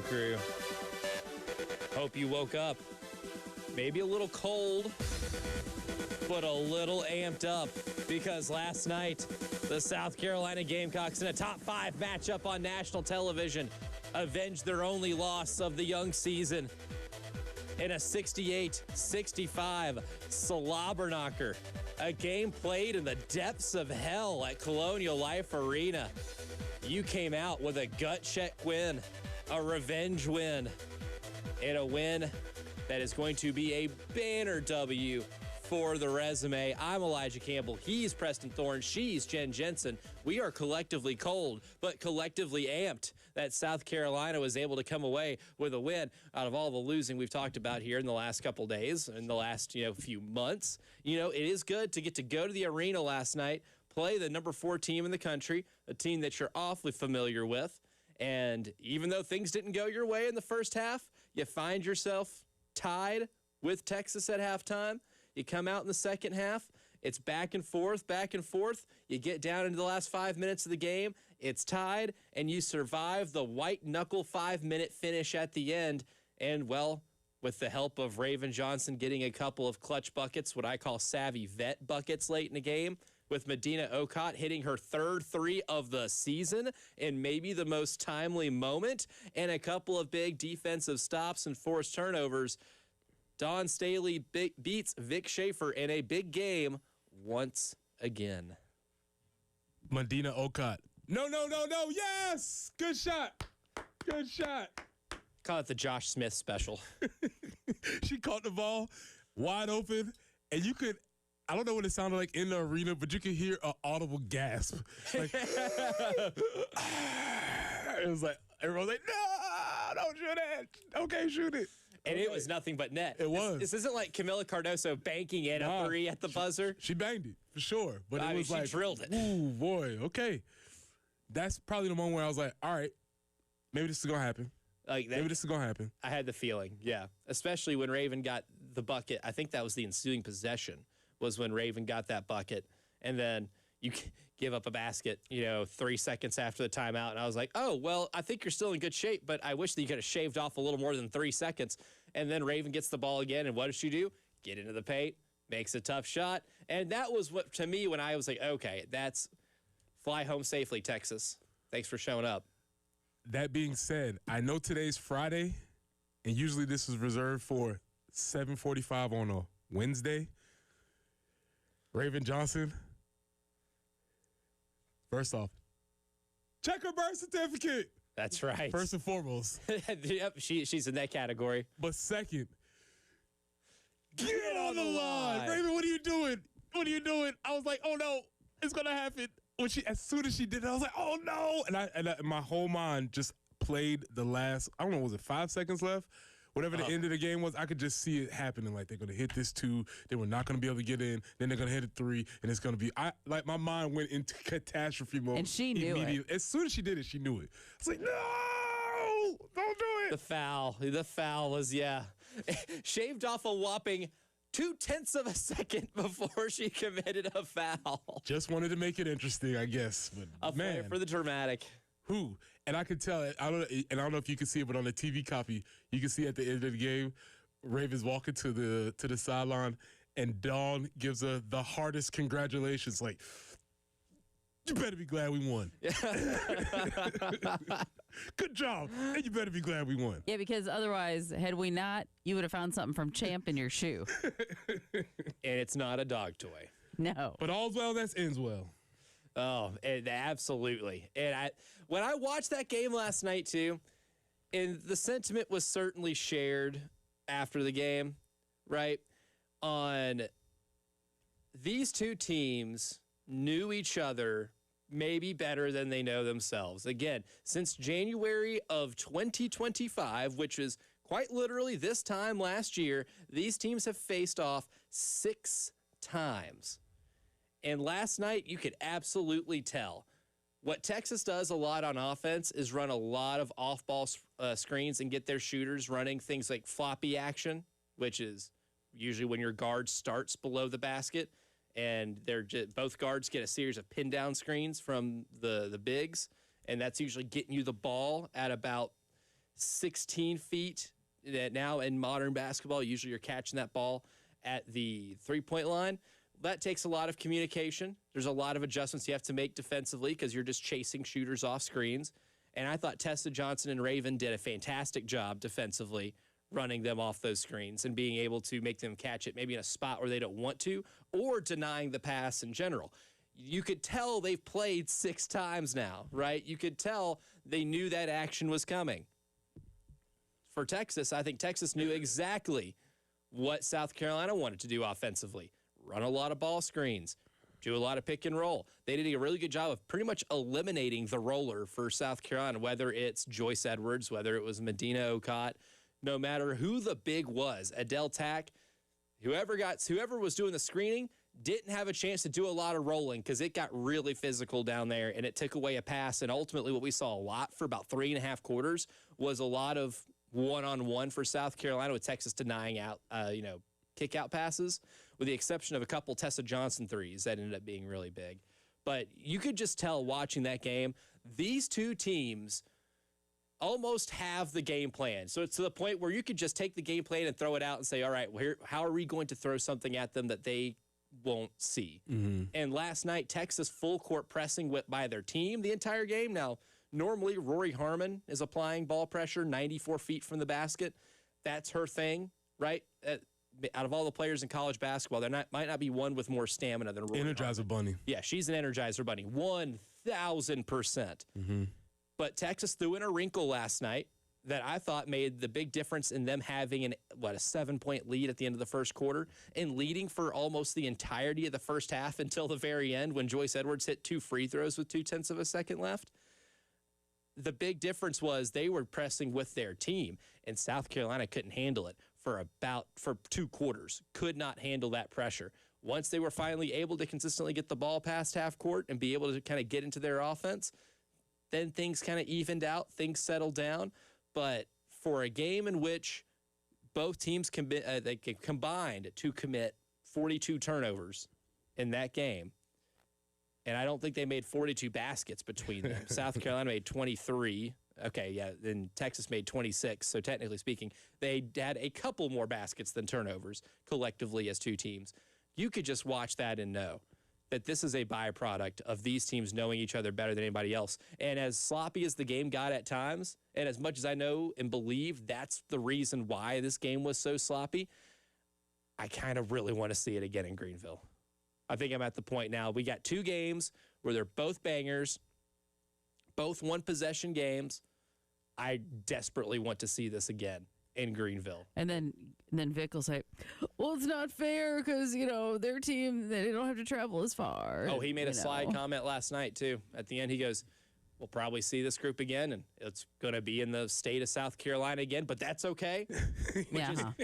afternoon, crew. Hope you woke up maybe a little cold, but a little amped up, because last night the South Carolina Gamecocks, in a top 5 matchup on national television, avenged their only loss of the young season in a 68-65 slobber knocker. A game played in the depths of hell at Colonial Life Arena. You came out with a gut check win, a revenge win, and a win that is going to be a banner W for the resume. I'm Elijah Campbell. He's Preston Thorne. She's Jen Jensen. We are collectively cold, but collectively amped that South Carolina was able to come away with a win out of all the losing we've talked about here in the last couple days, in the last few months. It is good to get to go to the arena last night, play the number 4 team in the country, a team that you're awfully familiar with. And even though things didn't go your way in the first half, you find yourself tied with Texas at halftime. You come out in the second half, it's back and forth, back and forth. You get down into the last 5 minutes of the game, it's tied, and you survive the white-knuckle 5-minute finish at the end. And, well, with the help of Raven Johnson getting a couple of clutch buckets, what I call savvy vet buckets late in the game, with Medina Okot hitting her 3rd 3 of the season in maybe the most timely moment, and a couple of big defensive stops and forced turnovers, Dawn Staley beats Vic Schaefer in a big game once again. Medina Okot. No, yes! Good shot. Call it the Josh Smith special. She caught the ball wide open, and you could, I don't know what it sounded like in the arena, but you could hear an audible gasp. Like, it was like, everyone was like, no, don't shoot it. Okay, shoot it. And it was nothing but net. It was. This isn't like Camila Cardoso banking in a 3 at the buzzer. She banged it, for sure. But it was she drilled it. Ooh, boy, okay. That's probably the moment where I was like, all right, maybe this is going to happen. Maybe this is going to happen. I had the feeling, yeah. Especially when Raven got the bucket. I think that was the ensuing possession, was when Raven got that bucket. And then you give up a basket, 3 seconds after the timeout. And I was like, oh, well, I think you're still in good shape, but I wish that you could have shaved off a little more than 3 seconds. And then Raven gets the ball again, and what does she do? Get into the paint, makes a tough shot. And that was what, to me, when I was like, okay, that's fly home safely, Texas. Thanks for showing up. That being said, I know today's Friday, and usually this is reserved for 7:45 on a Wednesday. Raven Johnson, first off, check her birth certificate. That's right. First and foremost. Yep, she's in that category. But second, get on the line. Raven, what are you doing? I was like, oh no, it's gonna happen. As soon as she did it, I was like, oh no. And my whole mind just played the last, I don't know, was it 5 seconds left? Whatever the end of the game was, I could just see it happening. Like, they're going to hit this 2, they were not going to be able to get in, then they're going to hit a 3, and it's going to be, my mind went into catastrophe mode. And she knew it. As soon as she did it, she knew it. I was like, no, don't do it. The foul was, shaved off a whopping 0.2 of a second before she committed a foul. Just wanted to make it interesting, I guess. But a flair for the dramatic. Who? And I could tell it. I don't know if you can see it, but on the TV copy, you can see at the end of the game, Raven's walking to the sideline, and Dawn gives her the hardest congratulations. Like, you better be glad we won. Good job. And you better be glad we won. Yeah, because otherwise, had we not, you would have found something from Champ in your shoe. And it's not a dog toy. No. But all's well that ends well. Oh, absolutely. And when I watched that game last night, too, and the sentiment was certainly shared after the game, right? On these two teams knew each other maybe better than they know themselves. Again, since January of 2025, which is quite literally this time last year, these teams have faced off 6 times. And last night, you could absolutely tell. What Texas does a lot on offense is run a lot of off-ball screens and get their shooters running things like floppy action, which is usually when your guard starts below the basket, and both guards get a series of pin-down screens from the bigs, and that's usually getting you the ball at about 16 feet. That now in modern basketball, usually you're catching that ball at the three-point line. That takes a lot of communication. There's a lot of adjustments you have to make defensively because you're just chasing shooters off screens. And I thought Tessa Johnson and Raven did a fantastic job defensively running them off those screens and being able to make them catch it maybe in a spot where they don't want to or denying the pass in general. You could tell they've played 6 times now, right? You could tell they knew that action was coming. For Texas, I think Texas knew exactly what South Carolina wanted to do offensively. Run a lot of ball screens, do a lot of pick and roll. They did a really good job of pretty much eliminating the roller for South Carolina, whether it's Joyce Edwards, whether it was Medina Okot, no matter who the big was, Adele Tack, whoever was doing the screening didn't have a chance to do a lot of rolling because it got really physical down there and it took away a pass. And ultimately what we saw a lot for about 3.5 quarters was a lot of one-on-one for South Carolina with Texas denying out, kick-out passes, with the exception of a couple Tessa Johnson threes that ended up being really big. But you could just tell watching that game, these two teams almost have the game plan. So it's to the point where you could just take the game plan and throw it out and say, all right, how are we going to throw something at them that they won't see? Mm-hmm. And last night, Texas full court pressing by their team the entire game. Now, normally Rory Harmon is applying ball pressure 94 feet from the basket. That's her thing, right? Out of all the players in college basketball, might not be one with more stamina than Rory Energizer Harmon. Bunny. Yeah, she's an Energizer Bunny, 1,000%. Mm-hmm. But Texas threw in a wrinkle last night that I thought made the big difference in them having a 7-point lead at the end of the first quarter and leading for almost the entirety of the first half until the very end when Joyce Edwards hit 2 free throws with 0.2 of a second left. The big difference was they were pressing with their team, and South Carolina couldn't handle it for 2 quarters, could not handle that pressure. Once they were finally able to consistently get the ball past half court and be able to kind of get into their offense, then things kind of evened out, things settled down. But for a game in which both teams combined to commit 42 turnovers in that game, and I don't think they made 42 baskets between them. South Carolina made 23. Okay, yeah, then Texas made 26. So technically speaking, they had a couple more baskets than turnovers collectively as two teams. You could just watch that and know that this is a byproduct of these teams knowing each other better than anybody else. And as sloppy as the game got at times, and as much as I know and believe that's the reason why this game was so sloppy, I kind of really want to see it again in Greenville. I think I'm at the point now. We got 2 games where they're both bangers, both one-possession games. I desperately want to see this again in Greenville. And then Vic will say, well, it's not fair because, their team, they don't have to travel as far. Oh, he made a sly comment last night, too. At the end, he goes, we'll probably see this group again, and it's going to be in the state of South Carolina again, but that's okay,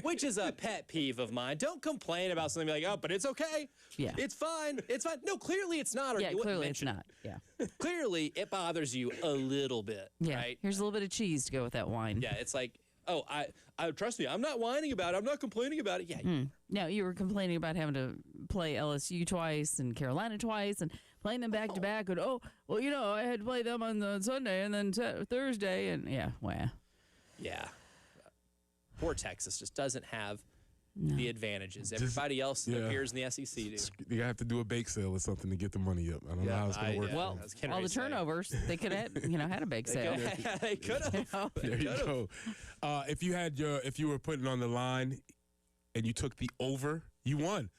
which is a pet peeve of mine. Don't complain about something like, oh, but it's okay. Yeah. It's fine. It's fine. No, clearly it's not. Or Yeah, you wouldn't clearly it's mention not. it. Yeah. Clearly it bothers you a little bit, Yeah. right? Here's a little bit of cheese to go with that wine. Yeah, it's like, oh, I trust me, I'm not whining about it. I'm not complaining about it. Yeah. No, you were complaining about having to play LSU twice and Carolina twice and playing them back to back. And I had to play them on Sunday and then Thursday. And Yeah. Poor Texas just doesn't have the advantages. Everybody else appears in the SEC do. You have to do a bake sale or something to get the money up. I don't know how it's going to work. Well, all the turnovers, they could have, had a bake sale. They could have. There you go. If you were putting on the line and you took the over, you won.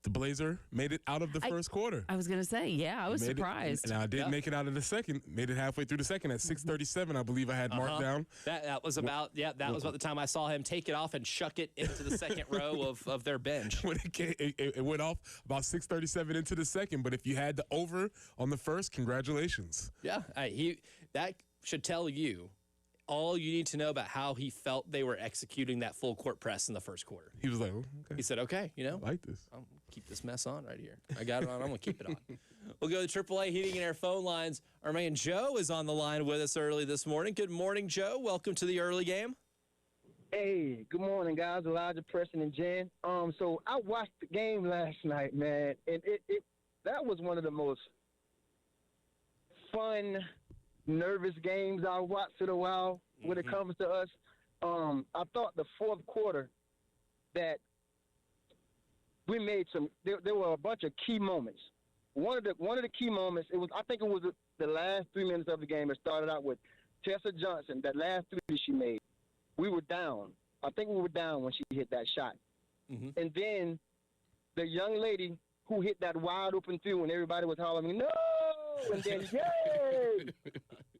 The Blazer made it out of the first quarter. I was going to say, I was surprised. Now, I did make it out of the second, made it halfway through the second at 6:37, I believe I had marked down. That was about the time I saw him take it off and chuck it into the second row of their bench. When it went off about 6:37 into the second, but if you had the over on the first, congratulations. Yeah, that should tell you all you need to know about how he felt they were executing that full court press in the first quarter. He was like, oh, okay. He said, okay, I like this. I'll keep this mess on right here. I got it on. I'm going to keep it on. We'll go to AAA Heating and Air phone lines. Our man Joe is on the line with us early this morning. Good morning, Joe. Welcome to the early game. Hey, good morning, guys. Elijah, Preston, and Jen. So I watched the game last night, man, and that was one of the most fun, nervous games I watched in a while. when it comes to us. I thought the fourth quarter that we made some. There were a bunch of key moments. One of the key moments. I think it was the last 3 minutes of the game. It started out with Tessa Johnson. That last three that she made. We were down. I think we were down when she hit that shot. And then the young lady who hit that wide open three when everybody was hollering no, and then yay.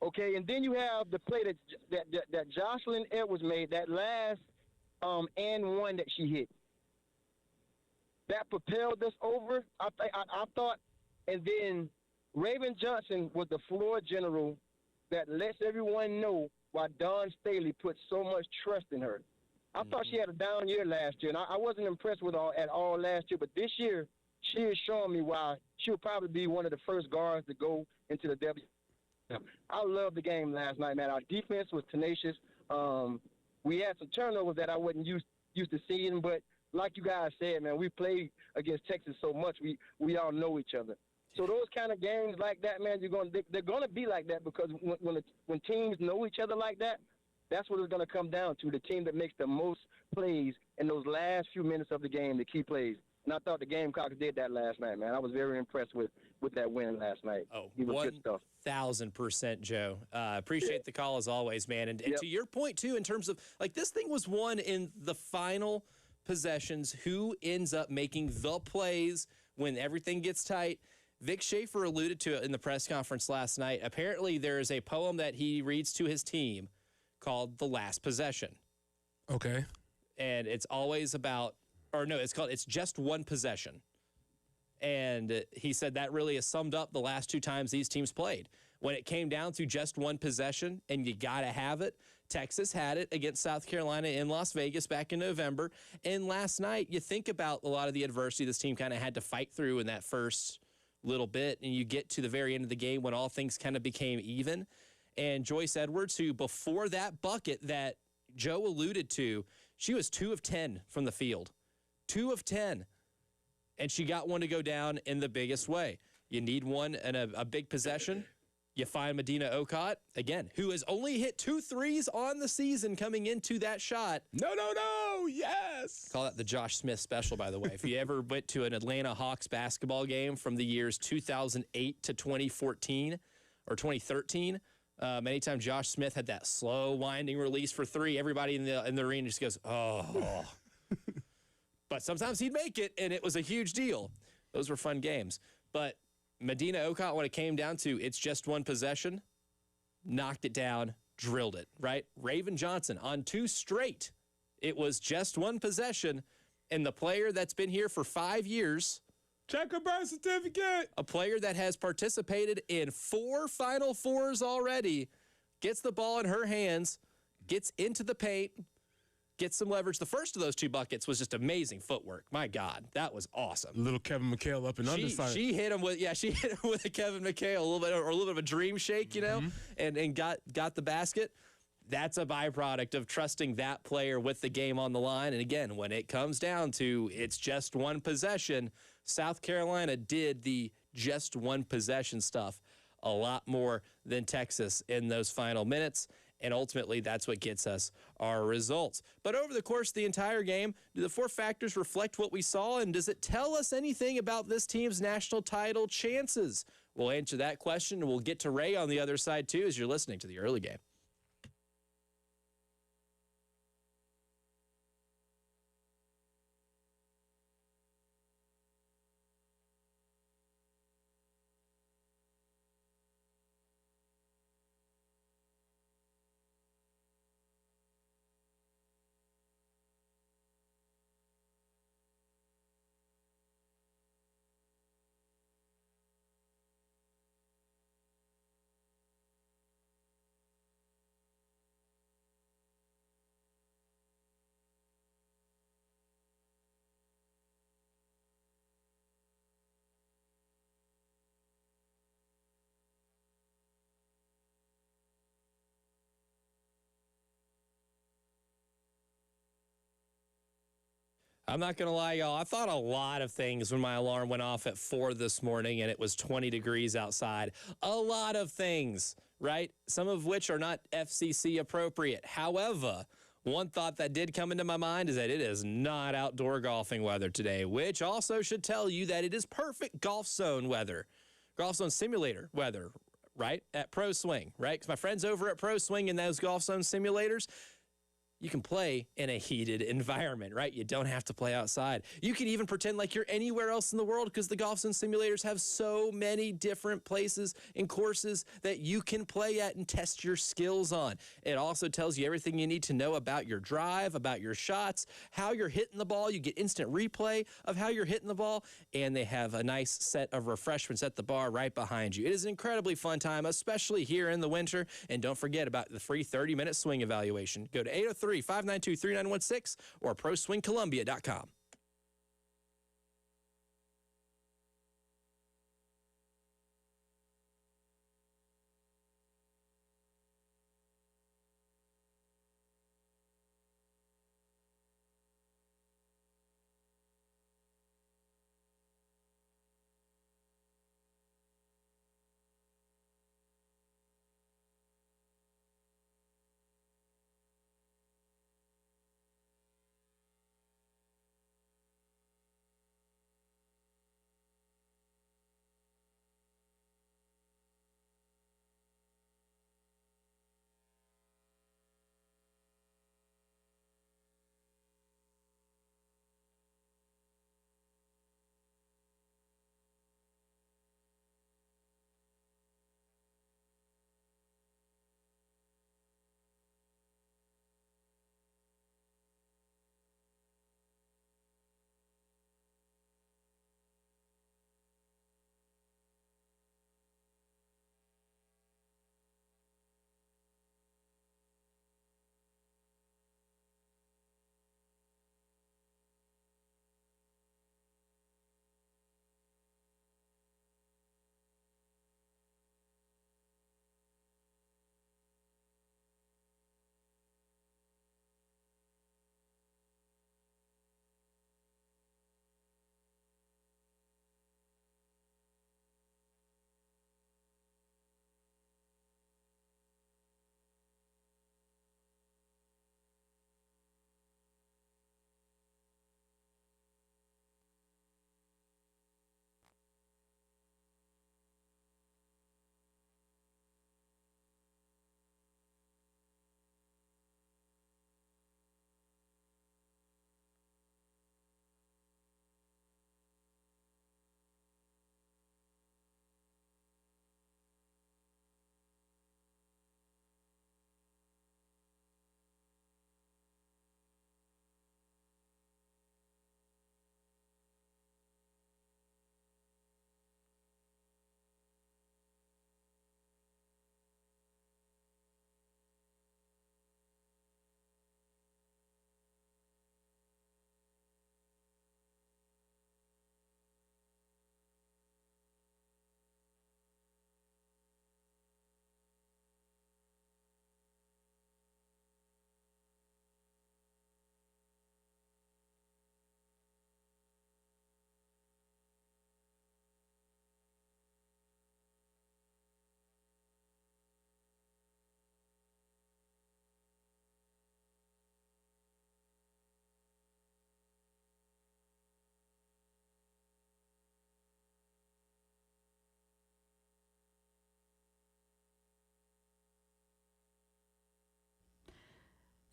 Okay, and then you have the play that Jocelyn Edwards made, that last and one that she hit. That propelled us over. I thought, and then Raven Johnson was the floor general that lets everyone know why Dawn Staley put so much trust in her. I thought she had a down year last year, and I wasn't impressed with her at all last year. But this year, she is showing me why she'll probably be one of the first guards to go into the W. I loved the game last night, man. Our defense was tenacious. We had some turnovers that I wasn't used to seeing, but like you guys said, man, we played against Texas so much. We all know each other. So those kind of games like that, man, they're gonna be like that because when teams know each other like that, that's what it's gonna come down to. The team that makes the most plays in those last few minutes of the game, the key plays. And I thought the Gamecocks did that last night, man. I was very impressed with that win last night. Oh, it was good stuff. 1,000%, Joe. Appreciate the call as always, man. And to your point, too, in terms of, like, this thing was won in the final possessions. Who ends up making the plays when everything gets tight? Vic Schaefer alluded to it in the press conference last night. Apparently, there is a poem that he reads to his team called The Last Possession. Okay. And it's always about, or no, it's just one possession. And he said that really has summed up the last two times these teams played. When it came down to just one possession and you got to have it, Texas had it against South Carolina in Las Vegas back in November. And last night, you think about a lot of the adversity this team kind of had to fight through in that first little bit, and you get to the very end of the game when all things kind of became even. And Joyce Edwards, who before that bucket that Joe alluded to, she was 2 of 10 from the field. 2 of 10. And she got one to go down in the biggest way. You need one and a big possession. You find Medina Okot, again, who has only hit 2 threes on the season coming into that shot. No, yes. Call that the Josh Smith special, by the way. If you ever went to an Atlanta Hawks basketball game from the years 2008 to 2014 or 2013, anytime Josh Smith had that slow winding release for three, everybody in the arena just goes, oh. But sometimes he'd make it, and it was a huge deal. Those were fun games. But Medina Okot, when it came down to it's just one possession, knocked it down, drilled it, right? Raven Johnson on 2 straight. It was just one possession, and the player that's been here for 5 years, check her birth certificate, a player that has participated in 4 Final Fours already, gets the ball in her hands, gets into the paint, gets some leverage. The first of those 2 buckets was just amazing footwork. My God, that was awesome. Little Kevin McHale up and underside. She hit him with a Kevin McHale, a little bit of a dream shake, you know, and got the basket. That's a byproduct of trusting that player with the game on the line. And again, when it comes down to it's just one possession, South Carolina did the just one possession stuff a lot more than Texas in those final minutes. And ultimately, that's what gets us our results. But over the course of the entire game, do the 4 factors reflect what we saw? And does it tell us anything about this team's national title chances? We'll answer that question, and we'll get to Ray on the other side, too, as you're listening to the early game. I'm not going to lie, y'all. I thought a lot of things when my alarm went off at 4 this morning and it was 20 degrees outside. A lot of things, right? Some of which are not FCC appropriate. However, one thought that did come into my mind is that it is not outdoor golfing weather today, which also should tell you that it is perfect golf zone weather, golf zone simulator weather, right? At Pro Swing, right? Because my friends over at Pro Swing in those golf zone simulators, you can play in a heated environment, right? You don't have to play outside. You can even pretend like you're anywhere else in the world because the golf zone simulators have so many different places and courses that you can play at and test your skills on. It also tells you everything you need to know about your drive, about your shots, how you're hitting the ball. You get instant replay of how you're hitting the ball, and they have a nice set of refreshments at the bar right behind you. It is an incredibly fun time, especially here in the winter. And don't forget about the free 30-minute swing evaluation. Go to 803-592-3916 or proswingcolumbia.com.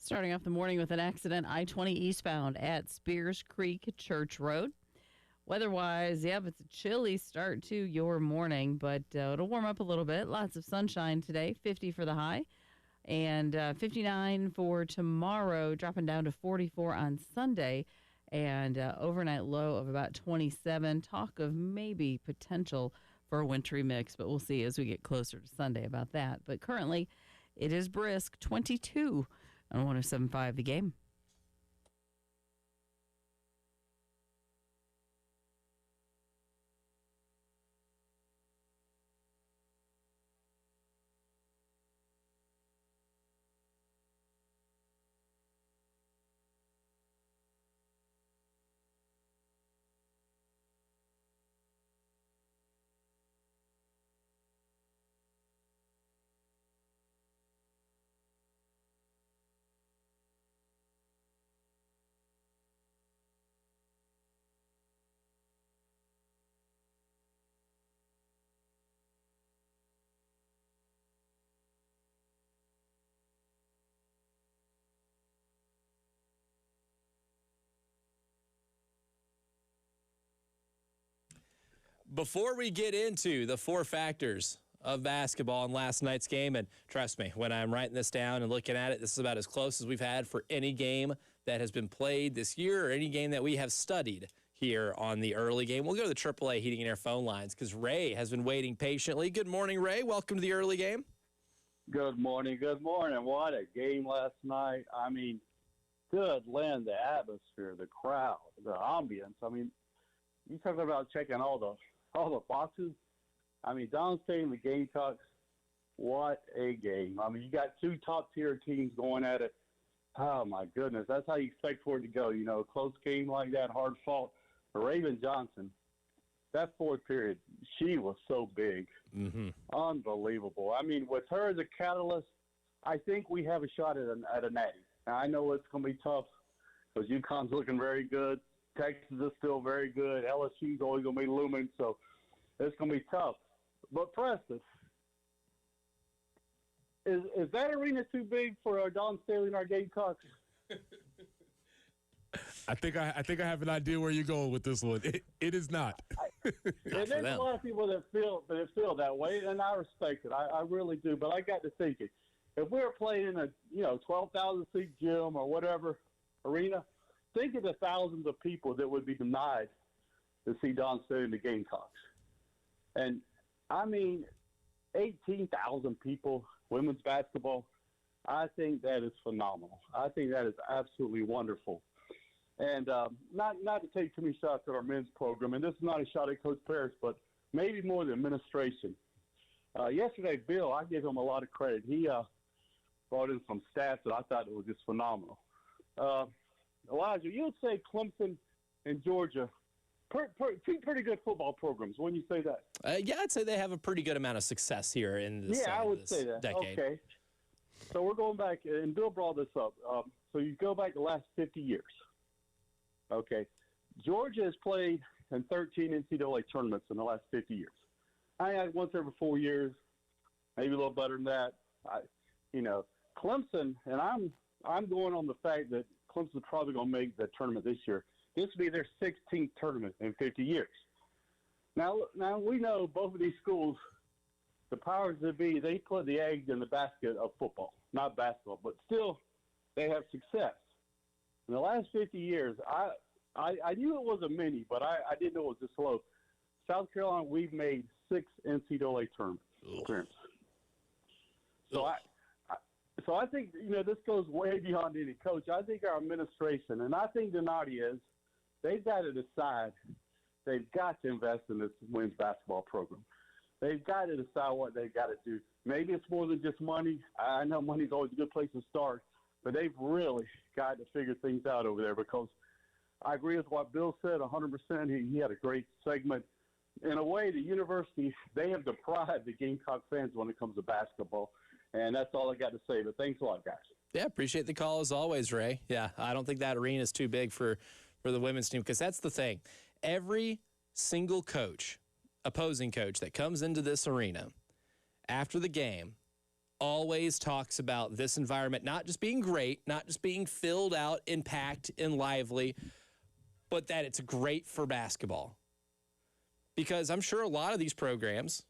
Starting off the morning with an accident, I-20 eastbound at Spears Creek Church Road. Weather-wise, yep, it's a chilly start to your morning, but it'll warm up a little bit. Lots of sunshine today, 50 for the high, and 59 for tomorrow, dropping down to 44 on Sunday, and overnight low of about 27. Talk of maybe potential for a wintry mix, but we'll see as we get closer to Sunday about that. But currently, it is brisk, 22 on 107.5 The Game. Before we get into the four factors of basketball in last night's game, and trust me, when I'm writing this down and looking at it, this is about as close as we've had for any game that has been played this year or any game that we have studied here on the early game. We'll go to the AAA Heating and Air phone lines because Ray has been waiting patiently. Good morning, Ray. Welcome to the early game. Good morning. Good morning. What a game last night. I mean, good land, the atmosphere, the crowd, the ambience. I mean, you talking about checking all the boxes. I mean, Don State and the Gamecocks, what a game. I mean, you got two top-tier teams going at it. Oh, my goodness. That's how you expect for it to go. You know, a close game like that, hard fought. Raven Johnson, that fourth period, she was so big. Mm-hmm. Unbelievable. I mean, with her as a catalyst, I think we have a shot at a natty. Now, I know it's going to be tough because UConn's looking very good. Texas is still very good. LSU's always going to be looming, so it's going to be tough. But Preston, is that arena too big for our Don Staley and our Gamecocks? I think I have an idea where you're going with this one. It is not. And there's a lot of people that feel that way, and I respect it. I really do. But I got to thinking, if we were playing in a 12,000 seat gym or whatever arena, think of the thousands of people that would be denied to see Don Staley and the Gamecocks. And I mean, 18,000 people, women's basketball. I think that is phenomenal. I think that is absolutely wonderful. And not to take too many shots at our men's program, and this is not a shot at Coach Parrish, but maybe more the administration. Yesterday, Bill, I give him a lot of credit. He brought in some stats that I thought were just phenomenal. Elijah, you would say Clemson and Georgia, two pretty good football programs. Wouldn't you say that? Yeah, I'd say they have a pretty good amount of success here in this, I would say that. decade. Okay. So we're going back, and Bill brought this up. So you go back the last 50 years. Okay. Georgia has played in 13 NCAA tournaments in the last 50 years. I had once every 4 years, maybe a little better than that. Clemson, and I'm going on the fact that Clemson's probably going to make the tournament this year. This will be their 16th tournament in 50 years. Now we know both of these schools, the powers that be, they put the eggs in the basket of football, not basketball, but still they have success. In the last 50 years, I knew it was a mini, but I didn't know it was this low. South Carolina, we've made 6 NCAA tournament appearances. So I think, this goes way beyond any coach. I think our administration, and I think Donati is, they've got to decide they've got to invest in this women's basketball program. They've got to decide what they've got to do. Maybe it's more than just money. I know money's always a good place to start, but they've really got to figure things out over there because I agree with what Bill said 100%. He had a great segment. In a way, the university, they have deprived the Gamecock fans when it comes to basketball, and that's all I got to say. But thanks a lot, guys. Yeah, appreciate the call as always, Ray. Yeah, I don't think that arena is too big for the women's team because that's the thing. Every single coach, opposing coach that comes into this arena after the game always talks about this environment not just being great, not just being filled out and packed and lively, but that it's great for basketball. Because I'm sure a lot of these programs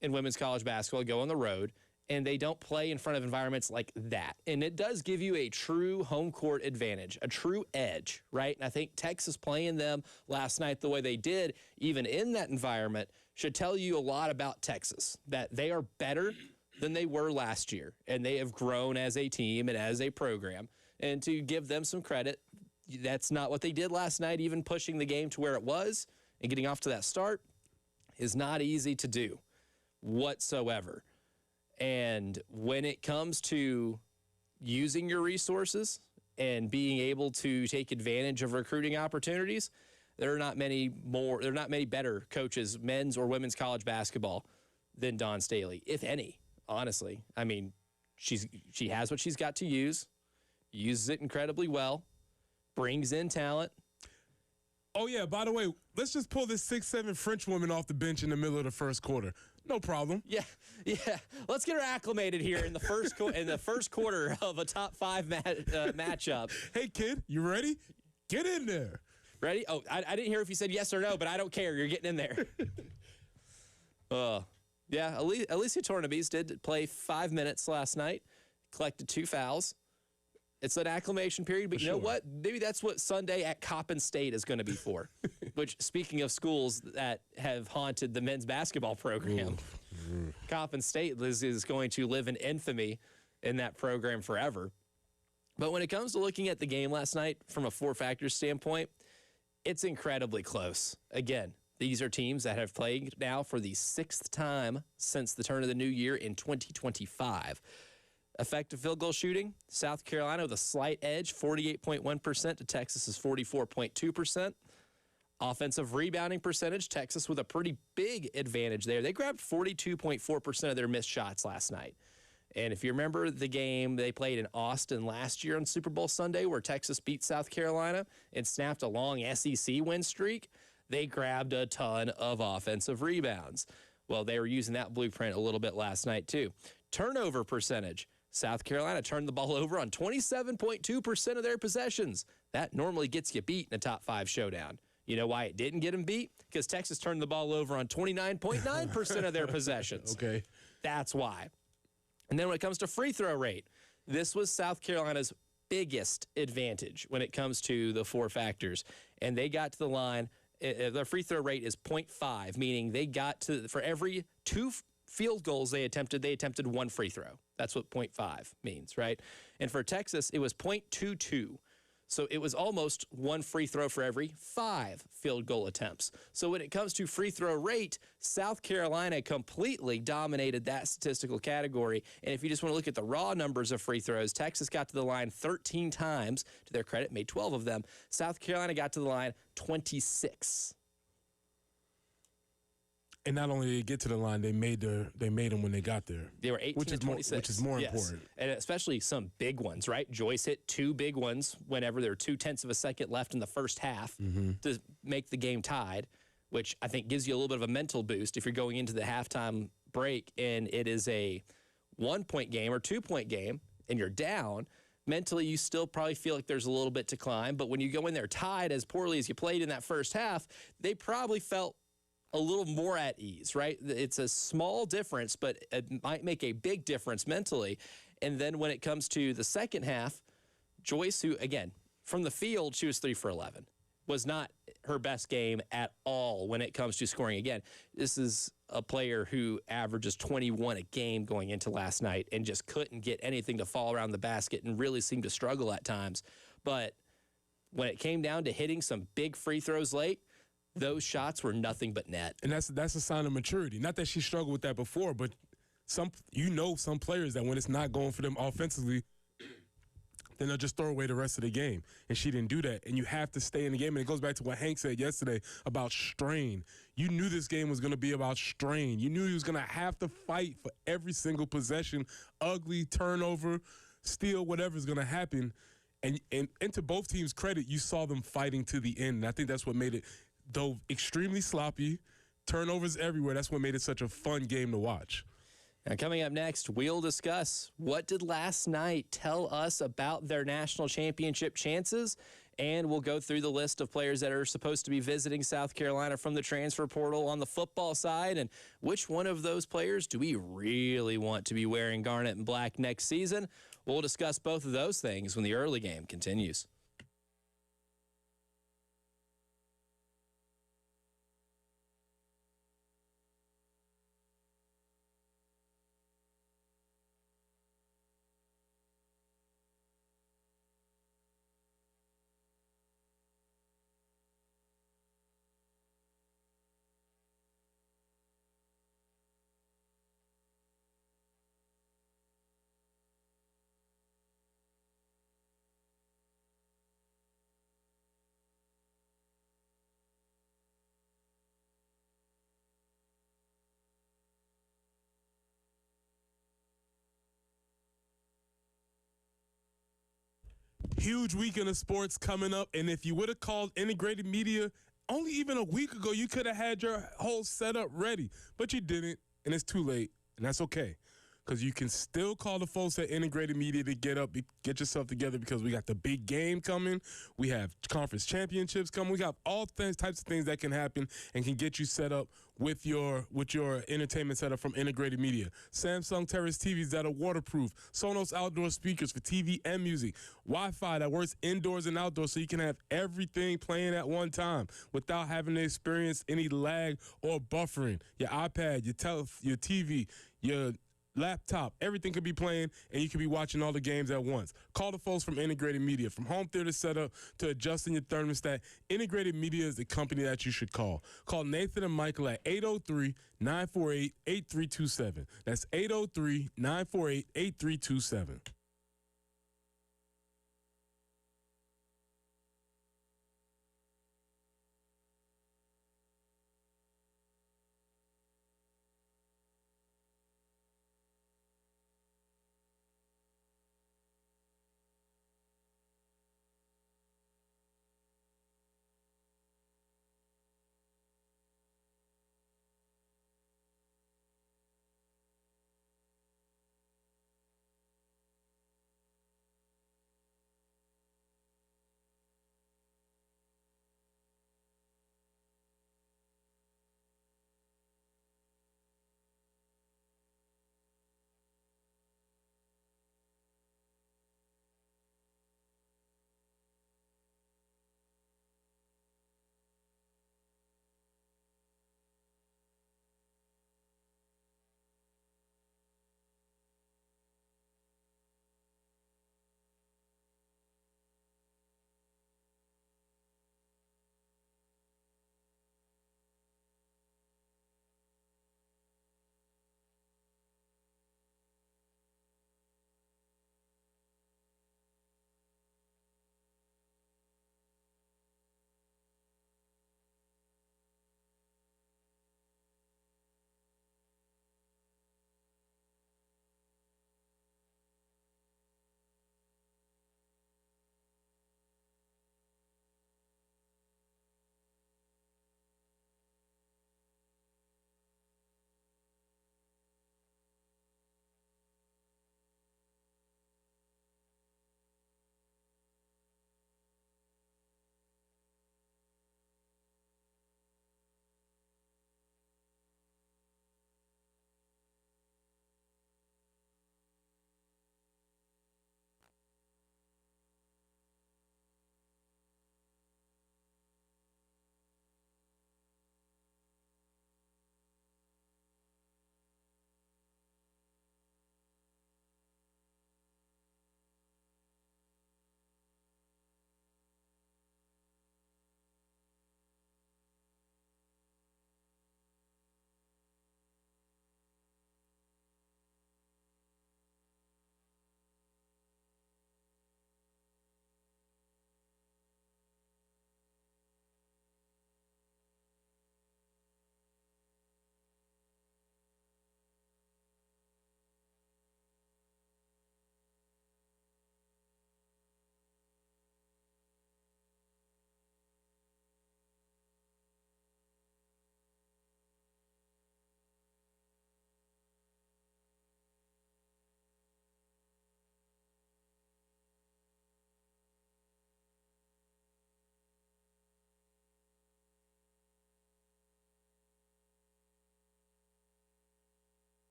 in women's college basketball go on the road and they don't play in front of environments like that. And it does give you a true home court advantage, a true edge, right? And I think Texas playing them last night the way they did, even in that environment, should tell you a lot about Texas, that they are better than they were last year, and they have grown as a team and as a program. And to give them some credit, that's not what they did last night. Even pushing the game to where it was and getting off to that start is not easy to do whatsoever. And when it comes to using your resources and being able to take advantage of recruiting opportunities, there are not many better coaches, men's or women's college basketball, than Dawn Staley, if any. Honestly, I mean, she has what she's got to use, uses it incredibly well, brings in talent. Oh, yeah, by the way, let's just pull this 6'7" French woman off the bench in the middle of the first quarter. No problem. Yeah. Let's get her acclimated here in the first quarter of a top 5 matchup. Hey, kid, you ready? Get in there. Ready? Oh, I didn't hear if you said yes or no, but I don't care. You're getting in there. Yeah, Alicia Tornabes did play 5 minutes last night, collected 2 fouls. It's an acclimation period, but you know what? Maybe that's what Sunday at Coppin State is going to be for. Which, speaking of schools that have haunted the men's basketball program, Coppin State is going to live in infamy in that program forever. But when it comes to looking at the game last night from a four-factor standpoint, it's incredibly close. Again, these are teams that have played now for the 6th time since the turn of the new year in 2025. Effective field goal shooting, South Carolina with a slight edge, 48.1% to Texas's 44.2%. Offensive rebounding percentage, Texas with a pretty big advantage there. They grabbed 42.4% of their missed shots last night. And if you remember the game they played in Austin last year on Super Bowl Sunday where Texas beat South Carolina and snapped a long SEC win streak, they grabbed a ton of offensive rebounds. Well, they were using that blueprint a little bit last night too. Turnover percentage, South Carolina turned the ball over on 27.2% of their possessions. That normally gets you beat in a top 5 showdown. You know why it didn't get them beat? Because Texas turned the ball over on 29.9% of their possessions. Okay. That's why. And then when it comes to free throw rate, this was South Carolina's biggest advantage when it comes to the 4 factors. And they got to the line, their free throw rate is 0.5, meaning they got to, for every 2 field goals they attempted 1 free throw. That's what 0.5 means, right? And for Texas, it was 0.22. So it was almost 1 free throw for every 5 field goal attempts. So when it comes to free throw rate, South Carolina completely dominated that statistical category. And if you just want to look at the raw numbers of free throws, Texas got to the line 13 times. To their credit, made 12 of them. South Carolina got to the line 26. And not only did they get to the line, they made them when they got there. They were 18 to 26. Which is more important. And especially some big ones, right? Joyce hit 2 big ones whenever there were 0.2 of a second left in the first half to make the game tied, which I think gives you a little bit of a mental boost if you're going into the halftime break and it is a 1-point game or 2-point game and you're down. Mentally, you still probably feel like there's a little bit to climb. But when you go in there tied as poorly as you played in that first half, they probably felt a little more at ease, right? It's a small difference, but it might make a big difference mentally. And then when it comes to the second half, Joyce, who, again, from the field, she was 3 for 11, was not her best game at all when it comes to scoring. Again, this is a player who averages 21 a game going into last night and just couldn't get anything to fall around the basket and really seemed to struggle at times. But when it came down to hitting some big free throws late, those shots were nothing but net. And that's a sign of maturity. Not that she struggled with that before, but some players that when it's not going for them offensively, then they'll just throw away the rest of the game. And she didn't do that. And you have to stay in the game. And it goes back to what Hank said yesterday about strain. You knew this game was going to be about strain. You knew you was going to have to fight for every single possession, ugly, turnover, steal, whatever's going to happen. And to both teams' credit, you saw them fighting to the end. And I think that's what made it, though extremely sloppy, turnovers everywhere, that's what made it such a fun game to watch. Now, coming up next, we'll discuss what did last night tell us about their national championship chances, and we'll go through the list of players that are supposed to be visiting South Carolina from the transfer portal on the football side, and which one of those players do we really want to be wearing garnet and black next season? We'll discuss both of those things when the early game continues. Huge weekend of sports coming up, and if you would have called integrated media only even a week ago, you could have had your whole setup ready, but you didn't, and it's too late, and that's okay, because you can still call the folks at Integrated Media to get yourself together, because we got the big game coming. We have conference championships coming. We got all types of things that can happen and can get you set up with your entertainment setup from Integrated Media. Samsung Terrace TVs that are waterproof, Sonos outdoor speakers for TV and music, Wi-Fi that works indoors and outdoors so you can have everything playing at one time without having to experience any lag or buffering. Your iPad, your TV, your laptop, everything could be playing, and you could be watching all the games at once. Call the folks from Integrated Media. From home theater setup to adjusting your thermostat, Integrated Media is the company that you should call. Call Nathan and Michael at 803-948-8327. That's 803-948-8327.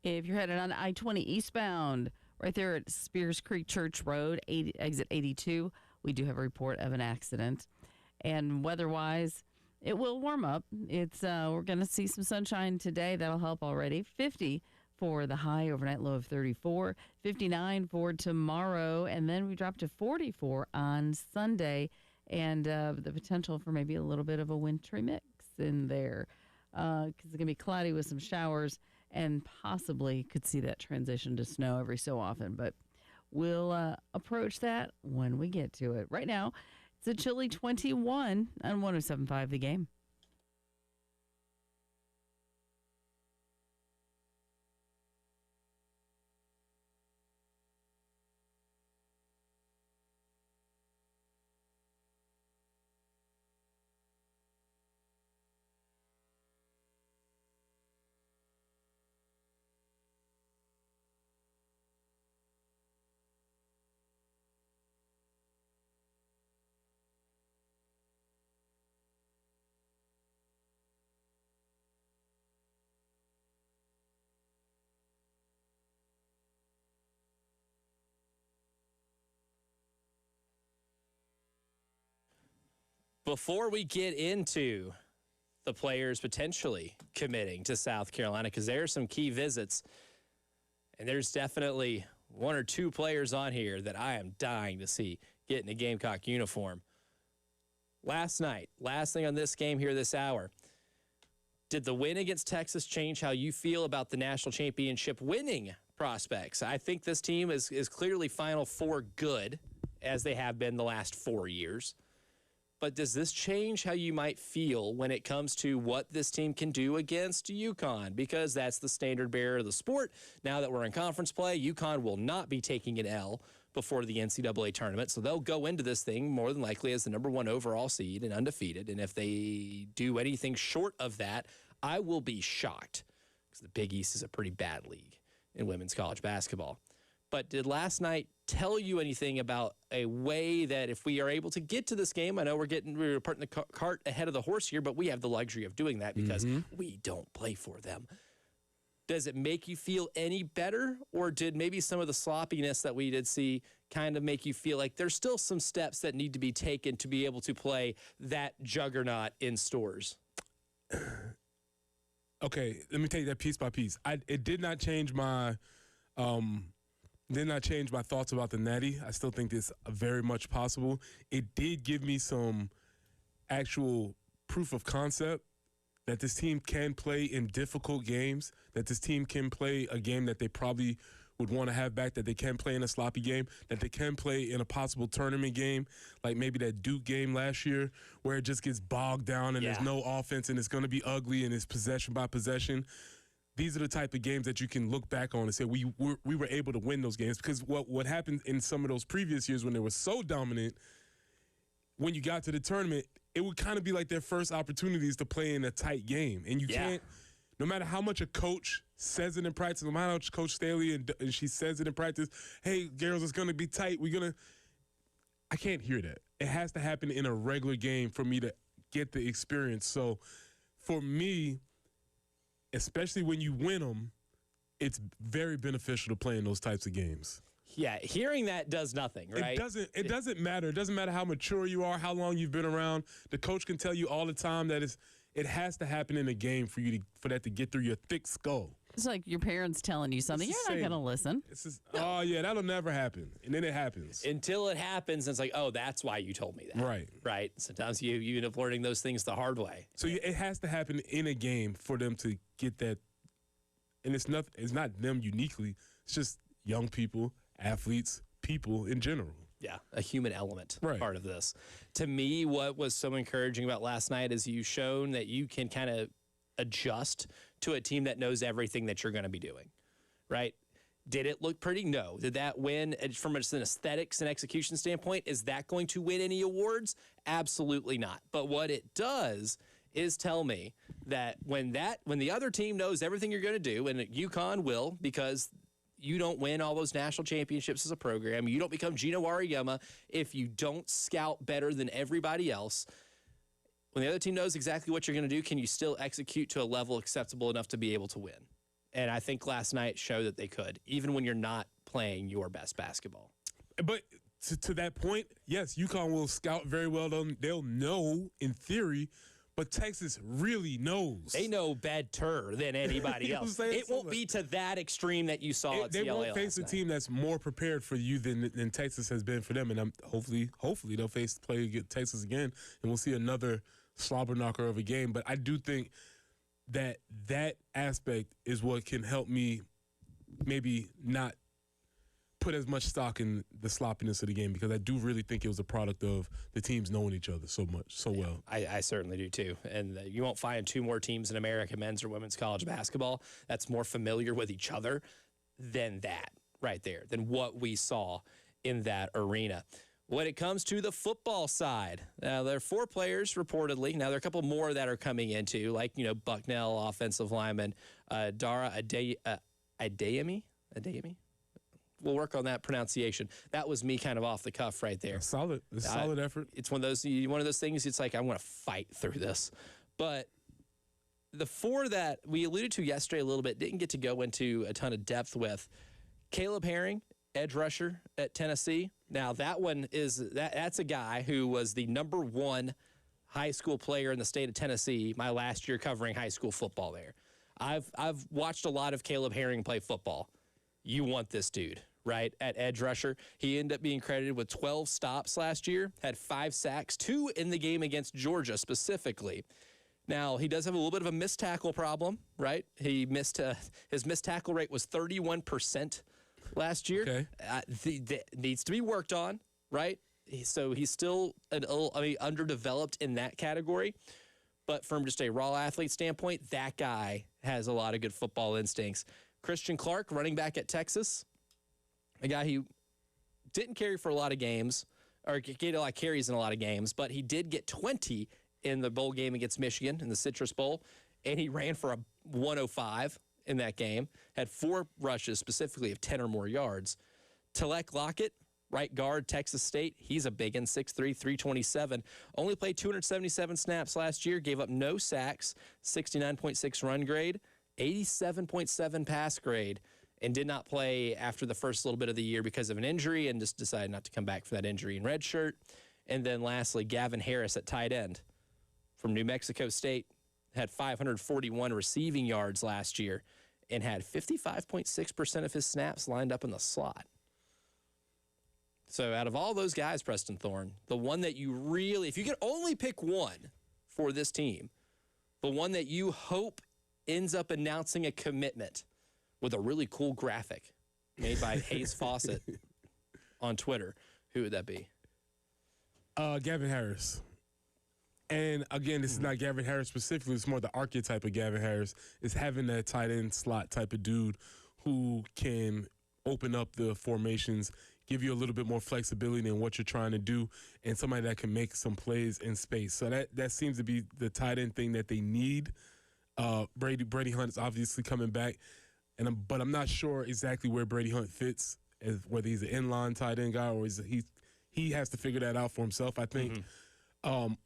If you're headed on I-20 eastbound, right there at Spears Creek Church Road, exit 82, we do have a report of an accident. And weather-wise, it will warm up. We're going to see some sunshine today. That'll help already. 50 for the high, overnight low of 34, 59 for tomorrow, and then we drop to 44 on Sunday, and the potential for maybe a little bit of a wintry mix in there because it's going to be cloudy with some showers, and possibly could see that transition to snow every so often, but we'll approach that when we get to it. Right now, it's a chilly 21 on 107.5 The Game. Before we get into the players potentially committing to South Carolina, because there are some key visits, and there's definitely one or two players on here that I am dying to see get in a Gamecock uniform. Last night, last thing on this game here this hour, did the win against Texas change how you feel about the national championship winning prospects? I think this team is clearly Final Four good, as they have been the last 4 years. But does this change how you might feel when it comes to what this team can do against UConn? Because that's the standard bearer of the sport. Now that we're in conference play, UConn will not be taking an L before the NCAA tournament. So they'll go into this thing more than likely as the number 1 overall seed and undefeated. And if they do anything short of that, I will be shocked, because the Big East is a pretty bad league in women's college basketball. But did last night tell you anything about a way that if we are able to get to this game, I know we're putting the cart ahead of the horse here, but we have the luxury of doing that because we don't play for them. Does it make you feel any better, or did maybe some of the sloppiness that we did see kind of make you feel like there's still some steps that need to be taken to be able to play that juggernaut in stores? Okay, let me take that piece by piece. It did not change my thoughts about the Natty. I still think it's very much possible. It did give me some actual proof of concept that this team can play in difficult games, that this team can play a game that they probably would want to have back, that they can play in a sloppy game, that they can play in a possible tournament game, like maybe that Duke game last year where it just gets bogged down and there's no offense and it's going to be ugly and it's possession by possession. These are the type of games that you can look back on and say we were able to win those games, because what happened in some of those previous years when they were so dominant, when you got to the tournament, it would kind of be like their first opportunities to play in a tight game. And you can't, no matter how much a coach says it in practice, no matter how much Coach Staley and she says it in practice, hey, girls, it's going to be tight. I can't hear that. It has to happen in a regular game for me to get the experience. So for me, especially when you win them, it's very beneficial to play in those types of games. Yeah, hearing that does nothing, right? It doesn't matter. It doesn't matter how mature you are, how long you've been around. The coach can tell you all the time that it has to happen in a game for that to get through your thick skull. It's like your parents telling you something. You're not going to listen. Oh, yeah, that'll never happen. And then it happens. Until it happens, and it's like, oh, that's why you told me that. Right. Right. Sometimes you end up learning those things the hard way. So it has to happen in a game for them to get that. And it's not them uniquely. It's just young people, athletes, people in general. Yeah, a human element right. Part of this. To me, what was so encouraging about last night is you've shown that you can kind of adjust to a team that knows everything that you're going to be doing, right? Did it look pretty? No. Did that win from an aesthetics and execution standpoint? Is that going to win any awards? Absolutely not. But what it does is tell me that when the other team knows everything you're going to do, and UConn will, because you don't win all those national championships as a program, you don't become Gino Auriemma if you don't scout better than everybody else. When the other team knows exactly what you're going to do, can you still execute to a level acceptable enough to be able to win? And I think last night showed that they could, even when you're not playing your best basketball. But to that point, yes, UConn will scout very well. They'll know in theory, but Texas really knows. They know better than anybody else. It won't be to that extreme that you saw at CLA. They won't face a team that's more prepared for you than Texas has been for them. And hopefully they'll play against Texas again, and we'll see another slobber knocker of a game. But I do think that aspect is what can help me maybe not put as much stock in the sloppiness of the game, because I do really think it was a product of the teams knowing each other so well. I certainly do too. And you won't find two more teams in American men's or women's college basketball that's more familiar with each other than that right there, than what we saw in that arena. When it comes to the football side, now there are 4 players reportedly. Now there are a couple more that are coming into, like, Bucknell offensive lineman, Dara Adeyemi. We'll work on that pronunciation. That was me kind of off the cuff right there. Solid. It's a solid effort. It's one of those things. It's like, I'm going to fight through this. But the 4 that we alluded to yesterday a little bit, didn't get to go into a ton of depth with. Caleb Herring, edge rusher at Tennessee. Now that one that's a guy who was the number 1 high school player in the state of Tennessee my last year covering high school football there. I've watched a lot of Caleb Herring play football. You want this dude, right? At edge rusher. He ended up being credited with 12 stops last year, had 5 sacks, 2 in the game against Georgia specifically. Now, he does have a little bit of a missed tackle problem, right? He missed his missed tackle rate was 31% last year. Okay. Needs to be worked on, right? So he's still underdeveloped in that category. But from just a raw athlete standpoint, that guy has a lot of good football instincts. Christian Clark, running back at Texas, a guy who didn't carry for a lot of games, or get a lot of carries in a lot of games, but he did get 20 in the bowl game against Michigan in the Citrus Bowl, and he ran for a 105 in that game, had 4 rushes specifically of 10 or more yards. Talek Lockett, right guard, Texas State, he's a big one, 6'3", 327. Only played 277 snaps last year, gave up no sacks, 69.6 run grade, 87.7 pass grade, and did not play after the first little bit of the year because of an injury and just decided not to come back for that injury in redshirt. And then lastly, Gavin Harris at tight end from New Mexico State, had 541 receiving yards last year and had 55.6% of his snaps lined up in the slot. So out of all those guys, Preston Thorne, the one that you really, if you could only pick one for this team, the one that you hope ends up announcing a commitment with a really cool graphic made by Hayes Fawcett on Twitter, who would that be? Gavin Harris. And again, this is not Gavin Harris specifically. It's more the archetype of Gavin Harris is having that tight end slot type of dude who can open up the formations, give you a little bit more flexibility in what you're trying to do, and somebody that can make some plays in space. So that seems to be the tight end thing that they need. Brady Hunt is obviously coming back, but I'm not sure exactly where Brady Hunt fits, as whether he's an inline tight end guy or he has to figure that out for himself, I think.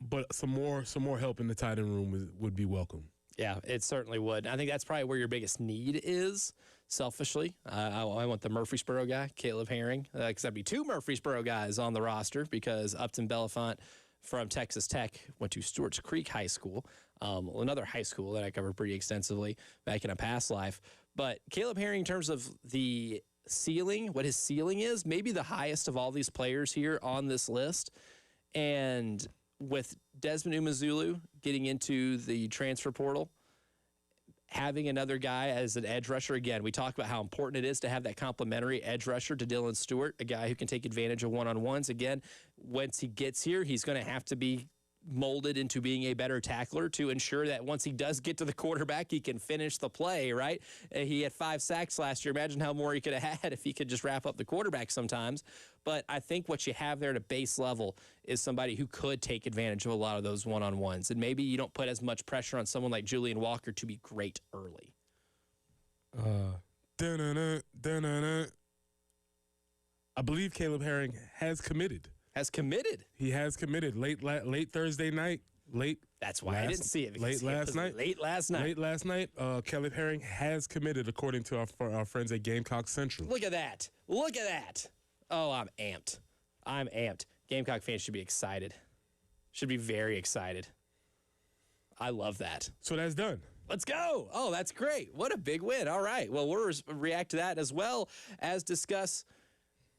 But some more help in the tight end room would be welcome. Yeah, it certainly would. I think that's probably where your biggest need is, selfishly. I want the Murfreesboro guy, Caleb Herring, because that'd be 2 Murfreesboro guys on the roster because Upton Belafont from Texas Tech went to Stewart's Creek High School, another high school that I covered pretty extensively back in a past life. But Caleb Herring, in terms of the ceiling, what his ceiling is, maybe the highest of all these players here on this list. And with Desmond Umazulu getting into the transfer portal, having another guy as an edge rusher, again, we talk about how important it is to have that complimentary edge rusher to Dylan Stewart, a guy who can take advantage of one-on-ones. Again, once he gets here, he's going to have to be molded into being a better tackler to ensure that once he does get to the quarterback, he can finish the play, right? He had 5 sacks last year. Imagine how more he could have had if he could just wrap up the quarterback sometimes. But I think what you have there at a base level is somebody who could take advantage of a lot of those one-on-ones. And maybe you don't put as much pressure on someone like Julian Walker to be great early. I believe Caleb Herring has committed. He has committed late Thursday night. That's why I didn't see it. Late last night. Caleb Herring has committed, according to our friends at Gamecock Central. Look at that. Oh, I'm amped. Gamecock fans should be excited. Should be very excited. I love that. So that's done. Let's go. Oh, that's great. What a big win. All right. Well, we'll react to that as well as discuss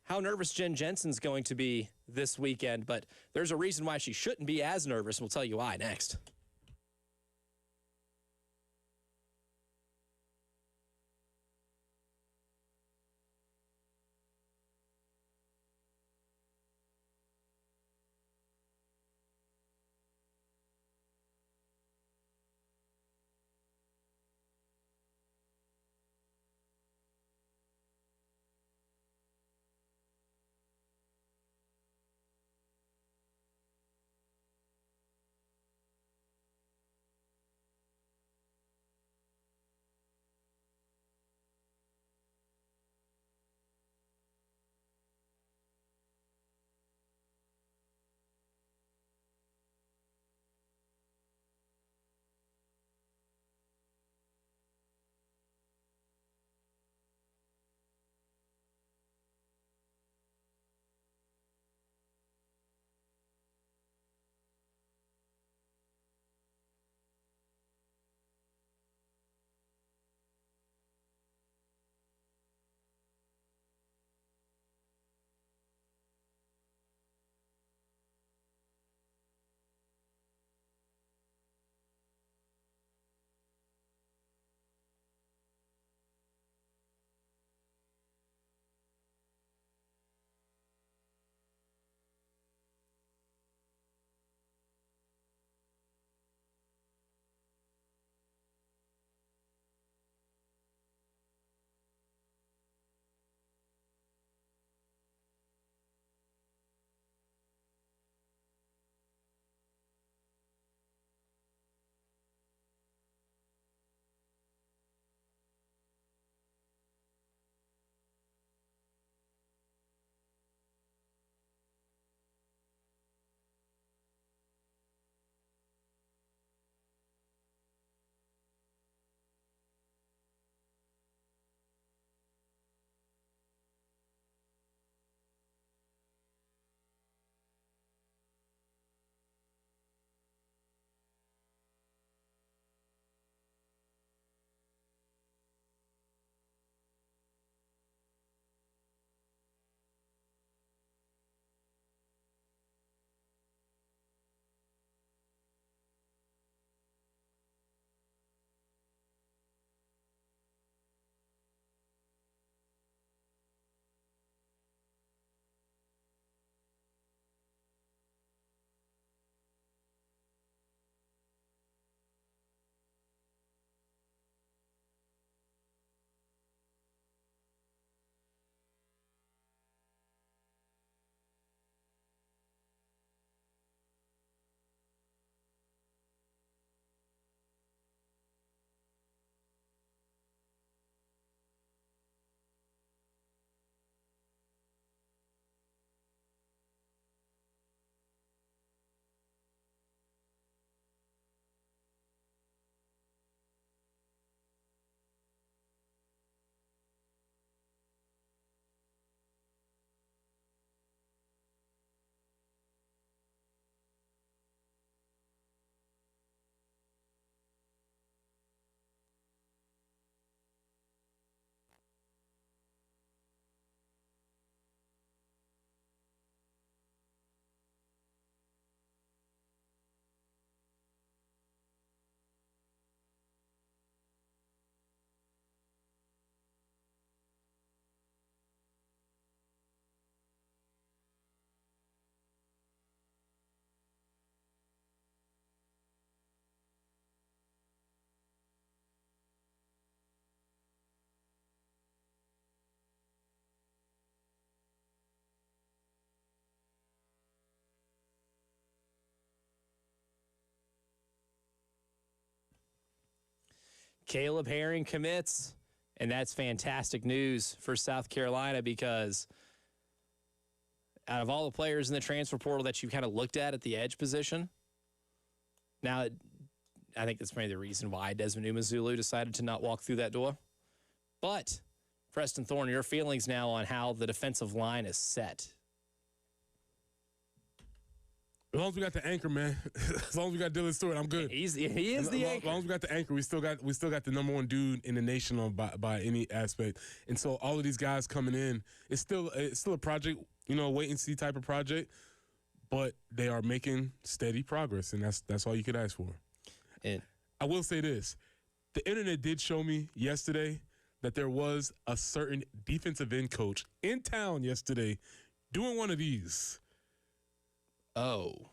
how nervous Jen Jensen's going to be this weekend, but there's a reason why she shouldn't be as nervous. We'll tell you why next. Caleb Herring commits, and that's fantastic news for South Carolina because out of all the players in the transfer portal that you kind of looked at the edge position, now I think that's maybe the reason why Desmond Umazulu decided to not walk through that door. But, Preston Thorne, your feelings now on how the defensive line is set. As long as we got the anchor, man. As long as we got Dylan Stewart, I'm good. He is the anchor. As long as we got the anchor, we still got the number one dude in the nation on by any aspect. And so all of these guys coming in, it's still a project, wait and see type of project, but they are making steady progress, and that's all you could ask for. And I will say this: the internet did show me yesterday that there was a certain defensive end coach in town yesterday doing one of these. Oh.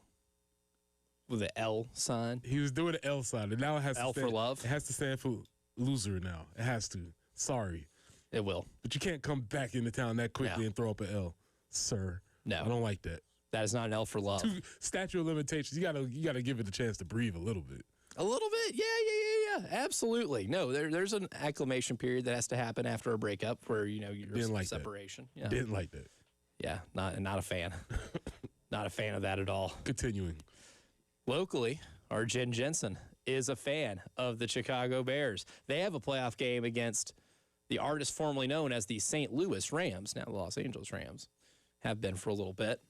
With the L sign? He was doing the L sign, and now it has L to stand, for love? It has to stand for loser now. It has to. Sorry. It will. But you can't come back into town that quickly and throw up an L, sir. No. I don't like that. That is not an L for love. Statute of limitations. You gotta give it a chance to breathe a little bit. A little bit? Yeah. Absolutely. No, there's an acclimation period that has to happen after a breakup where, you're separation. Yeah. Didn't like that. Yeah, not a fan. Not a fan of that at all. Continuing. Locally, our Jen Jensen is a fan of the Chicago Bears. They have a playoff game against the artist formerly known as the St. Louis Rams, now the Los Angeles Rams, have been for a little bit.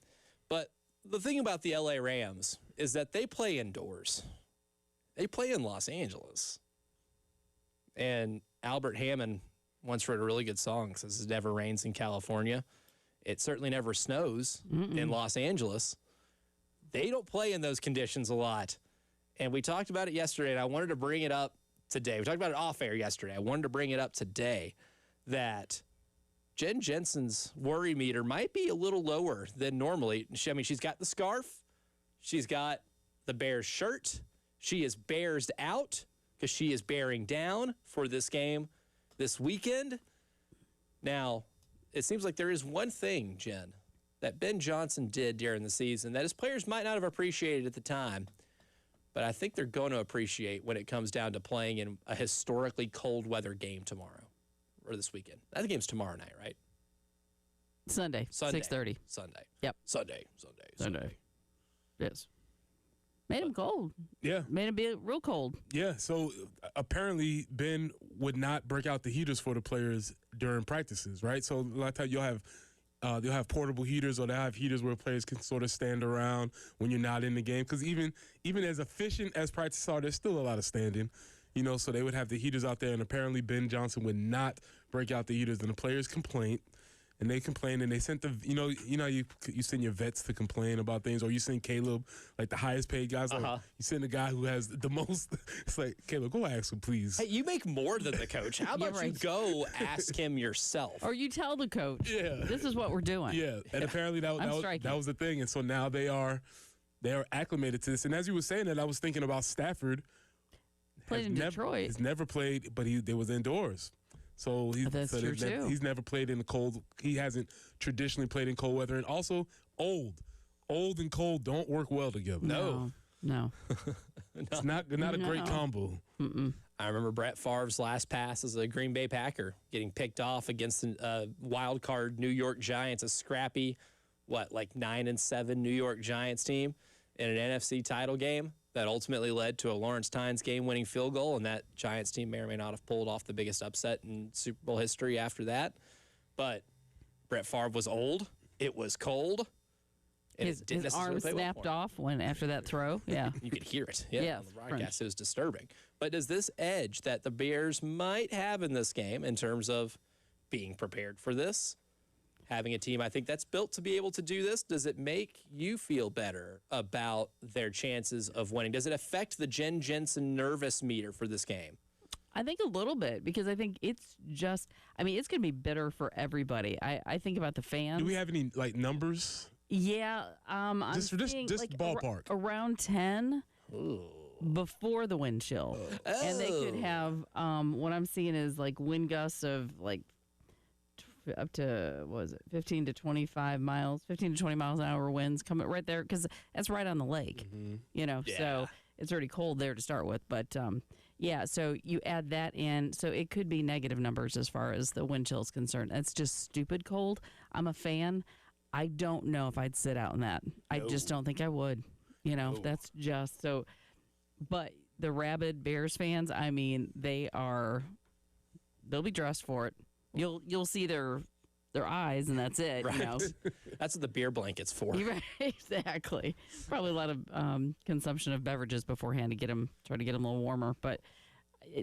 But the thing about the LA Rams is that they play indoors. They play in Los Angeles. And Albert Hammond once wrote a really good song, says it never rains in California. It certainly never snows in Los Angeles. They don't play in those conditions a lot. And we talked about it yesterday, and I wanted to bring it up today. We talked about it off air yesterday. I wanted to bring it up today that Jen Jensen's worry meter might be a little lower than normally. She's got the scarf. She's got the Bears shirt. She is Bears out because she is bearing down for this game this weekend. Now, it seems like there is one thing, Jen, that Ben Johnson did during the season that his players might not have appreciated at the time, but I think they're going to appreciate when it comes down to playing in a historically cold weather game tomorrow or this weekend. I think the game's tomorrow night, right? Sunday. 6:30. Sunday. Yep. Sunday. Yes. Made him cold. Yeah. Made him be real cold. Yeah, so apparently Ben would not break out the heaters for the players during practices, right? So a lot of times you'll have portable heaters, or they'll have heaters where players can sort of stand around when you're not in the game. Because even as efficient as practices are, there's still a lot of standing, so they would have the heaters out there, and apparently Ben Johnson would not break out the heaters, and the players complained. And they complained, and they sent you send your vets to complain about things, or you send Caleb, like the highest paid guys. Like you send the guy who has the most. It's like, Caleb, go ask him, please. Hey, you make more than the coach. How about you go ask him yourself? Or you tell the coach, this is what we're doing. Yeah, and apparently that was the thing. And so now they are acclimated to this. And as you were saying that, I was thinking about Stafford. Played in Detroit. He's never played, but they was indoors. So he's never played in the cold. He hasn't traditionally played in cold weather, and also old and cold don't work well together. No. It's not a great combo. I remember Brett Favre's last pass as a Green Bay Packer getting picked off against a wild card New York Giants, a scrappy, 9-7 New York Giants team in an NFC title game that ultimately led to a Lawrence Tynes game-winning field goal, and that Giants team may or may not have pulled off the biggest upset in Super Bowl history after that. But Brett Favre was old. It was cold. And his arm snapped off after that throw. Yeah. You could hear it. Yeah, on the broadcast. It was disturbing. But does this edge that the Bears might have in this game in terms of being prepared for this, having a team I think that's built to be able to do this, does it make you feel better about their chances of winning? Does it affect the Jen Jensen nervous meter for this game? I think a little bit, because I think it's going to be bitter for everybody. I think about the fans. Do we have any numbers? Yeah. I'm just ballpark. Around 10 before the wind chill. Oh. And they could have, what I'm seeing is wind gusts of up to, 15 to 20 miles an hour winds coming right there, because that's right on the lake, so it's already cold there to start with. But Yeah, so you add that in. So it could be negative numbers as far as the wind chill is concerned. That's just stupid cold. I'm a fan. I don't know if I'd sit out in that. I just don't think I would. That's just so. But the rabid Bears fans, I mean, they'll be dressed for it. You'll see their eyes, and that's it. Right. That's what the beer blanket's for. Right, exactly. Probably a lot of consumption of beverages beforehand to try to get them a little warmer. But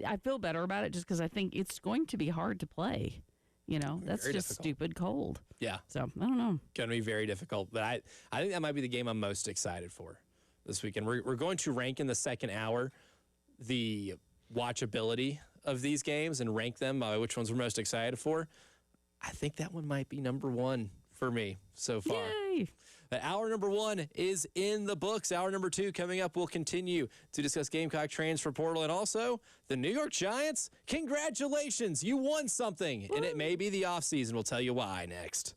I feel better about it just because I think it's going to be hard to play. That's Very just difficult. stupid cold. Yeah. So I don't know. Going to be very difficult, but I think that might be the game I'm most excited for this weekend. We're going to rank in the second hour the watchability of these games and rank them by which ones we're most excited for. I think that one might be number one for me so far. Yay! Hour number one is in the books. Hour number two coming up. We'll continue to discuss Gamecock transfer portal and also the New York Giants. Congratulations. You won something, and it may be the offseason. We'll tell you why next.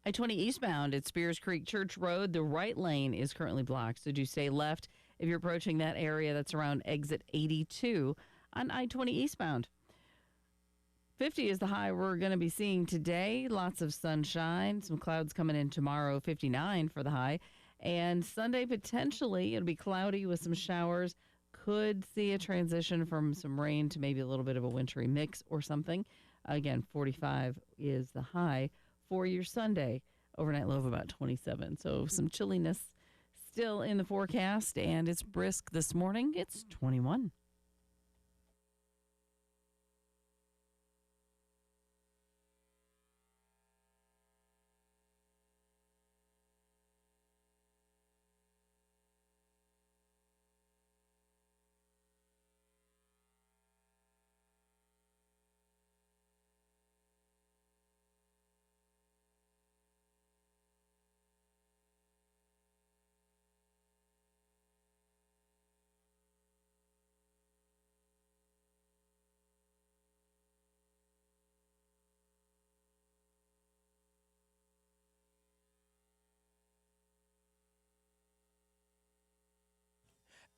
I-20 eastbound at Spears Creek Church Road, the right lane is currently blocked. So do stay left if you're approaching that area. That's around exit 82 on I-20 eastbound. 50 is the high we're going to be seeing today. Lots of sunshine. Some clouds coming in tomorrow. 59 for the high. And Sunday, potentially, it'll be cloudy with some showers. could see a transition from some rain to maybe a little bit of a wintry mix or something. Again, 45 is the high for your Sunday. Overnight low of about 27. So some chilliness still in the forecast, and it's brisk this morning. It's 21.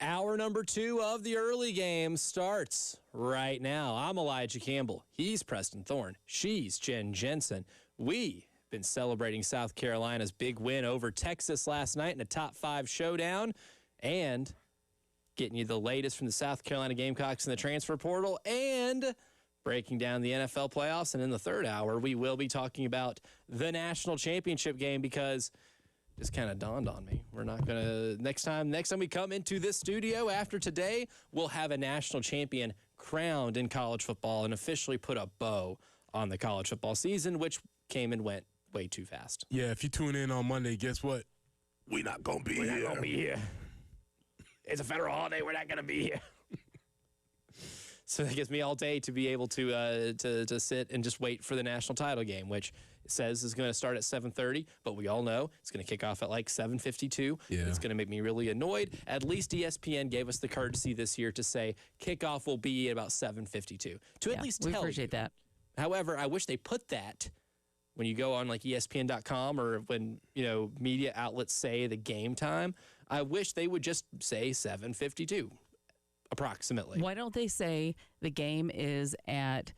Hour number 2 of the early game starts right now. I'm Elijah Campbell. He's Preston Thorne. She's Jen Jensen. We've been celebrating South Carolina's big win over Texas last night in a top 5 showdown and getting you the latest from the South Carolina Gamecocks in the transfer portal and breaking down the NFL playoffs. And in the third hour, we will be talking about the national championship game because just kind of dawned on me. We're not going to, next time we come into this studio after today, we'll have a national champion crowned in college football and officially put a bow on the college football season, which came and went way too fast. Yeah, if you tune in on Monday, guess what? We're not going to be here. We're not going to be here. It's a federal holiday. We're not going to be here. So that gives me all day to be able to sit and just wait for the national title game, which it says is going to start at 7:30, but we all know it's going to kick off at like 7:52. Yeah. It's going to make me really annoyed. At least ESPN gave us the courtesy this year to say kickoff will be at about 7:52. To at least tell we appreciate that. However, I wish they put that when you go on like ESPN.com or when, media outlets say the game time. I wish they would just say 7:52. Approximately. Why don't they say the game is at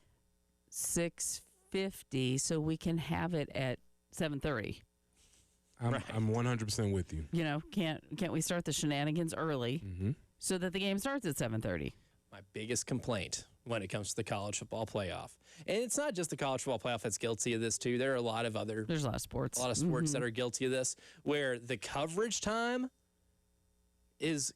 6:50 so we can have it at 7:30? I'm 100% with you. Can't we start the shenanigans early so that the game starts at 7:30? My biggest complaint when it comes to the college football playoff, and it's not just the college football playoff that's guilty of this too. There are a lot of other There's a lot of sports. that are guilty of this, where the coverage time is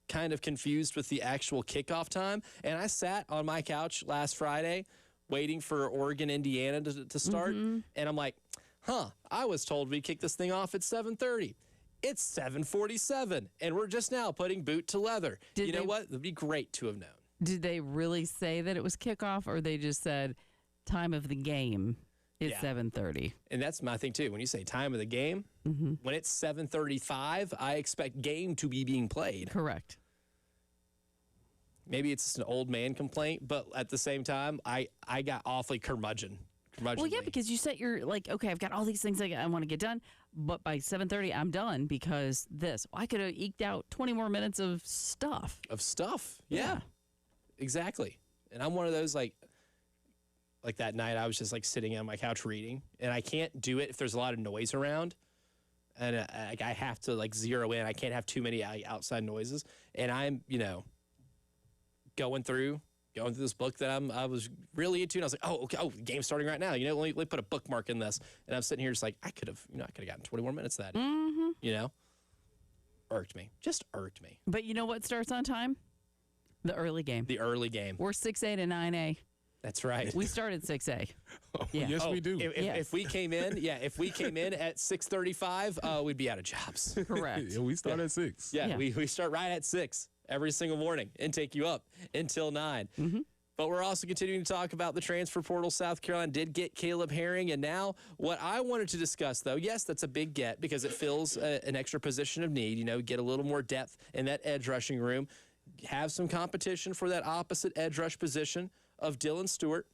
kind of confused with the actual kickoff time. And I sat on my couch last Friday waiting for Oregon, Indiana to start. And I'm like, I was told we kick this thing off at 7:30. It's 7:47. And we're just now putting boot to leather. You know what? It would be great to have known. Did they really say that it was kickoff, or they just said time of the game is 7:30? And that's my thing too. When you say time of the game, when it's 7:35, I expect game to be being played. Correct. Maybe it's just an old man complaint, but at the same time, I got awfully curmudgeonly. Well, yeah, because you set your, okay, I've got all these things I want to get done, but by 7:30, I'm done because this. I could have eked out 20 more minutes of stuff. Yeah. Exactly. And I'm one of those, like that night, I was just, sitting on my couch reading, and I can't do it if there's a lot of noise around. And I have to, zero in. I can't have too many outside noises. And I'm, going through this book that I was really into, and I was like, the game's starting right now. Let me put a bookmark in this. And I'm sitting here just like, I could have gotten 20 more minutes of that. Irked me. Just irked me. But you know what starts on time? The early game. We're 6A to 9A. That's right. We started 6A. Yes, we do. If we came in, at 6:35, we'd be out of jobs. Correct. Yeah, we start at 6. Yeah. We start right at 6 every single morning and take you up until 9. But we're also continuing to talk about the transfer portal. South Carolina did get Caleb Herring, and now what I wanted to discuss, though, yes, that's a big get because it fills an extra position of need. Get a little more depth in that edge rushing room, have some competition for that opposite edge rush position of Dylan Stewart,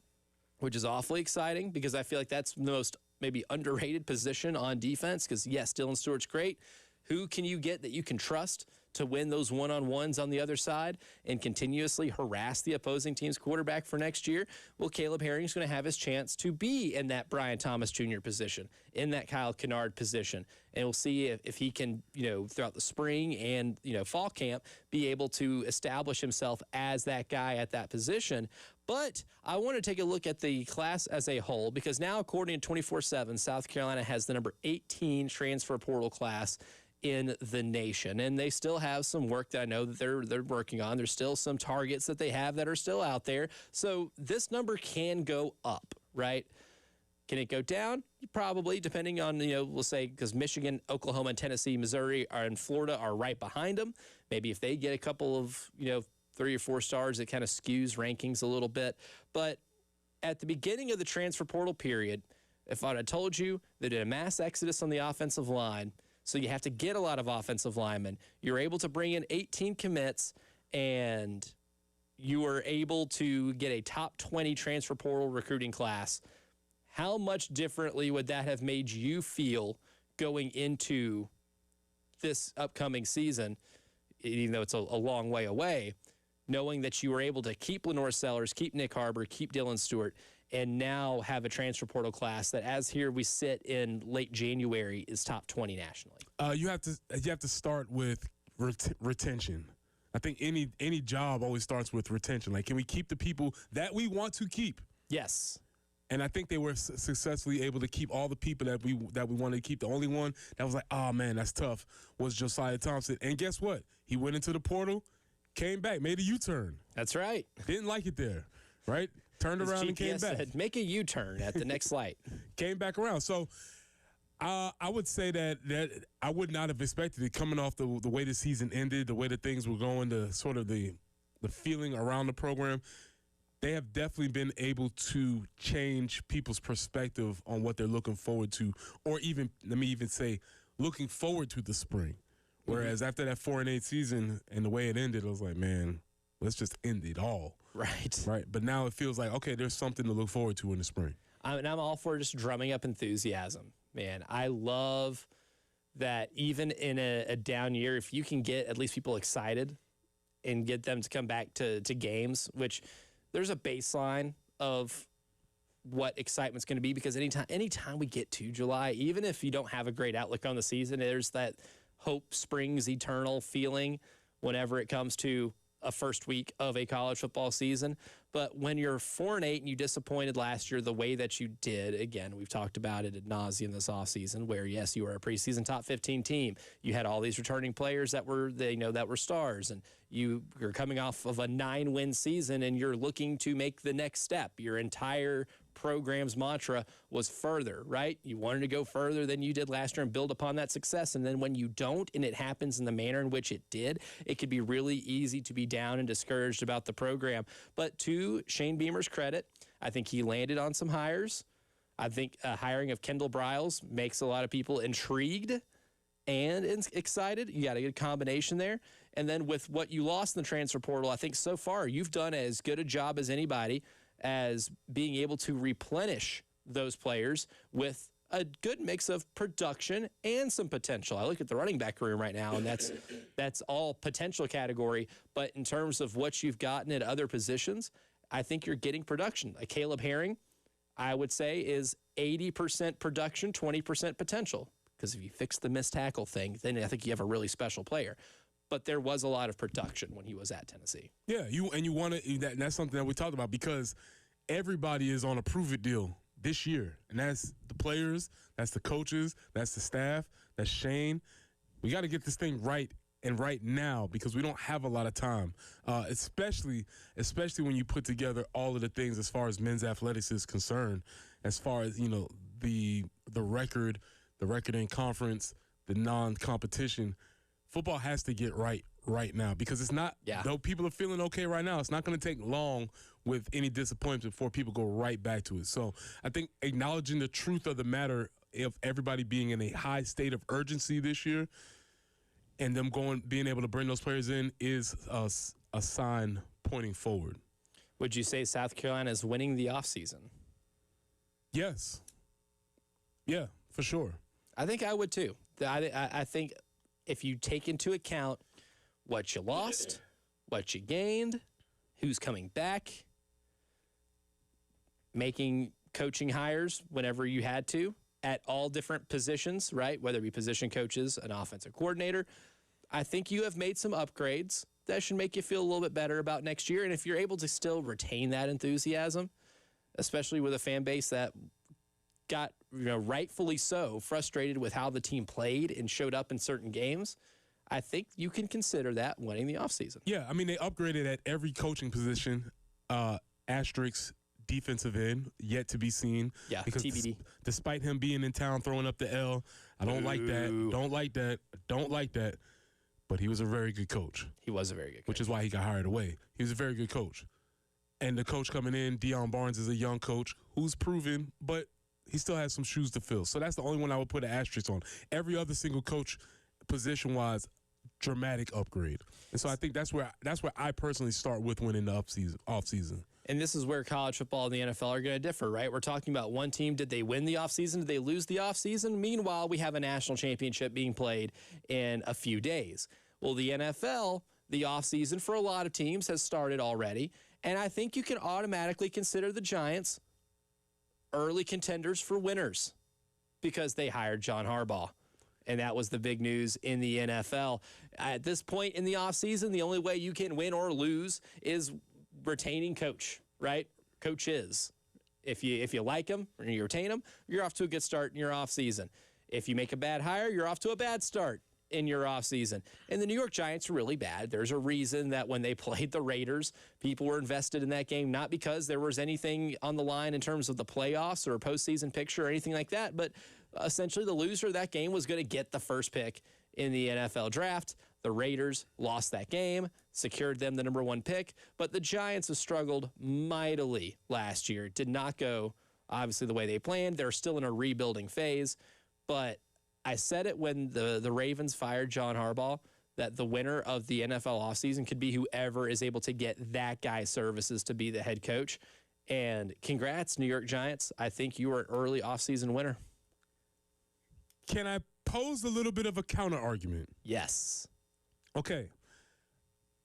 which is awfully exciting because I feel like that's the most maybe underrated position on defense because, yes, Dylan Stewart's great. Who can you get that you can trust to win those one-on-ones on the other side and continuously harass the opposing team's quarterback for next year, well, Caleb Herring's going to have his chance to be in that Brian Thomas Jr. position, in that Kyle Kennard position. And we'll see if he can, throughout the spring and, fall camp, be able to establish himself as that guy at that position. But I want to take a look at the class as a whole, because now, according to 24/7, South Carolina has the number 18 transfer portal class in the nation, and they still have some work that I know that they're working on. There's still some targets that they have that are still out there, so this number can go up, right? Can it go down? Probably, depending on, we'll say, because Michigan, Oklahoma, Tennessee, Missouri, and Florida are right behind them. Maybe if they get a couple of, 3 or 4 stars, it kind of skews rankings a little bit. But at the beginning of the transfer portal period, if I had told you they did a mass exodus on the offensive line, so you have to get a lot of offensive linemen, you're able to bring in 18 commits, and you were able to get a top 20 transfer portal recruiting class, how much differently would that have made you feel going into this upcoming season, even though it's a long way away, knowing that you were able to keep Lenore Sellers, keep Nick Harbor, keep Dylan Stewart, and now have a transfer portal class that, as here we sit in late January, is top 20 nationally? You have to start with retention. I think any job always starts with retention. Like, can we keep the people that we want to keep? Yes. And I think they were successfully able to keep all the people that we wanted to keep. The only one that was like, oh, man, that's tough, was Josiah Thompson. And guess what? He went into the portal, came back, made a U-turn. That's right. Didn't like it there, right? Turned around and came back. Said, make a U-turn at the next light. Came back around. So I would say that I would not have expected it coming off the way the season ended, the way that things were going, the sort of the feeling around the program. They have definitely been able to change people's perspective on what they're looking forward to, or even, let me even say, looking forward to the spring. Whereas after that 4-8 season and the way it ended, I was like, man, let's just end it all. Right. Right. But now it feels like, okay, there's something to look forward to in the spring. And I'm all for just drumming up enthusiasm. Man, I love that even in a down year, if you can get at least people excited and get them to come back to games, which there's a baseline of what excitement's going to be, because anytime we get to July, even if you don't have a great outlook on the season, there's that hope springs eternal feeling whenever it comes to a first week of a college football season. But when you're 4-8 and you disappointed last year the way that you did, again, we've talked about it ad nauseum this offseason, where, yes, you were a preseason top 15 team. You had all these returning players that were stars, and you're coming off of a 9-win season, and you're looking to make the next step. Your entire program's mantra was further, right? You wanted to go further than you did last year and build upon that success. And then when you don't, and it happens in the manner in which it did, it could be really easy to be down and discouraged about the program. But to Shane Beamer's credit, I think he landed on some hires. I think hiring of Kendall Briles makes a lot of people intrigued and excited. You got a good combination there. And then with what you lost in the transfer portal, I think so far you've done as good a job as anybody as being able to replenish those players with a good mix of production and some potential. I look at the running back room right now, and that's all potential category. But in terms of what you've gotten at other positions, I think you're getting production. Like Caleb Herring, I would say, is 80% production, 20% potential. Because if you fix the missed tackle thing, then I think you have a really special player. But there was a lot of production when he was at Tennessee. Yeah, you want to. That's something that we talked about, because everybody is on a prove-it deal this year, and that's the players, that's the coaches, that's the staff, that's Shane. We got to get this thing right, and right now, because we don't have a lot of time, especially when you put together all of the things as far as men's athletics is concerned, as far as the record in conference, the non-competition. Football has to get right now, because it's not, though people are feeling okay right now, it's not going to take long with any disappointment before people go right back to it. So I think acknowledging the truth of the matter of everybody being in a high state of urgency this year, and them being able to bring those players in, is a sign pointing forward. Would you say South Carolina is winning the offseason? Yes. Yeah, for sure. I think I would too. I think if you take into account what you lost, what you gained, who's coming back, making coaching hires whenever you had to at all different positions, right? Whether it be position coaches, an offensive coordinator. I think you have made some upgrades that should make you feel a little bit better about next year. And if you're able to still retain that enthusiasm, especially with a fan base that got, rightfully so, frustrated with how the team played and showed up in certain games, I think you can consider that winning the offseason. Yeah, I mean, they upgraded at every coaching position, asterisk defensive end, yet to be seen. Yeah, because TBD. Despite him being in town throwing up the L, I don't like that. Don't like that. Don't like that. But he was a very good coach. He was a very good coach. Which is why he got hired away. He was a very good coach. And the coach coming in, Deion Barnes, is a young coach who's proven, but he still has some shoes to fill. So that's the only one I would put an asterisk on. Every other single coach, position-wise, dramatic upgrade. And so I think that's where I personally start with winning the offseason. And this is where college football and the NFL are going to differ, right? We're talking about one team. Did they win the offseason? Did they lose the offseason? Meanwhile, we have a national championship being played in a few days. Well, the NFL, the offseason for a lot of teams has started already. And I think you can automatically consider the Giants early contenders for winners because they hired John Harbaugh. And that was the big news in the NFL. At this point in the offseason, the only way you can win or lose is retaining coach, right? Coaches. If you like them or you retain them, you're off to a good start in your offseason. If you make a bad hire, you're off to a bad start in your offseason. And the New York Giants are really bad. There's a reason that when they played the Raiders, people were invested in that game, not because there was anything on the line in terms of the playoffs or a postseason picture or anything like that, but essentially the loser of that game was going to get the first pick in the NFL draft. The Raiders lost that game, secured them the number 1 pick, but the Giants have struggled mightily last year. It did not go, obviously, the way they planned. They're still in a rebuilding phase, but I said it when the Ravens fired John Harbaugh, that the winner of the NFL offseason could be whoever is able to get that guy's services to be the head coach. And congrats, New York Giants. I think you are an early offseason winner. Can I pose a little bit of a counter argument? Yes. Okay.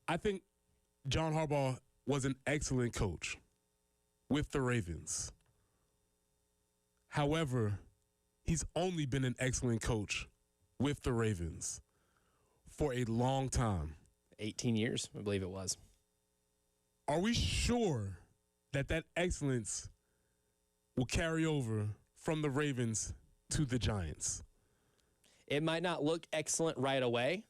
I think John Harbaugh was an excellent coach with the Ravens. However, he's only been an excellent coach with the Ravens for a long time. 18 years, I believe it was. Are we sure that excellence will carry over from the Ravens to the Giants? It might not look excellent right away,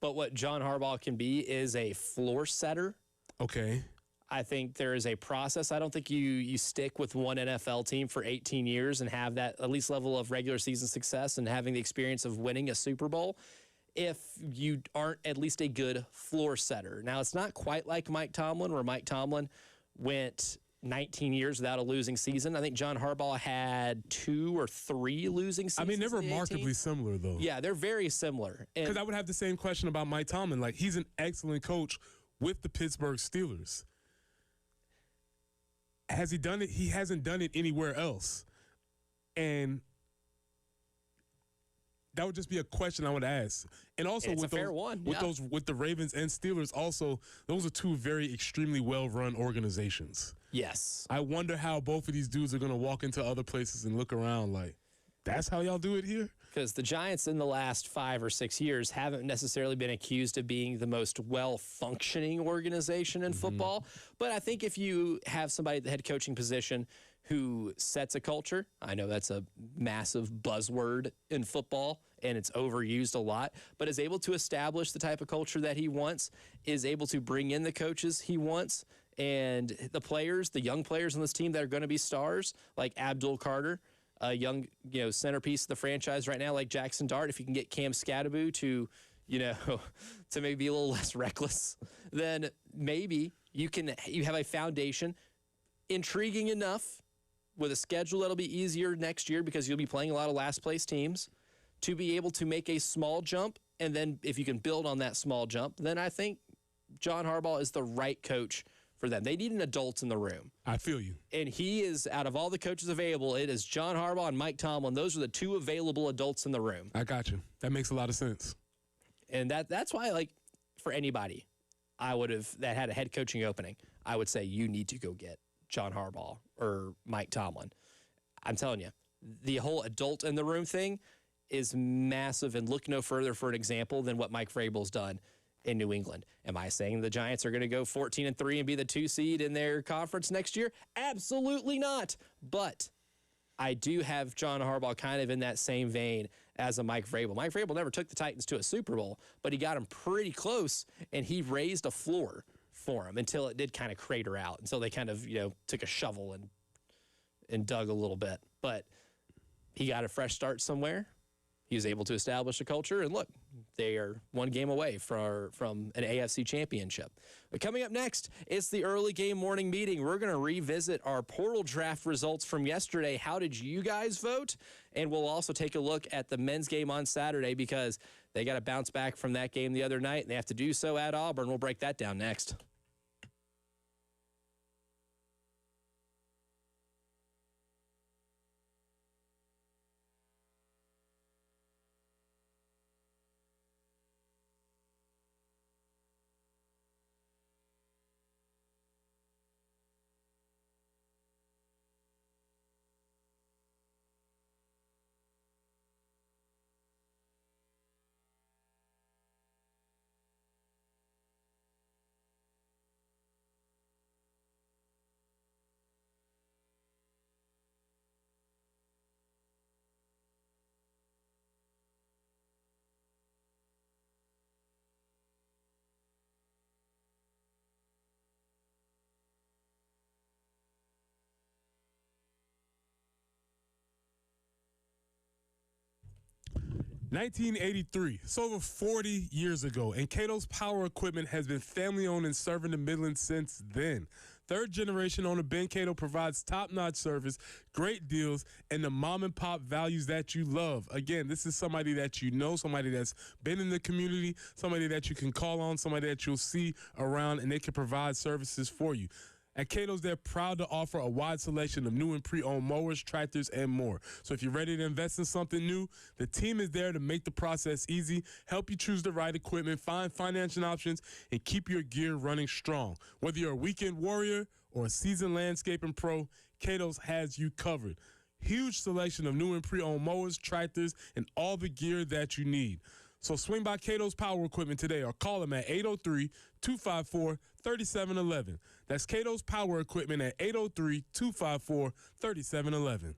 but what John Harbaugh can be is a floor setter. Okay. I think there is a process. I don't think you stick with one NFL team for 18 years and have that at least level of regular season success and having the experience of winning a Super Bowl if you aren't at least a good floor setter. Now, it's not quite like Mike Tomlin, where Mike Tomlin went 19 years without a losing season. I think John Harbaugh had 2 or 3 losing seasons. I mean, they're remarkably similar, though. Yeah, they're very similar. Because I would have the same question about Mike Tomlin. Like, he's an excellent coach with the Pittsburgh Steelers. Has he done it? He hasn't done it anywhere else. And that would just be a question I would ask. And also it's with a fair one. Yeah. With the Ravens and Steelers, also, those are 2 very extremely well-run organizations. Yes. I wonder how both of these dudes are going to walk into other places and look around like, that's how y'all do it here? Because the Giants in the last 5 or 6 years haven't necessarily been accused of being the most well-functioning organization in football. But I think if you have somebody at the head coaching position who sets a culture, I know that's a massive buzzword in football and it's overused a lot, but is able to establish the type of culture that he wants, is able to bring in the coaches he wants, and the players, the young players on this team that are going to be stars, like Abdul Carter, a young, centerpiece of the franchise right now, like Jackson Dart. If you can get Cam Scatteraboo to, to maybe be a little less reckless, then maybe you have a foundation intriguing enough with a schedule that'll be easier next year because you'll be playing a lot of last place teams to be able to make a small jump. And then if you can build on that small jump, then I think John Harbaugh is the right coach for them. They need an adult in the room. I feel you. And he is, out of all the coaches available, it is John Harbaugh and Mike Tomlin. Those are the 2 available adults in the room. I got you. That makes a lot of sense. And that's why, for anybody, I would have that had a head coaching opening, I would say you need to go get John Harbaugh or Mike Tomlin. I'm telling you, the whole adult in the room thing is massive, and look no further for an example than what Mike Vrabel's done in New England. Am I saying the Giants are going to go 14-3 and be the 2 seed in their conference next year? Absolutely not. But I do have John Harbaugh kind of in that same vein as a Mike Vrabel. Mike Vrabel never took the Titans to a Super Bowl, but he got them pretty close, and he raised a floor for them until it did kind of crater out, until they kind of, took a shovel and dug a little bit. But he got a fresh start somewhere. He was able to establish a culture, and look, they are one game away from an AFC championship. But coming up next, it's the early game morning meeting. We're going to revisit our portal draft results from yesterday. How did you guys vote? And we'll also take a look at the men's game on Saturday because they got to bounce back from that game the other night, and they have to do so at Auburn. We'll break that down next. $1983, it's over 40 years ago, and Cato's Power Equipment has been family-owned and serving the Midlands since then. Third-generation owner Ben Cato provides top-notch service, great deals, and the mom-and-pop values that you love. Again, this is somebody that you know, somebody that's been in the community, somebody that you can call on, somebody that you'll see around, and they can provide services for you. At Cato's, they're proud to offer a wide selection of new and pre-owned mowers, tractors, and more. So if you're ready to invest in something new, the team is there to make the process easy, help you choose the right equipment, find financing options, and keep your gear running strong. Whether you're a weekend warrior or a seasoned landscaping pro, Cato's has you covered. Huge selection of new and pre-owned mowers, tractors, and all the gear that you need. So swing by Cato's Power Equipment today or call them at 803-254-3711. That's Cato's Power Equipment at 803-254-3711.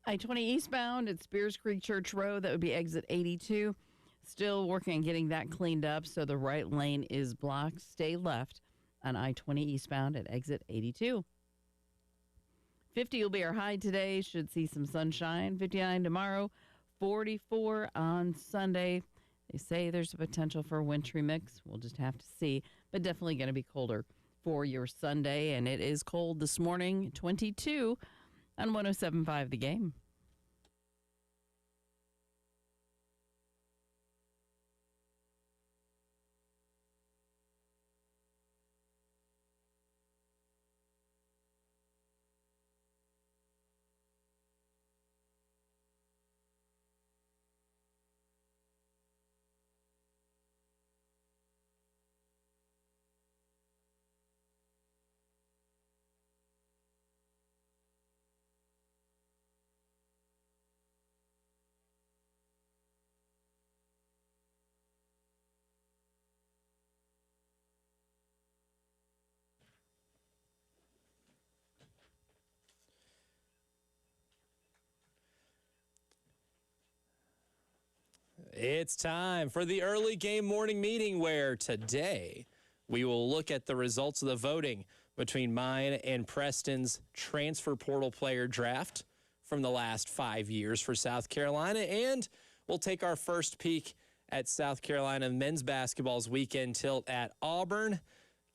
I-20 eastbound at Spears Creek Church Road. That would be exit 82. Still working on getting that cleaned up, so the right lane is blocked. Stay left on I-20 eastbound at exit 82. 50 will be our high today. Should see some sunshine. 59 tomorrow. 44 on Sunday. They say there's a potential for a wintry mix. We'll just have to see. But definitely going to be colder for your Sunday. And it is cold this morning. 22 on 107.5 The Game. It's time for the early game morning meeting where today we will look at the results of the voting between mine and Preston's transfer portal player draft from the last 5 years for South Carolina. And we'll take our first peek at South Carolina men's basketball's weekend tilt at Auburn.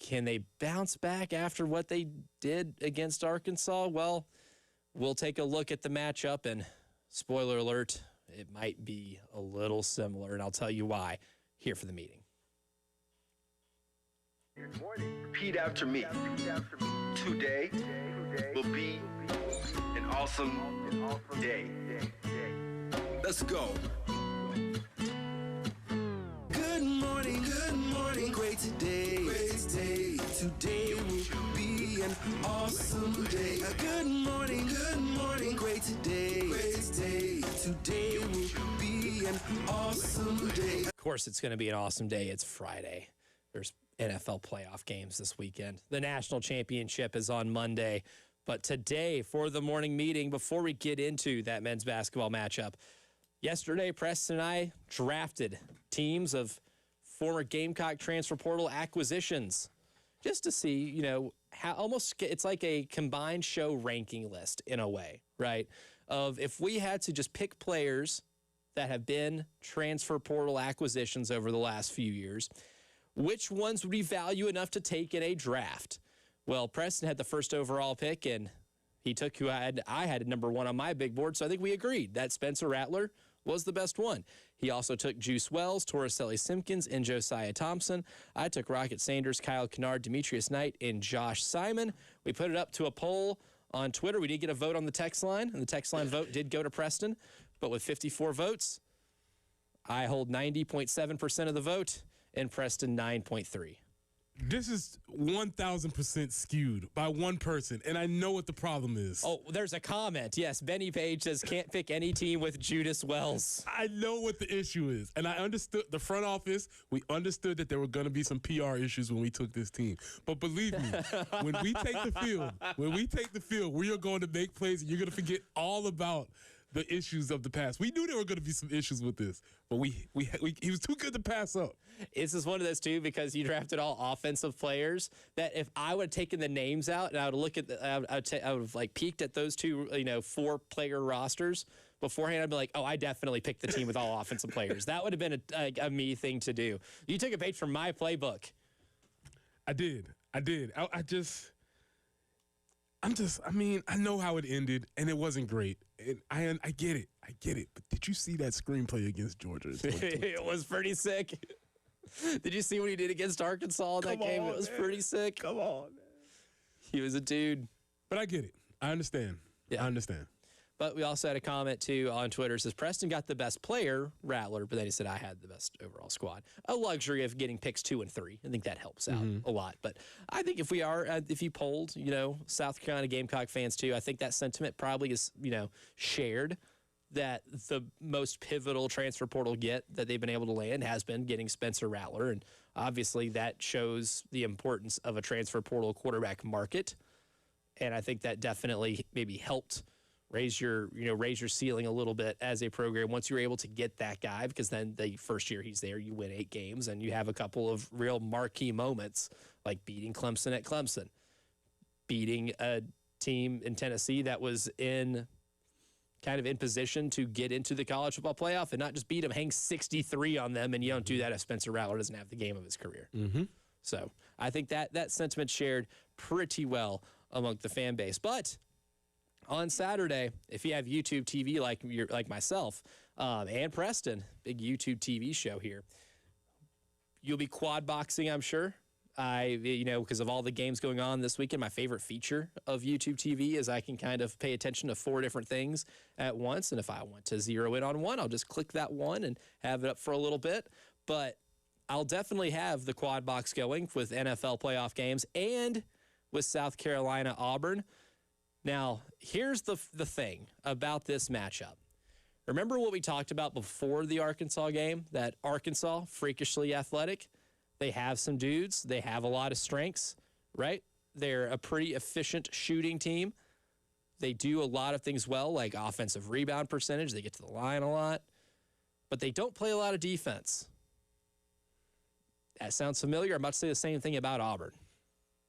Can they bounce back after what they did against Arkansas? Well, we'll take a look at the matchup, and spoiler alert, it might be a little similar, and I'll tell you why here for the meeting. Repeat after me. Today will be an awesome day. Let's go. Good morning, great today. Today will be an awesome day. Good morning, great today. Today will be an awesome day. Of course, it's going to be an awesome day. It's Friday. There's NFL playoff games this weekend. The national championship is on Monday. But today, for the morning meeting, before we get into that men's basketball matchup, yesterday, Preston and I drafted teams of former Gamecock transfer portal acquisitions just to see, how almost it's like a combined show ranking list in a way, right? Of if we had to just pick players that have been transfer portal acquisitions over the last few years, which ones would we value enough to take in a draft? Well, Preston had the first overall pick, and he took who I had at number one on my big board, so I think we agreed that Spencer Rattler was the best one. He also took Juice Wells, Torricelli Simpkins, and Josiah Thompson. I took Rocket Sanders, Kyle Kennard, Demetrius Knight, and Josh Simon. We put it up to a poll on Twitter. We did get a vote on the text line, and the text line vote did go to Preston. But with 54 votes, I hold 90.7% of the vote, and Preston 9.3%. This is 1,000% skewed by one person, and I know what the problem is. Oh, there's a comment. Yes, Benny Page says can't pick any team with Judas Wells. I know what the issue is, and I understood the front office. We understood that there were going to be some PR issues when we took this team. But believe me, when we take the field, we are going to make plays, and you're going to forget all about the issues of the past. We knew there were going to be some issues with this, but he was too good to pass up. This is one of those, too, because you drafted all offensive players that if I would have taken the names out and I would look at I would have like peeked at those two, 4-player rosters beforehand, I'd be like, oh, I definitely picked the team with all offensive players. That would have been a me thing to do. You took a page from my playbook. I did. I know how it ended, and it wasn't great. And I get it. But did you see that screenplay against Georgia? It was pretty sick. Did you see what he did against Arkansas in that game? It was pretty sick. Come on, man. He was a dude. But I get it. I understand. Yeah. I understand. But we also had a comment, too, on Twitter. It says, Preston got the best player, Rattler, but then he said, I had the best overall squad. A luxury of getting picks 2 and 3. I think that helps out a lot. But I think if you polled, South Carolina Gamecock fans, too, I think that sentiment probably is, shared, that the most pivotal transfer portal get that they've been able to land has been getting Spencer Rattler. And obviously that shows the importance of a transfer portal quarterback market. And I think that definitely maybe helped raise your ceiling a little bit as a program once you're able to get that guy, because then the first year he's there, you win 8 games and you have a couple of real marquee moments like beating Clemson at Clemson, beating a team in Tennessee that was in position to get into the college football playoff and not just beat them, hang 63 on them, and you don't do that if Spencer Rattler doesn't have the game of his career. Mm-hmm. So I think that sentiment shared pretty well among the fan base. But on Saturday, if you have YouTube TV like myself and Preston, big YouTube TV show here, you'll be quad boxing, I'm sure. Because of all the games going on this weekend, my favorite feature of YouTube TV is I can kind of pay attention to 4 different things at once. And if I want to zero in on one, I'll just click that one and have it up for a little bit. But I'll definitely have the quad box going with NFL playoff games and with South Carolina Auburn. Now, here's the thing about this matchup. Remember what we talked about before the Arkansas game, that Arkansas, freakishly athletic? They have some dudes. They have a lot of strengths, right? They're a pretty efficient shooting team. They do a lot of things well, like offensive rebound percentage. They get to the line a lot. But they don't play a lot of defense. That sounds familiar. I'm about to say the same thing about Auburn.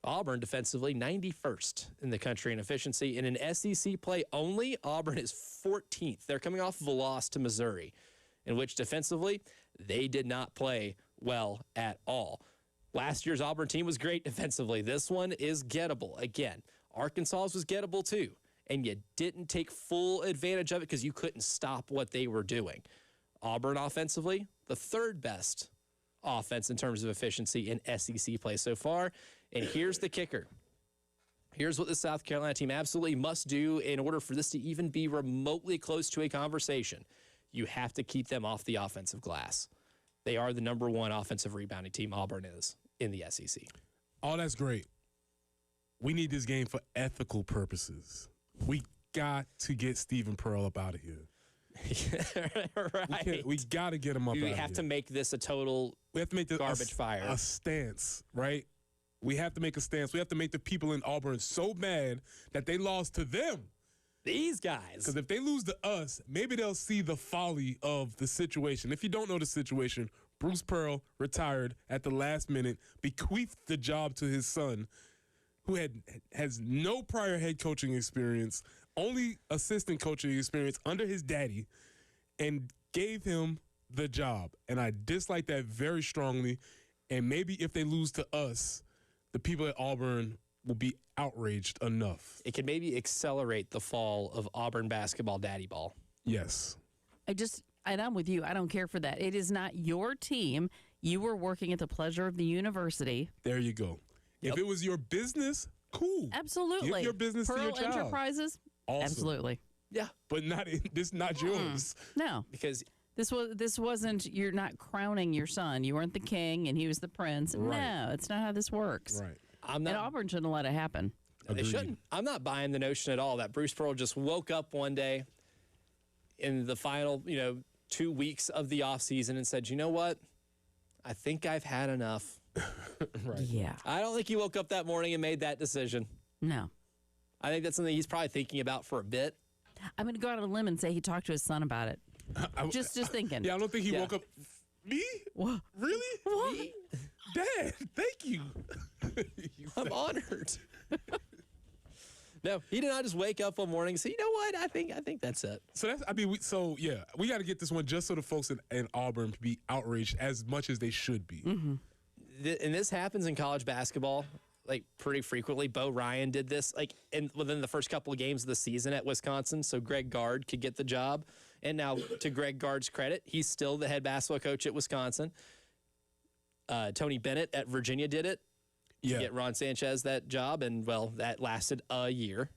Auburn defensively 91st in the country in efficiency. In an SEC play only, Auburn is 14th. They're coming off of a loss to Missouri, in which defensively they did not play well at all. Last year's Auburn team was great defensively. This one is gettable. Again, Arkansas's was gettable too, and you didn't take full advantage of it because you couldn't stop what they were doing. Auburn offensively, the 3rd best offense in terms of efficiency in SEC play so far. And here's the kicker. Here's what the South Carolina team absolutely must do in order for this to even be remotely close to a conversation. You have to keep them off the offensive glass. They are the number 1 offensive rebounding team, Auburn is, in the SEC. Oh, that's great. We need this game for ethical purposes. We got to get Stephen Pearl up out of here. Right. We got to get him up out of here. We have to make this a total garbage fire. A stance, right? We have to make a stance. We have to make the people in Auburn so mad that they lost to them. These guys. Because if they lose to us, maybe they'll see the folly of the situation. If you don't know the situation, Bruce Pearl retired at the last minute, bequeathed the job to his son, who has no prior head coaching experience, only assistant coaching experience under his daddy, and gave him the job. And I dislike that very strongly. And maybe if they lose to us, the people at Auburn will be outraged enough. It could maybe accelerate the fall of Auburn basketball daddy ball. Yes. And I'm with you. I don't care for that. It is not your team. You were working at the pleasure of the university. There you go. Yep. If it was your business, cool. Absolutely. Give your business Pearl to your child. Enterprises? Awesome. Absolutely. Yeah. But this not yours. No. Because this wasn't, you're not crowning your son. You weren't the king and he was the prince. Right. No, it's not how this works. Right. And Auburn shouldn't let it happen. They shouldn't. I'm not buying the notion at all that Bruce Pearl just woke up one day in the final, 2 weeks of the offseason and said, you know what? I think I've had enough. Right. Yeah. I don't think he woke up that morning and made that decision. No. I think that's something he's probably thinking about for a bit. I'm going to go out on a limb and say he talked to his son about it. Just thinking. Yeah, I don't think he woke up. Me? What? Really? What? Dad, thank you. I'm honored. No, he did not just wake up one morning and say, you know what? I think that's it. So we got to get this one just so the folks in Auburn can be outraged as much as they should be. Mm-hmm. And this happens in college basketball, pretty frequently. Bo Ryan did this, within the first couple of games of the season at Wisconsin, so Greg Gard could get the job. And now, to Greg Gard's credit, he's still the head basketball coach at Wisconsin. Tony Bennett at Virginia did it. To get Ron Sanchez that job, and, that lasted a year.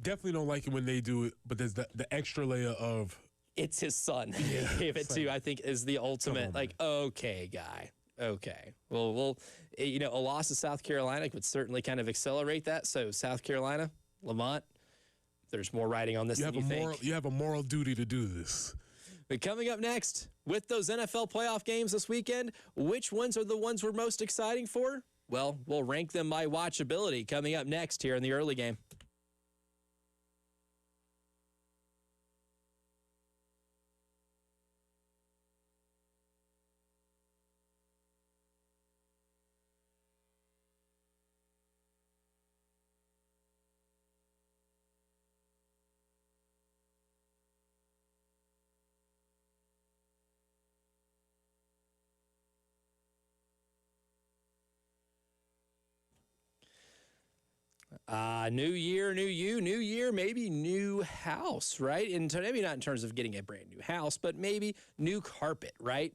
Definitely don't like it when they do it, but there's the extra layer of... It's his son. He gave it to, I think, is the ultimate, okay, guy. Okay. Well, a loss to South Carolina could certainly kind of accelerate that. So, South Carolina, Lamont, there's more writing on this than you think. You have a moral duty to do this. But coming up next, with those NFL playoff games this weekend, which ones are the ones we're most exciting for? Well, we'll rank them by watchability coming up next here in the early game. New year, new you, new year, maybe new house, right? And maybe not in terms of getting a brand new house, but maybe new carpet, right?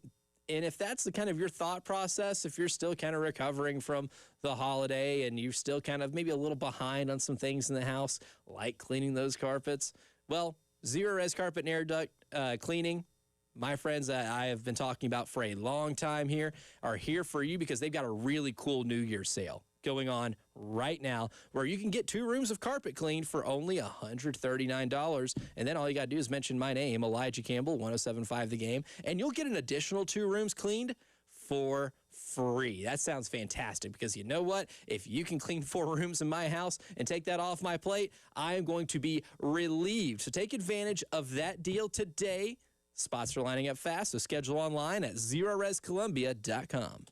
And if that's the kind of your thought process, if you're still kind of recovering from the holiday and you're still kind of maybe a little behind on some things in the house, like cleaning those carpets, well, Zero Res Carpet and Air Duct Cleaning, my friends that I have been talking about for a long time here, are here for you because they've got a really cool New Year's sale going on right now where you can get 2 rooms of carpet cleaned for only $139. And then all you got to do is mention my name, Elijah Campbell, 107.5 The Game, and you'll get an additional 2 rooms cleaned for free. That sounds fantastic because you know what? If you can clean 4 rooms in my house and take that off my plate, I am going to be relieved. So take advantage of that deal today. Spots are lining up fast, so schedule online at ZeroResColumbia.com.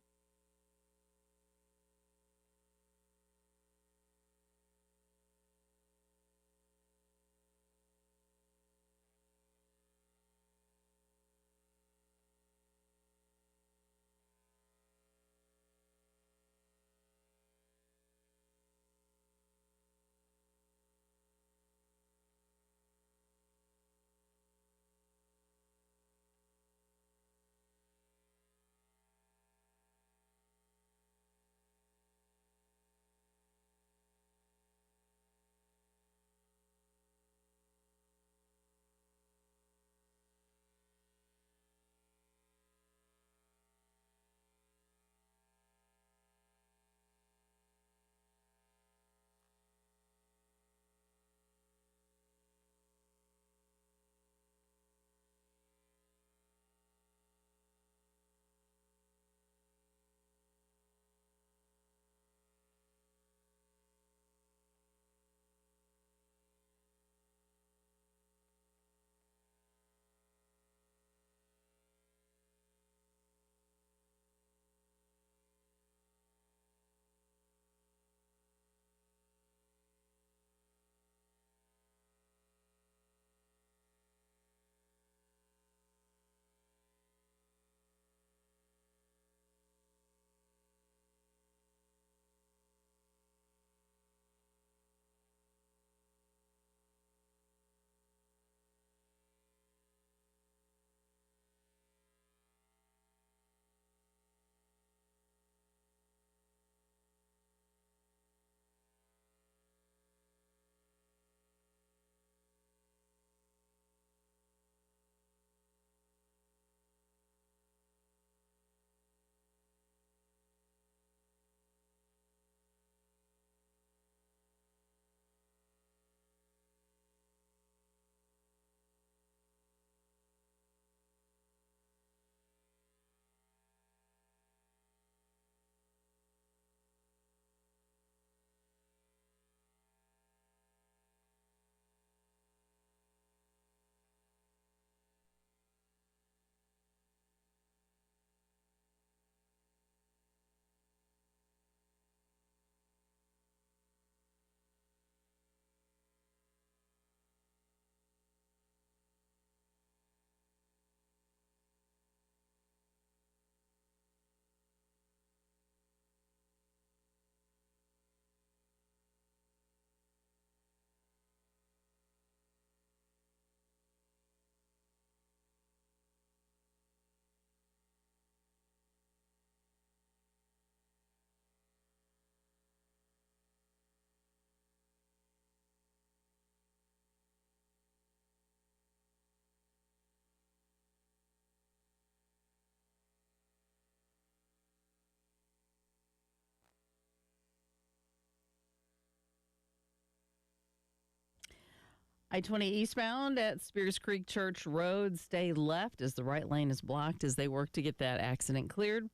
I-20 eastbound at Spears Creek Church Road. Stay left as the right lane is blocked as they work to get that accident cleared.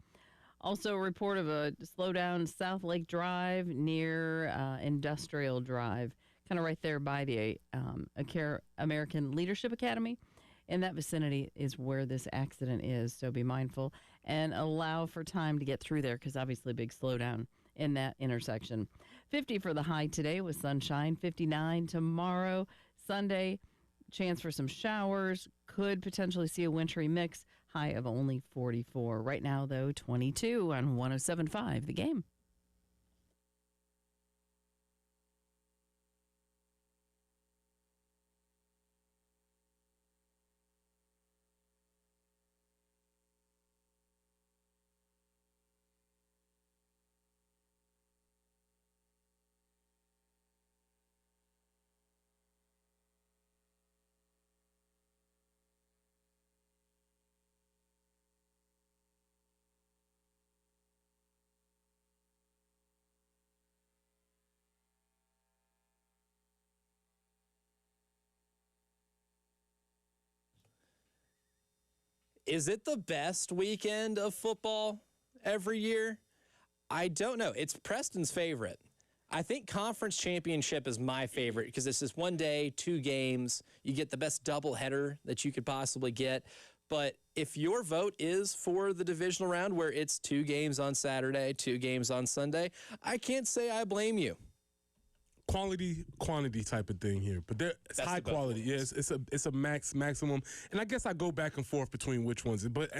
Also, a report of a slowdown South Lake Drive near Industrial Drive, kind of right there by the American Leadership Academy. In that vicinity is where this accident is, so be mindful and allow for time to get through there because obviously big slowdown in that intersection. 50 for the high today with sunshine, 59 tomorrow. Sunday, chance for some showers. Could potentially see a wintry mix. High of only 44. Right now, though, 22 on 107.5 The Game. Is it the best weekend of football every year? I don't know. It's Preston's favorite. I think conference championship is my favorite because it's just 1 day, 2 games. You get the best doubleheader that you could possibly get. But if your vote is for the divisional round where it's 2 games on Saturday, 2 games on Sunday, I can't say I blame you. Quality, quantity type of thing here, but it's high quality. Yes, it's a maximum, and I guess I go back and forth between which ones. But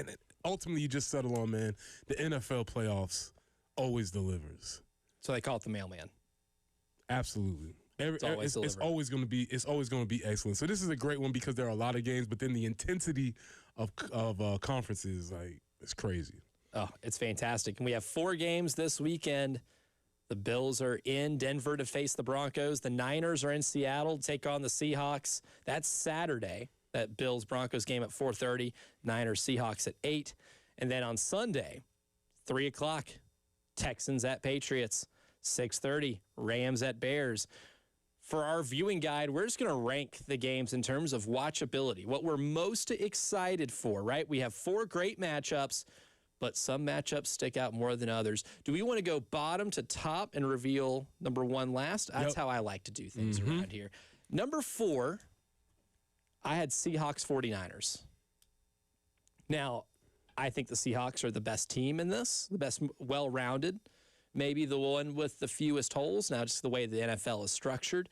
ultimately, you just settle on, man, the NFL playoffs always delivers. So they call it the mailman. Absolutely. It's always going to be excellent. So this is a great one because there are a lot of games, but then the intensity of conferences, like, it's crazy. Oh, it's fantastic. And we have 4 games this weekend. The Bills are in Denver to face the Broncos. The Niners are in Seattle to take on the Seahawks. That's Saturday, that Bills-Broncos game at 4:30. Niners-Seahawks at 8. And then on Sunday, 3 o'clock, Texans at Patriots. 6:30, Rams at Bears. For our viewing guide, we're just going to rank the games in terms of watchability, what we're most excited for, right? We have 4 great matchups, but some matchups stick out more than others. Do we want to go bottom to top and reveal number 1 last? That's how I like to do things around here. Number 4, I had Seahawks 49ers. Now, I think the Seahawks are the best team in this, the best well-rounded. Maybe the one with the fewest holes. Now, just the way the NFL is structured,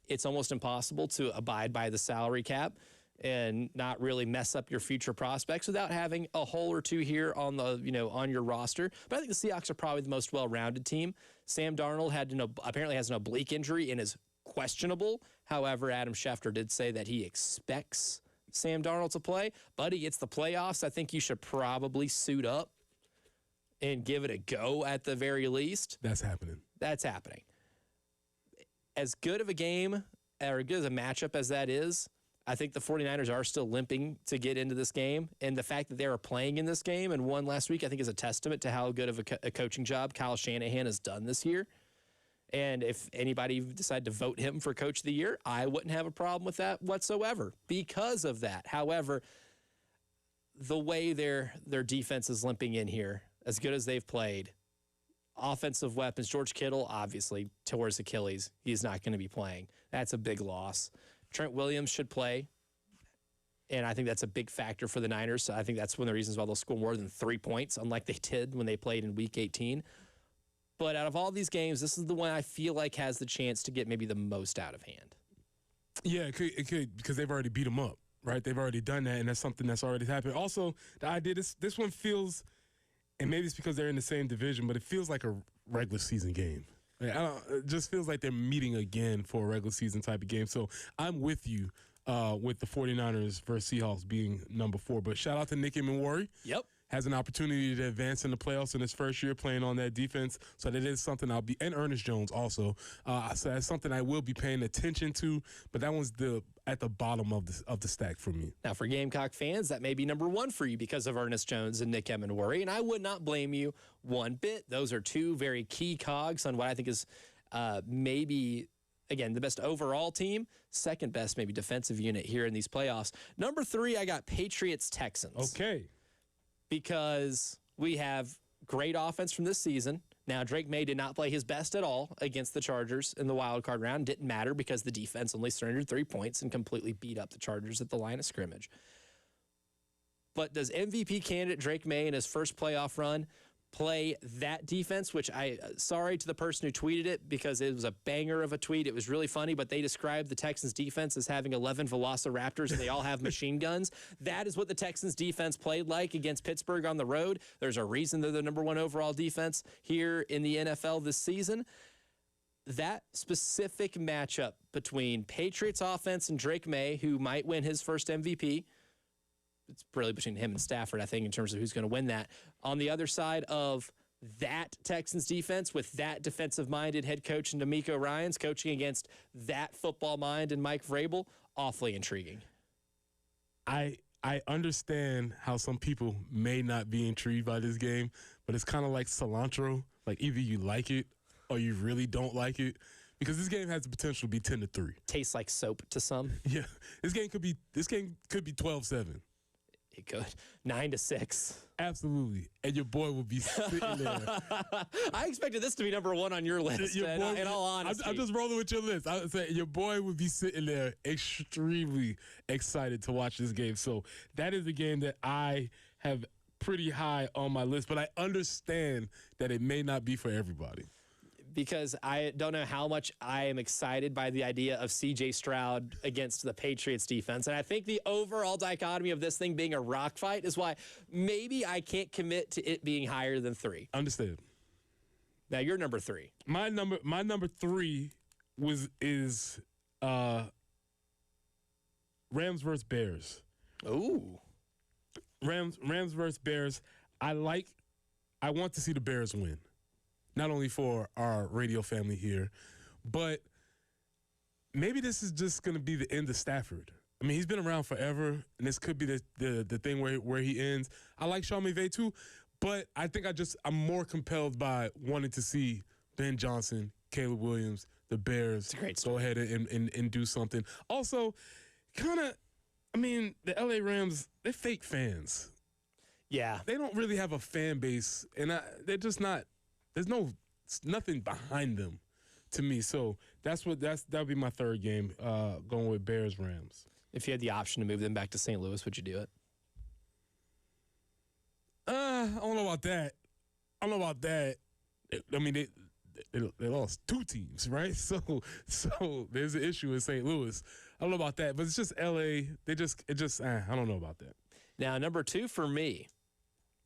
it's almost impossible to abide by the salary cap and not really mess up your future prospects without having a hole or 2 here on the, on your roster. But I think the Seahawks are probably the most well-rounded team. Sam Darnold apparently has an oblique injury and is questionable. However, Adam Schefter did say that he expects Sam Darnold to play. Buddy, it's the playoffs. I think you should probably suit up and give it a go at the very least. That's happening. That's happening. As good of a game or good as a matchup as that is, I think the 49ers are still limping to get into this game. And the fact that they are playing in this game and won last week, I think is a testament to how good of a coaching job Kyle Shanahan has done this year. And if anybody decided to vote him for Coach of the Year, I wouldn't have a problem with that whatsoever because of that. However, the way their defense is limping in here, as good as they've played, offensive weapons, George Kittle obviously tore his Achilles. He's not going to be playing. That's a big loss. Trent Williams should play, and I think that's a big factor for the Niners. So I think that's one of the reasons why they'll score more than 3 points, unlike they did when they played in Week 18. But out of all these games, this is the one I feel like has the chance to get maybe the most out of hand. Yeah, it could because they've already beat them up, right? They've already done that, and that's something that's already happened. Also, the idea, this one feels, and maybe it's because they're in the same division, but it feels like a regular season game. It just feels like they're meeting again for a regular season type of game. So I'm with you with the 49ers versus Seahawks being number 4. But shout out to Nick Emenwari. Yep. Has an opportunity to advance in the playoffs in his first year playing on that defense. So that is something and Ernest Jones also. So that's something I will be paying attention to. But that one's at the bottom of the stack for me. Now, for Gamecock fans, that may be number 1 for you because of Ernest Jones and Nick Emenwari, and I would not blame you one bit. Those are 2 very key cogs on what I think is maybe, again, the best overall team, second best maybe defensive unit here in these playoffs. Number 3, I got Patriots-Texans. Okay. Because we have great offense from this season. Now, Drake May did not play his best at all against the Chargers in the wild card round. Didn't matter because the defense only surrendered 3 points and completely beat up the Chargers at the line of scrimmage. But does MVP candidate Drake May in his first playoff run play that defense, which sorry to the person who tweeted it because it was a banger of a tweet. It was really funny, but they described the Texans defense as having 11 Velociraptors and they all have machine guns. That is what the Texans defense played like against Pittsburgh on the road. There's a reason they're the number 1 overall defense here in the NFL this season. That specific matchup between Patriots offense and Drake May, who might win his first MVP, it's really between him and Stafford, I think, in terms of who's going to win that. On the other side of that Texans defense with that defensive-minded head coach and D'Amico Ryans coaching against that football mind and Mike Vrabel, awfully intriguing. I understand how some people may not be intrigued by this game, but it's kind of like cilantro. Like either you like it or you really don't like it. Because this game has the potential to be 10-3. Tastes like soap to some. Yeah. This game could be 12-7. It could. 9-6. Absolutely. And your boy will be sitting there. I expected this to be number one on your list, in all honesty. I'm just rolling with your list. I would say your boy would be sitting there extremely excited to watch this game. So that is a game that I have pretty high on my list, but I understand that it may not be for everybody. Because I don't know how much I am excited by the idea of C.J. Stroud against the Patriots defense. And I think the overall dichotomy of this thing being a rock fight is why maybe I can't commit to it being higher than 3. Understood. Now, you're number 3. My number 3 is Rams versus Bears. Ooh. Rams versus Bears. I want to see the Bears win. Not only for our radio family here, but maybe this is just going to be the end of Stafford. I mean, he's been around forever, and this could be the thing where he ends. I like Sean McVay too, but I think I'm more compelled by wanting to see Ben Johnson, Caleb Williams, the Bears go ahead and do something. Also, the LA Rams, they're fake fans. Yeah. They don't really have a fan base, and they're just not. There's nothing behind them to me. So that would be my third game, going with Bears Rams. If you had the option to move them back to St. Louis, would you do it? I don't know about that. I mean, they lost 2 teams, right? So there's an issue in St. Louis. I don't know about that, but it's just L.A. I don't know about that. Now, number 2 for me,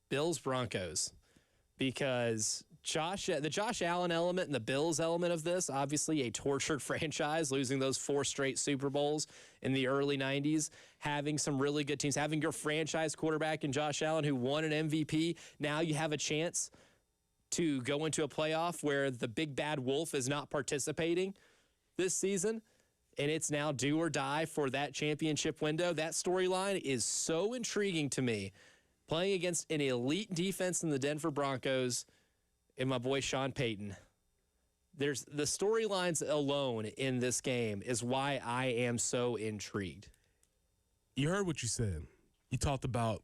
Bills Broncos, because the Josh Allen element and the Bills element of this, obviously a tortured franchise, losing those 4 straight Super Bowls in the early 90s, having some really good teams, having your franchise quarterback in Josh Allen who won an MVP. Now you have a chance to go into a playoff where the big bad wolf is not participating this season, and it's now do or die for that championship window. That storyline is so intriguing to me. Playing against an elite defense in the Denver Broncos and my boy Sean Payton. There's the storylines alone in this game is why I am so intrigued. You heard what you said. You talked about,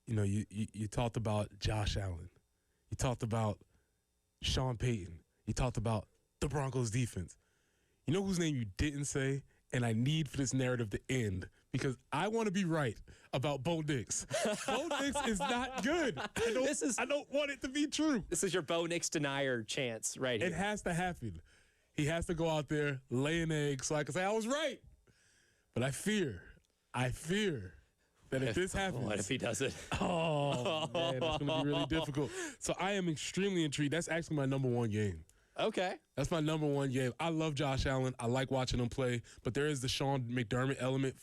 you talked about Josh Allen. You talked about Sean Payton. You talked about the Broncos defense. You know whose name you didn't say? And I need for this narrative to end because I want to be right about Bo Nix. Bo Nix is not good. I don't want it to be true. This is your Bo Nix denier chance right here. It has to happen. He has to go out there, lay an egg so I can say I was right. But I fear that if this happens. What if he does it? Oh, man, that's going to be really difficult. So I am extremely intrigued. That's actually my number 1 game. Okay. That's my number 1 game. I love Josh Allen. I like watching him play, but there is the Sean McDermott element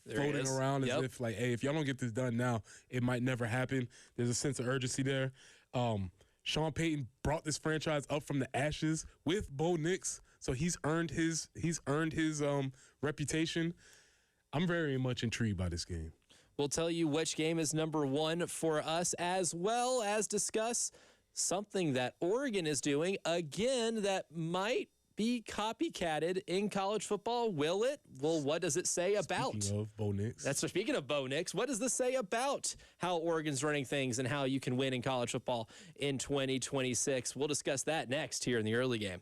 floating around as if, like, hey, if y'all don't get this done now, it might never happen. There's a sense of urgency there. Sean Payton brought this franchise up from the ashes with Bo Nix, so he's earned his reputation. I'm very much intrigued by this game. We'll tell you which game is number 1 for us, as well as discuss something that Oregon is doing, again, that might be copycatted in college football. Will it? Well, what does it say about? Speaking of Bo Nix. Speaking of Bo Nix, what does this say about how Oregon's running things and how you can win in college football in 2026? We'll discuss that next here in the early game.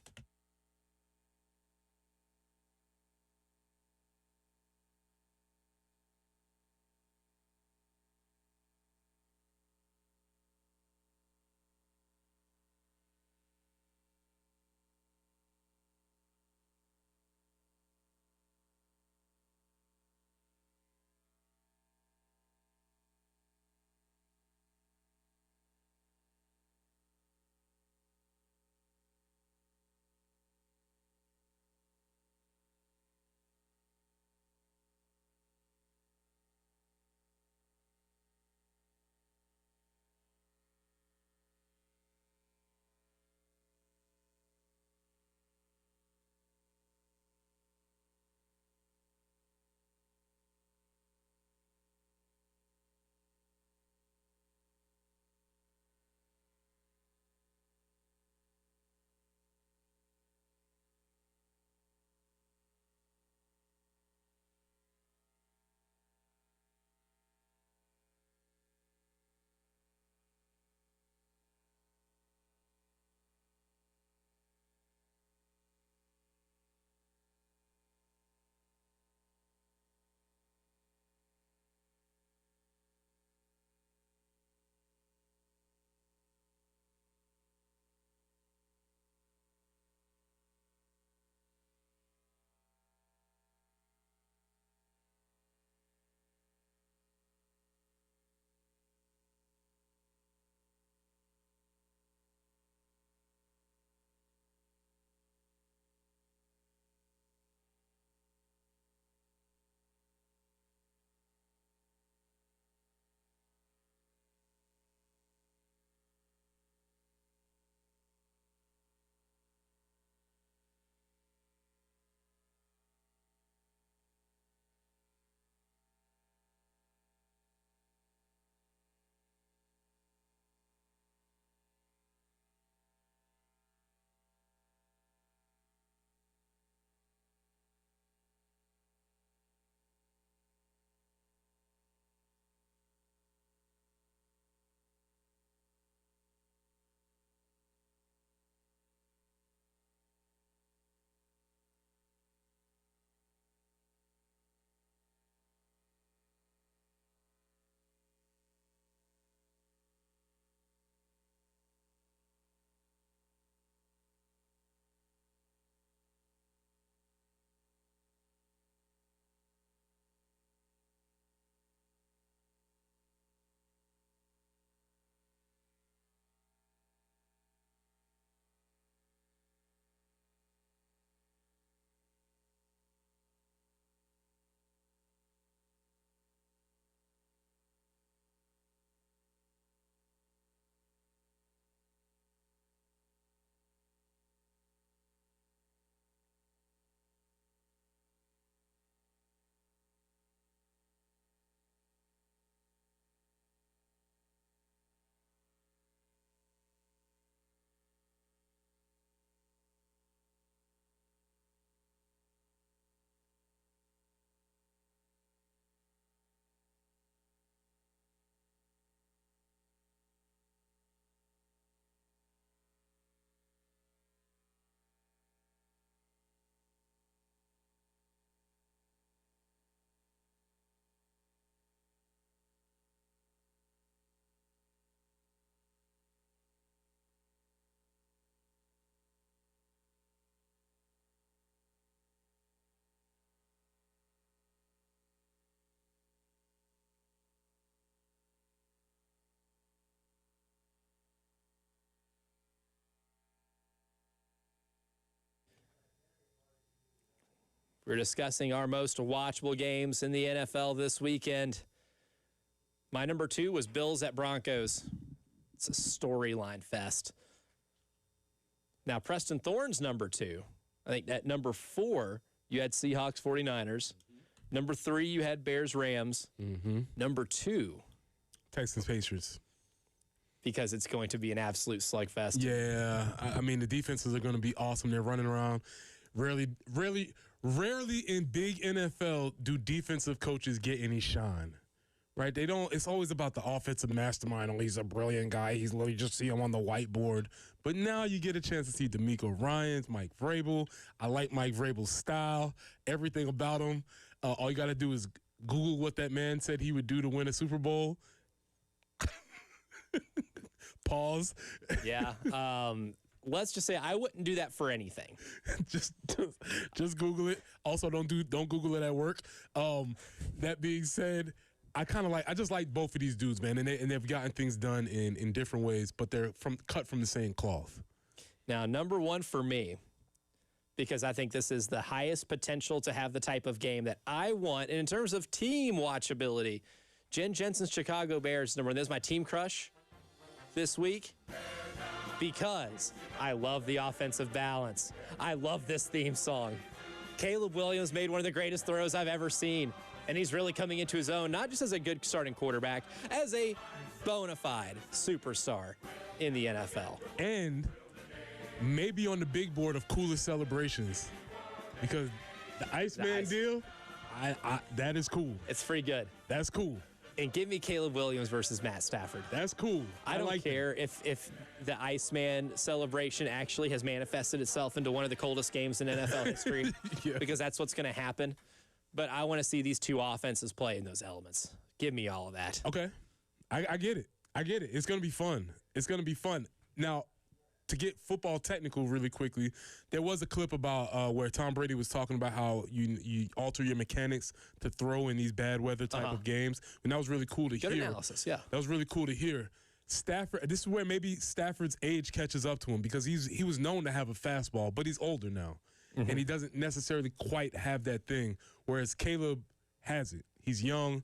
We're discussing our most watchable games in the NFL this weekend. My number 2 was Bills at Broncos. It's a storyline fest. Now, Preston Thorne's number 2. I think at number 4, you had Seahawks 49ers. Number 3, you had Bears Rams. Number 2, Texans Patriots. Because it's going to be an absolute slugfest. Yeah, I mean, the defenses are going to be awesome. They're running around. Rarely in big NFL do defensive coaches get any shine, right? They don't. It's always about the offensive mastermind. Oh, he's a brilliant guy. He's literally just see him on the whiteboard. But now you get a chance to see D'Amico Ryans, Mike Vrabel. I like Mike Vrabel's style, everything about him. All you got to do is Google what that man said he would do to win a Super Bowl. Pause. Yeah. Let's just say I wouldn't do that for anything. just Google it. Also, don't Google it at work. That being said, I just like both of these dudes, man, and they've gotten things done in different ways, but they're cut from the same cloth. Now, number 1 for me, because I think this is the highest potential to have the type of game that I want, and in terms of team watchability, Jen Jensen's Chicago Bears number 1. This is my team crush this week because I love the offensive balance. I love this theme song. Caleb Williams made one of the greatest throws I've ever seen, and he's really coming into his own, not just as a good starting quarterback, as a bona fide superstar in the NFL. And maybe on the big board of coolest celebrations, because the Iceman deal, that is cool. It's pretty good. That's cool. And give me Caleb Williams versus Matt Stafford. That's cool. I don't care if the Iceman celebration actually has manifested itself into one of the coldest games in NFL history, because that's what's going to happen. But I want to see these two offenses play in those elements. Give me all of that. Okay. I get it. It's going to be fun. Now, to get football technical really quickly, there was a clip about where Tom Brady was talking about how you alter your mechanics to throw in these bad weather type of games. And that was really cool to hear. Good analysis, yeah. That was really cool to hear. Stafford, this is where maybe Stafford's age catches up to him, because he was known to have a fastball, but he's older now. And he doesn't necessarily quite have that thing, whereas Caleb has it. He's young,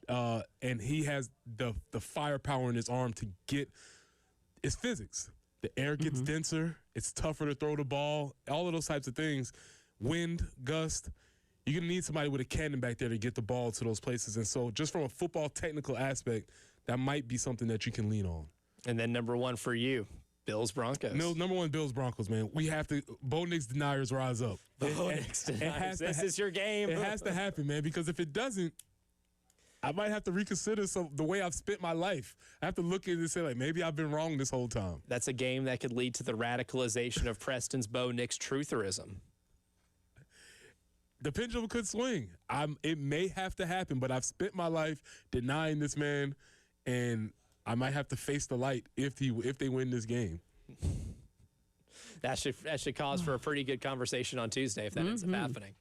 and he has the firepower in his arm to get – it's physics. The air gets denser. It's tougher to throw the ball. All of those types of things. Wind, gust. You're going to need somebody with a cannon back there to get the ball to those places. And so just from a football technical aspect, that might be something that you can lean on. And then number 1 for you, Bills Broncos. No, number 1, Bills Broncos, man. We have to – Bo Nix deniers rise up. Bo Nix deniers. This is your game. It has to happen, man, because if it doesn't, I might have to reconsider the way I've spent my life. I have to look at it and say, like, maybe I've been wrong this whole time. That's a game that could lead to the radicalization of Preston's Bo Nix trutherism. The pendulum could swing. It may have to happen, but I've spent my life denying this man, and I might have to face the light if they win this game. That should cause for a pretty good conversation on Tuesday if that ends up happening.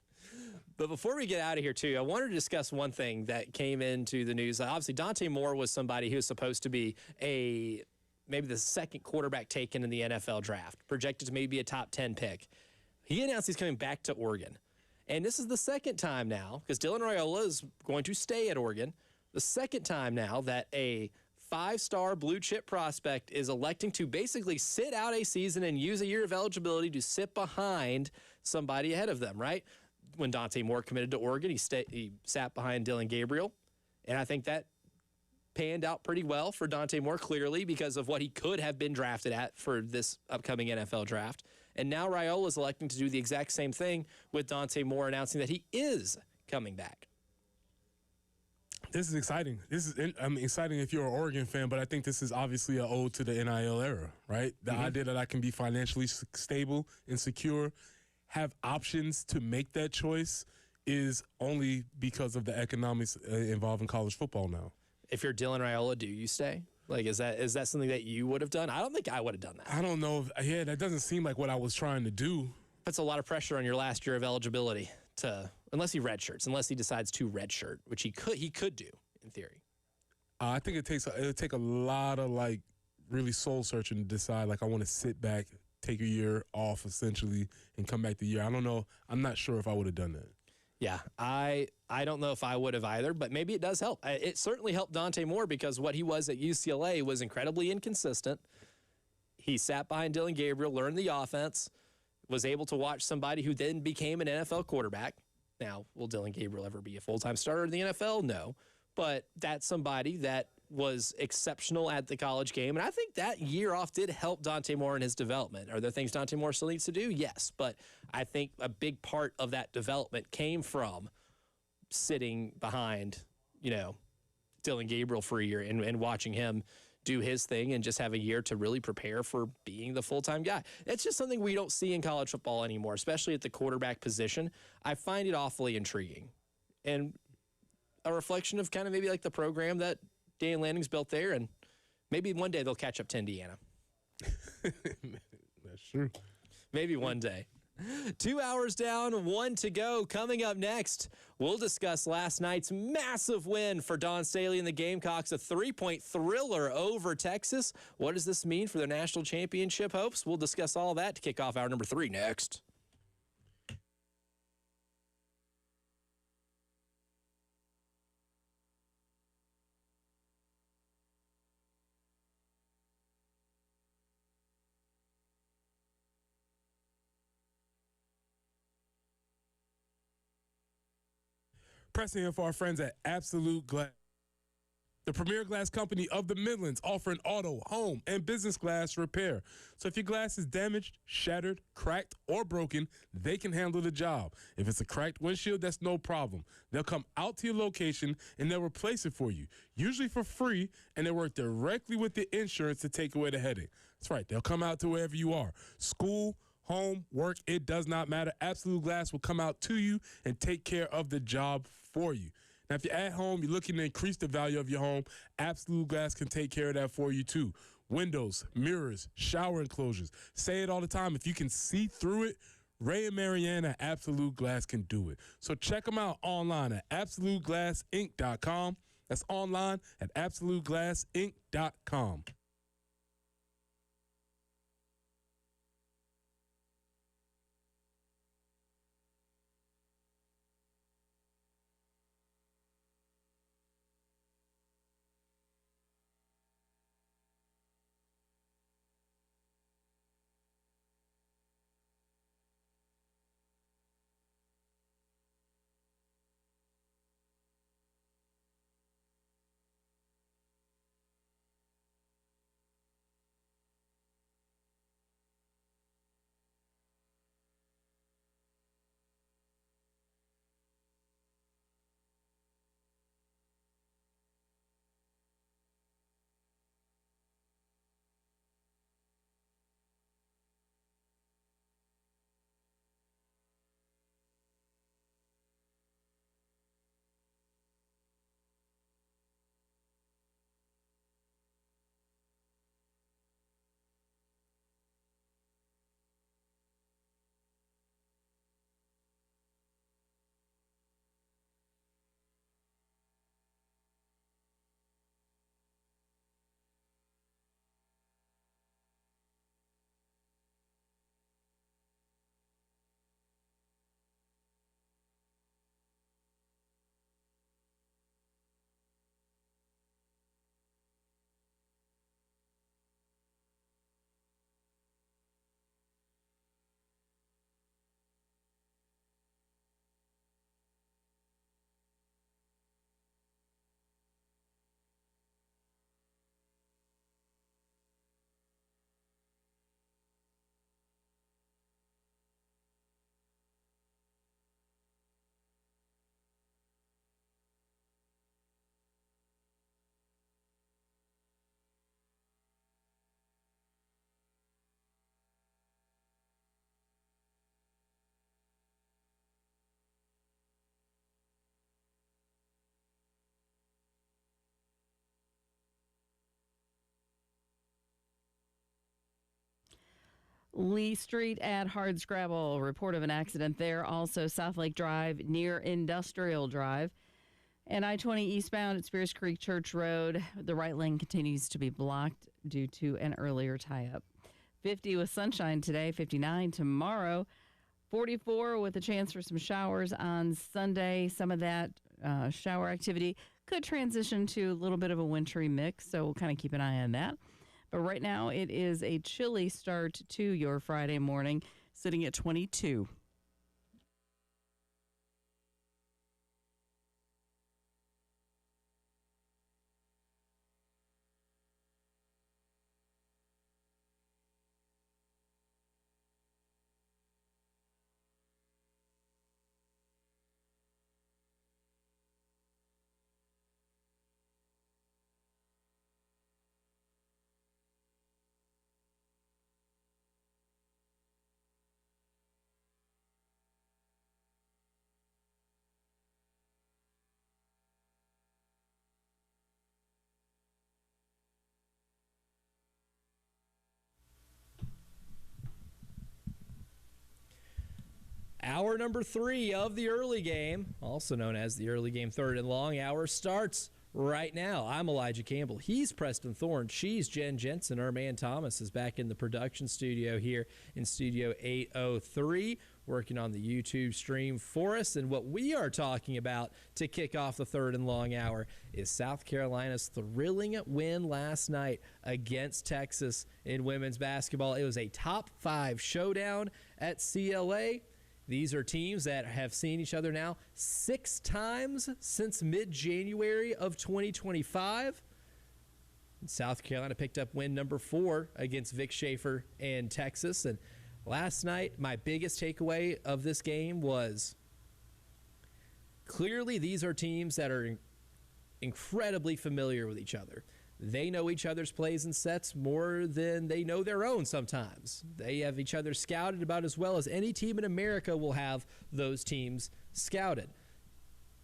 But before we get out of here, too, I wanted to discuss one thing that came into the news. Obviously, Dante Moore was somebody who was supposed to be maybe the second quarterback taken in the NFL draft, projected to maybe be a top 10 pick. He announced he's coming back to Oregon. And this is the second time now, because Dylan Raiola is going to stay at Oregon, the second time now that a 5-star blue-chip prospect is electing to basically sit out a season and use a year of eligibility to sit behind somebody ahead of them, right? When Dante Moore committed to Oregon, he sat behind Dylan Gabriel, and I think that panned out pretty well for Dante Moore, clearly, because of what he could have been drafted at for this upcoming NFL draft. And now Raiola is electing to do the exact same thing with Dante Moore announcing that he is coming back. This is exciting. Exciting if you're an Oregon fan, but I think this is obviously an ode to the NIL era, right? The idea that I can be financially stable and secure, have options to make that choice, is only because of the economics involved in college football now. If you're Dylan Raiola, do you stay? Like, is that something that you would have done? I don't think I would have done that. I don't know. That doesn't seem like what I was trying to do. Puts a lot of pressure on your last year of eligibility unless he redshirts, unless he decides to redshirt, which he could do in theory. I think it'll take a lot of, like, really soul searching to decide, like, I want to sit back, take a year off essentially and come back the year. I don't know. I'm not sure if I would have done that. Yeah, I don't know if I would have either, but maybe it does help. It certainly helped Dante Moore because what he was at UCLA was incredibly inconsistent. He sat behind Dylan Gabriel, learned the offense, was able to watch somebody who then became an NFL quarterback. Now, will Dylan Gabriel ever be a full-time starter in the NFL? No. But that's somebody that was exceptional at the college game. And I think that year off did help Dante Moore in his development. Are there things Dante Moore still needs to do? Yes. But I think a big part of that development came from sitting behind, Dylan Gabriel for a year and watching him do his thing and just have a year to really prepare for being the full-time guy. It's just something we don't see in college football anymore, especially at the quarterback position. I find it awfully intriguing and a reflection of kind of maybe like the program that Dan Lanning's built there, and maybe one day they'll catch up to Indiana. That's true. Maybe one day. 2 hours down, 1 to go. Coming up next, we'll discuss last night's massive win for Dawn Staley and the Gamecocks, a 3-point thriller over Texas. What does this mean for their national championship hopes? We'll discuss all that to kick off hour number 3 next. Pressing in for our friends at Absolute Glass, the premier glass company of the Midlands, offering auto, home, and business glass repair. So if your glass is damaged, shattered, cracked, or broken, they can handle the job. If it's a cracked windshield, that's no problem. They'll come out to your location and they'll replace it for you, usually for free, and they work directly with the insurance to take away the headache. That's right. They'll come out to wherever you are. School, home, work, it does not matter. Absolute Glass will come out to you and take care of the job for you. Now, if you're at home, you're looking to increase the value of your home, Absolute Glass can take care of that for you too. Windows, mirrors, shower enclosures. Say it all the time. If you can see through it, Ray and Marianne at Absolute Glass can do it. So check them out online at AbsoluteGlassInc.com. That's online at AbsoluteGlassInc.com. Lee Street at Hardscrabble. Report of an accident there. Also, South Lake Drive near Industrial Drive. And I-20 eastbound at Spears Creek Church Road. The right lane continues to be blocked due to an earlier tie-up. 50 with sunshine today, 59 tomorrow, 44 with a chance for some showers on Sunday. Some of that shower activity could transition to a little bit of a wintry mix, so we'll kind of keep an eye on that. But right now, it is a chilly start to your Friday morning, sitting at 22. Hour number 3 of the early game, also known as the early game third and long hour, starts right now. I'm Elijah Campbell. He's Preston Thorne. She's Jen Jensen. Our man Thomas is back in the production studio here in Studio 803, working on the YouTube stream for us. And what we are talking about to kick off the third and long hour is South Carolina's thrilling win last night against Texas in women's basketball. It was a top 5 showdown at CLA. These are teams that have seen each other now 6 times since mid-January of 2025. South Carolina picked up win number 4 against Vic Schaefer and Texas. And last night, my biggest takeaway of this game was clearly these are teams that are incredibly familiar with each other. They know each other's plays and sets more than they know their own sometimes. They have each other scouted about as well as any team in America will have those teams scouted.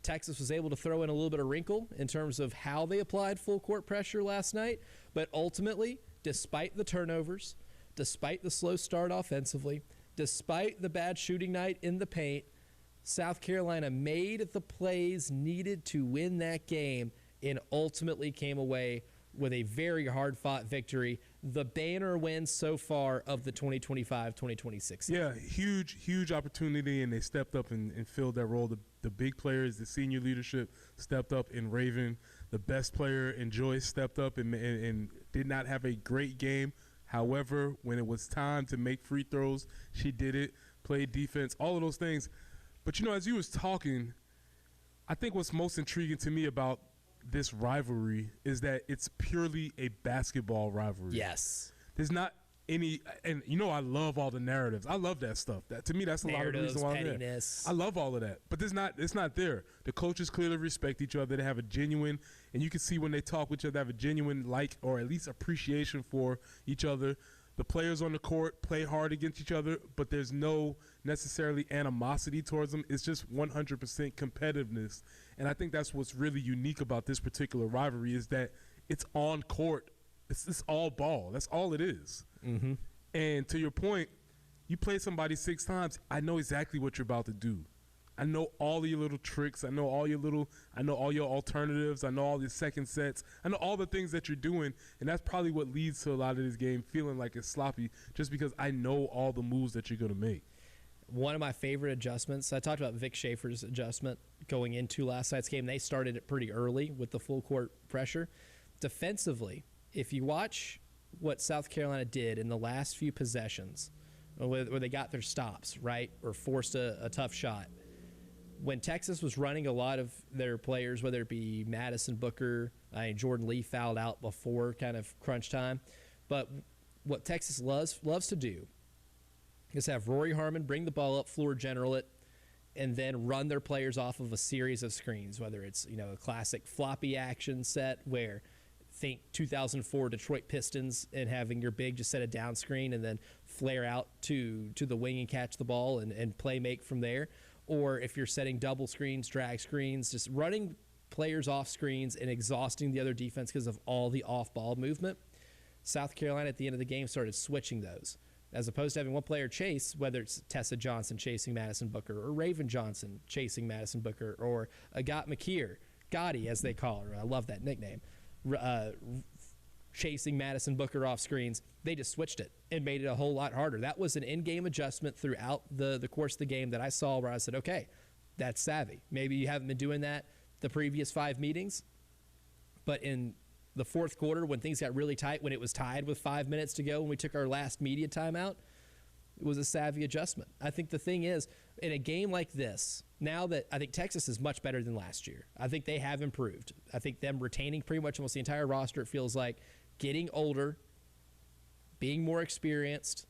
Texas was able to throw in a little bit of wrinkle in terms of how they applied full court pressure last night, but ultimately, despite the turnovers, despite the slow start offensively, despite the bad shooting night in the paint, South Carolina made the plays needed to win that game and ultimately came away with a very hard-fought victory, the banner win so far of the 2025-2026 season. Yeah, huge opportunity, and they stepped up and filled that role. The big players, the senior leadership stepped up in Raven. The best player in Joyce stepped up and did not have a great game. However, when it was time to make free throws, she did it, played defense, all of those things. But, as you was talking, I think what's most intriguing to me about this rivalry is that it's purely a basketball rivalry. Yes. There's not any, and I love all the narratives. I love that stuff. That to me, that's a lot of the reason why I'm there. I love all of that, but it's not there. The coaches clearly respect each other. They have a genuine, and you can see when they talk with each other, they have a genuine like or at least appreciation for each other. The players on the court play hard against each other, but there's no necessarily animosity towards them. It's just 100% competitiveness. And I think that's what's really unique about this particular rivalry is that it's on court. It's all ball. That's all it is. Mm-hmm. And to your point, you play somebody 6 times, I know exactly what you're about to do. I know all of your little tricks. I know all your alternatives. I know all your second sets. I know all the things that you're doing, and that's probably what leads to a lot of this game feeling like it's sloppy just because I know all the moves that you're going to make. One of my favorite adjustments, I talked about Vic Schaefer's adjustment going into last night's game. They started it pretty early with the full court pressure. Defensively, if you watch what South Carolina did in the last few possessions where they got their stops, right, or forced a tough shot, when Texas was running a lot of their players, whether it be Madison Booker, Jordan Lee fouled out before kind of crunch time. But what Texas loves to do is have Rory Harmon bring the ball up, floor general it, and then run their players off of a series of screens, whether it's a classic floppy action set where think 2004 Detroit Pistons and having your big just set a down screen and then flare out to the wing and catch the ball and play make from there. Or if you're setting double screens, drag screens, just running players off screens and exhausting the other defense because of all the off-ball movement. South Carolina at the end of the game started switching those. As opposed to having one player chase, whether it's Tessa Johnson chasing Madison Booker or Raven Johnson chasing Madison Booker or Agat McKeer, Gotti as they call her. I love that nickname. chasing Madison Booker off screens. They just switched it and made it a whole lot harder. That was an in-game adjustment throughout the course of the game that I saw where I said, okay, that's savvy. Maybe you haven't been doing that the previous 5 meetings, but in the fourth quarter when things got really tight, when it was tied with 5 minutes to go, when we took our last media timeout, it was a savvy adjustment. I think the thing is, in a game like this, now that I think Texas is much better than last year, I think they have improved. I think them retaining pretty much almost the entire roster, it feels like, getting older, being more experienced.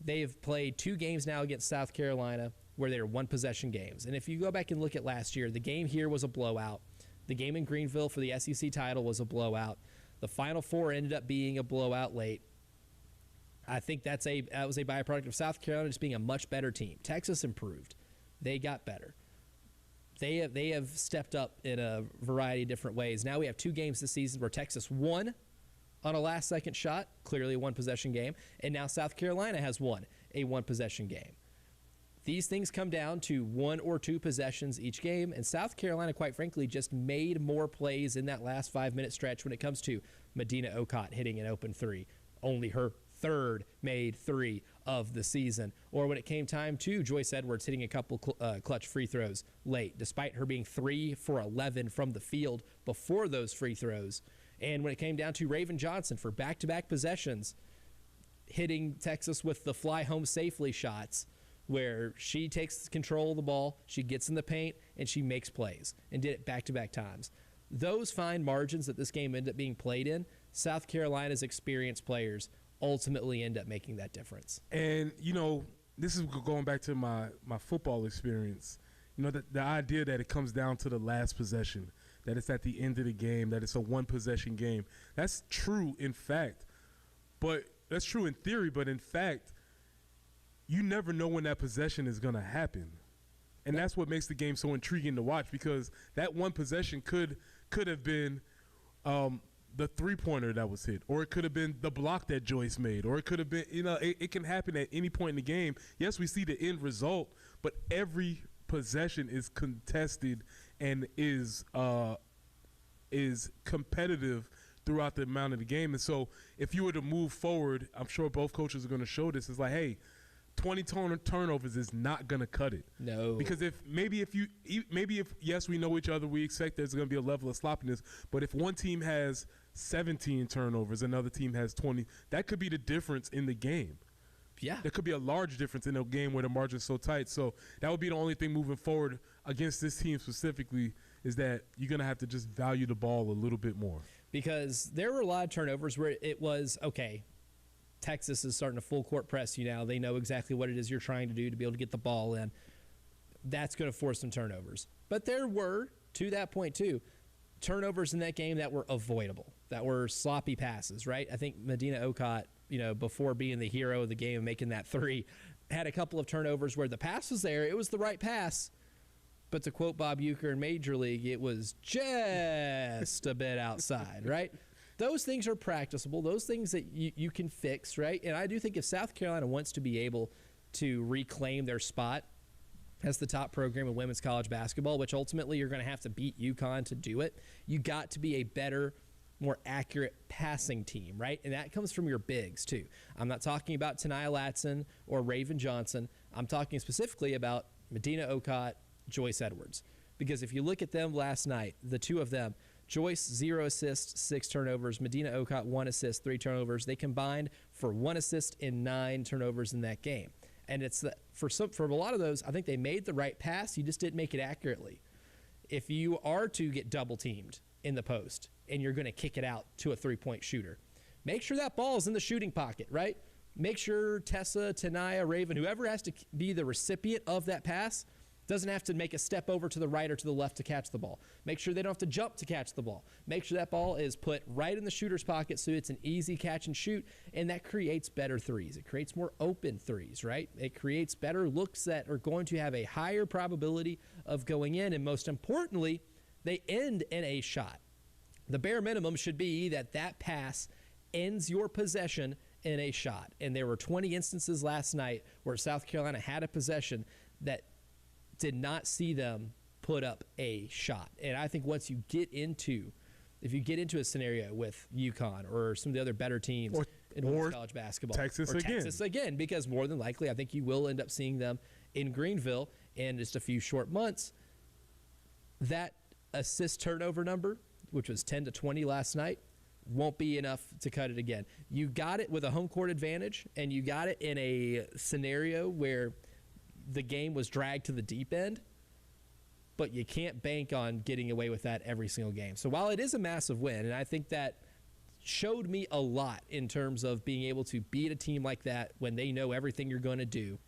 They have played 2 games now against South Carolina where they were 1-possession games. And if you go back and look at last year, the game here was a blowout. The game in Greenville for the SEC title was a blowout. The Final Four ended up being a blowout late. I think that was a byproduct of South Carolina just being a much better team. Texas improved. They got better. They have stepped up in a variety of different ways. Now we have 2 games this season where Texas won on a last-second shot, clearly a 1-possession game, and now South Carolina has won a 1-possession game. These things come down to 1 or 2 possessions each game, and South Carolina, quite frankly, just made more plays in that last 5-minute stretch when it comes to Medina Okot hitting an open 3, only her 3rd made 3 of the season, or when it came time to Joyce Edwards hitting a couple clutch free throws late, despite her being 3 for 11 from the field before those free throws. And when it came down to Raven Johnson for back-to-back possessions, hitting Texas with the fly home safely shots, where she takes control of the ball, she gets in the paint, and she makes plays, and did it back-to-back times. Those fine margins that this game ended up being played in, South Carolina's experienced players ultimately end up making that difference. And, this is going back to my football experience. The idea that it comes down to the last possession, that it's at the end of the game, that it's a 1-possession game. That's true in fact. But that's true in theory, but in fact, you never know when that possession is going to happen. And that's what makes the game so intriguing to watch, because that one possession could have been the three-pointer that was hit, or it could have been the block that Joyce made, or it could have been, it can happen at any point in the game. Yes, we see the end result, but every possession is contested and is competitive throughout the amount of the game. And so if you were to move forward, I'm sure both coaches are going to show this. It's like, hey, 20 turnovers is not going to cut it. No. Because if yes, we know each other, we expect there's going to be a level of sloppiness, but if one team has 17 turnovers, another team has 20, that could be the difference in the game. Yeah. There could be a large difference in a game where the margin's so tight. So that would be the only thing moving forward against this team specifically, is that you're going to have to just value the ball a little bit more. Because there were a lot of turnovers where it was, okay, Texas is starting to full court press you now. They know exactly what it is you're trying to do to be able to get the ball in. That's going to force some turnovers. But there were, to that point too, turnovers in that game that were avoidable, that were sloppy passes, right? I think Medina Okot, before being the hero of the game and making that three, had a couple of turnovers where the pass was there. It was the right pass. But to quote Bob Uecker in Major League, it was just a bit outside, right? Those things are practicable. Those things that you can fix, right? And I do think if South Carolina wants to be able to reclaim their spot as the top program in women's college basketball, which ultimately you're going to have to beat UConn to do it, you got to be a better, more accurate passing team, right? And that comes from your bigs, too. I'm not talking about Tania Latson or Raven Johnson. I'm talking specifically about Medina Okot, Joyce Edwards. Because if you look at them last night, the two of them, Joyce, 0 assists, 6 turnovers. Medina Okot, 1 assist, 3 turnovers. They combined for 1 assist and 9 turnovers in that game. And it's for a lot of those, I think they made the right pass. You just didn't make it accurately. If you are to get double teamed in the post and you're going to kick it out to a three-point shooter, make sure that ball is in the shooting pocket, right? Make sure Tessa, Tania, Raven, whoever has to be the recipient of that pass, doesn't have to make a step over to the right or to the left to catch the ball. Make sure they don't have to jump to catch the ball. Make sure that ball is put right in the shooter's pocket so it's an easy catch and shoot, and that creates better threes. It creates more open threes, right? It creates better looks that are going to have a higher probability of going in, and most importantly, they end in a shot. The bare minimum should be that pass ends your possession in a shot. And there were 20 instances last night where South Carolina had a possession that did not see them put up a shot. And I think once you get into if you get into a scenario with UConn or some of the other better teams in women's college basketball, Texas again, because more than likely, I think you will end up seeing them in Greenville in just a few short months. That assist turnover number, which was 10 to 20 last night, won't be enough to cut it again. You got it with a home court advantage, and you got it in a scenario where the game was dragged to the deep end, but you can't bank on getting away with that every single game. So while it is a massive win, and I think that showed me a lot in terms of being able to beat a team like that when they know everything you're going to do,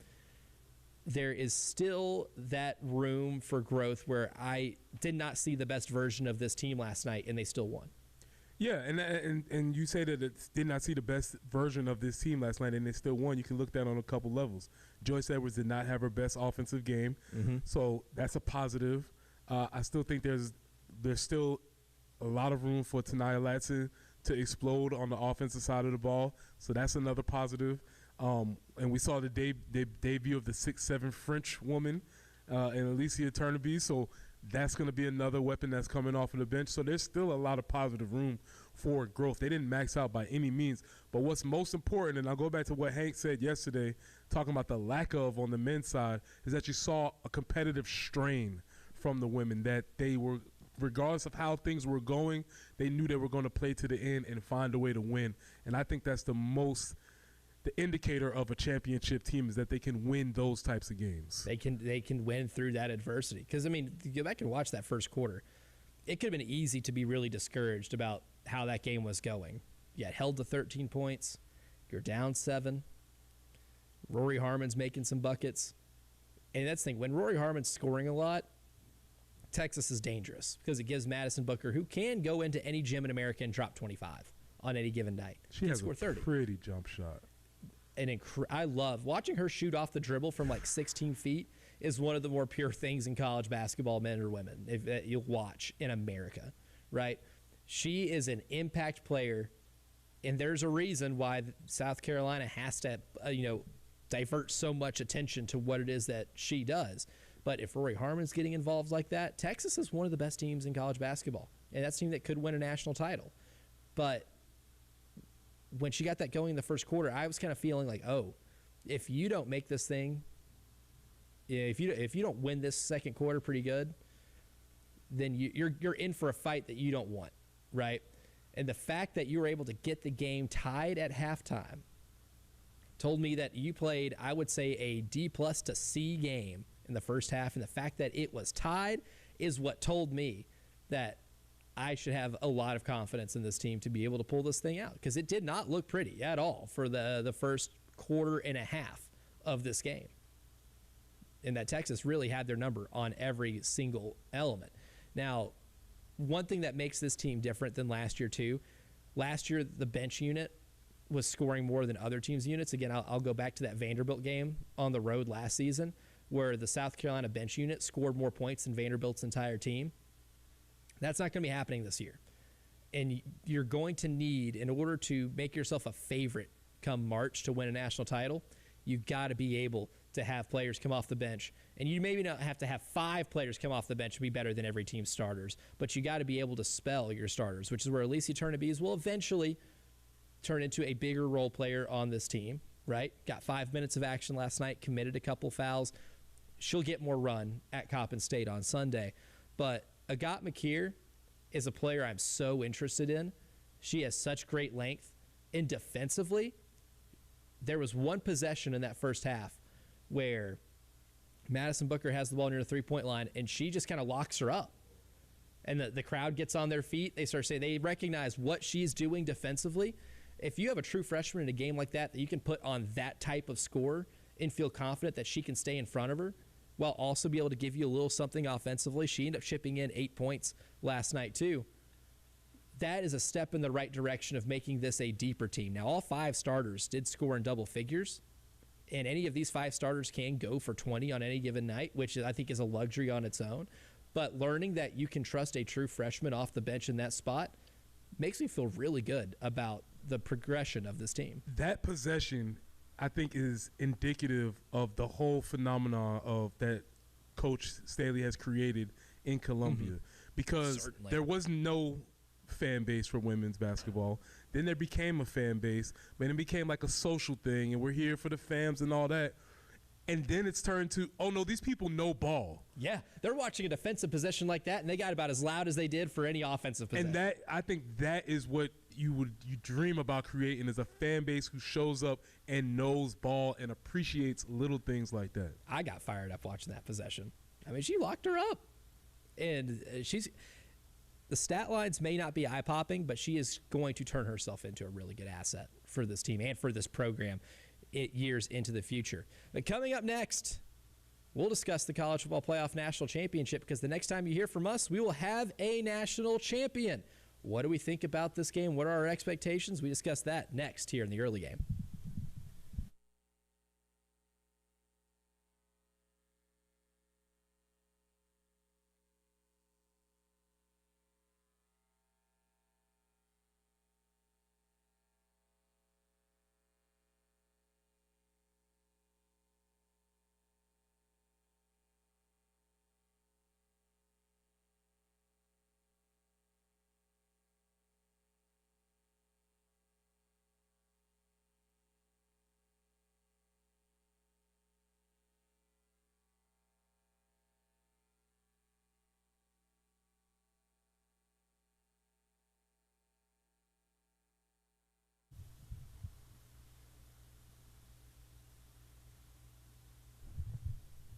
there is still that room for growth where I did not see the best version of this team last night, and they still won. Yeah, and you say that it did not see the best version of this team last night, and they still won. You can look at that on a couple levels. Joyce Edwards did not have her best offensive game, so that's a positive. I still think there's still a lot of room for Tanaya Latson to explode on the offensive side of the ball, so that's another positive. And we saw the debut of the 6'7" French woman in Alicia Turnaby, so that's going to be another weapon that's coming off of the bench. So there's still a lot of positive room for growth. They didn't max out by any means. But what's most important, and I'll go back to what Hank said yesterday, talking about the lack of on the men's side, is that you saw a competitive strain from the women, that they were, regardless of how things were going, they knew they were going to play to the end and find a way to win. And I think that's the indicator of a championship team, is that they can win those types of games. They can win through that adversity. Because, I mean, go back and watch that first quarter. It could have been easy to be really discouraged about how that game was going. You had held to 13 points. You're down 7. Rory Harmon's making some buckets. And that's the thing. When Rory Harmon's scoring a lot, Texas is dangerous because it gives Madison Booker, who can go into any gym in America and drop 25 on any given night. She has a 30. Pretty jump shot. I love watching her shoot off the dribble from like 16 feet is one of the more pure things in college basketball, men or women, if you'll watch in America, right? She is an impact player, and there's a reason why South Carolina has to, divert so much attention to what it is that she does. But if Rory Harmon's getting involved like that, Texas is one of the best teams in college basketball, and that's a team that could win a national title. But when she got that going in the first quarter, I was kind of feeling like, oh, if you don't make this thing, if you don't win this second quarter pretty good, then you're in for a fight that you don't want, right? And the fact that you were able to get the game tied at halftime told me that you played, I would say, a D+ to C game in the first half, and the fact that it was tied is what told me that I should have a lot of confidence in this team to be able to pull this thing out, because it did not look pretty at all for the first quarter and a half of this game. And that Texas really had their number on every single element. Now, one thing that makes this team different than last year too, last year the bench unit was scoring more than other teams' units. Again, I'll go back to that Vanderbilt game on the road last season where the South Carolina bench unit scored more points than Vanderbilt's entire team. That's not going to be happening this year. And you're going to need, in order to make yourself a favorite come March to win a national title, you've got to be able to have players come off the bench. And you maybe not have to have 5 players come off the bench to be better than every team's starters, but you got to be able to spell your starters, which is where Alicia Turnaby will eventually turn into a bigger role player on this team, right? Got 5 minutes of action last night, committed a couple fouls. She'll get more run at Coppin State on Sunday. But Agat McKeer is a player I'm so interested in. She has such great length. And defensively, there was one possession in that first half where Madison Booker has the ball near the three-point line, and she just kind of locks her up. And the crowd gets on their feet. They start saying they recognize what she's doing defensively. If you have a true freshman in a game like that you can put on that type of score and feel confident that she can stay in front of her, while also be able to give you a little something offensively. She ended up shipping in 8 points last night too. That is a step in the right direction of making this a deeper team. Now, all 5 starters did score in double figures, and any of these 5 starters can go for 20 on any given night, which I think is a luxury on its own. But learning that you can trust a true freshman off the bench in that spot makes me feel really good about the progression of this team. That possession, I think, is indicative of the whole phenomenon of that Coach Staley has created in Columbia, because there was no fan base for women's basketball. Then there became a fan base, but it became like a social thing, and we're here for the fams and all that. And then it's turned to, oh no, these people know ball. Yeah, they're watching a defensive possession like that, and they got about as loud as they did for any offensive possession. And I think that is what you dream about creating, is a fan base who shows up and knows ball and appreciates little things like that. I got fired up watching that possession. I mean, she locked her up, and the stat lines may not be eye-popping, but she is going to turn herself into a really good asset for this team and for this program years into the future. But coming up next, we'll discuss the College Football Playoff National Championship, because the next time you hear from us, we will have a national champion. What do we think about this game? What are our expectations? We discuss that next here in the early game.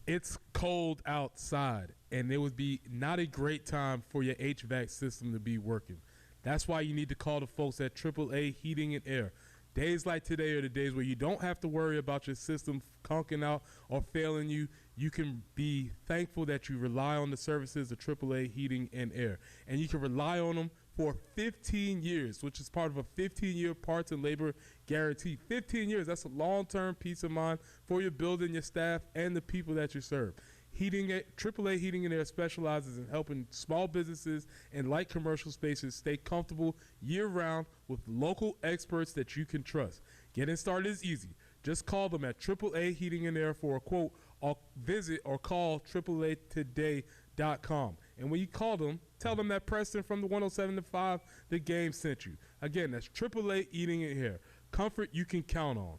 It's cold outside, and it would be not a great time for your HVAC system to be working. That's why you need to call the folks at AAA Heating and Air. Days like today are the days where you don't have to worry about your system conking out or failing you. You can be thankful that you rely on the services of AAA Heating and Air. And you can rely on them for 15 years, which is part of a 15-year parts and labor guarantee. 15 years, that's a long-term peace of mind for your building, your staff, and the people that you serve. AAA Heating and Air specializes in helping small businesses and light commercial spaces stay comfortable year-round with local experts that you can trust. Getting started is easy. Just call them at AAA Heating and Air for a quote, or visit or call AAAtoday.com. And when you call them, tell them that Preston from the 107.5 The Game sent you. Again, that's AAA Heating and Air. Comfort you can count on.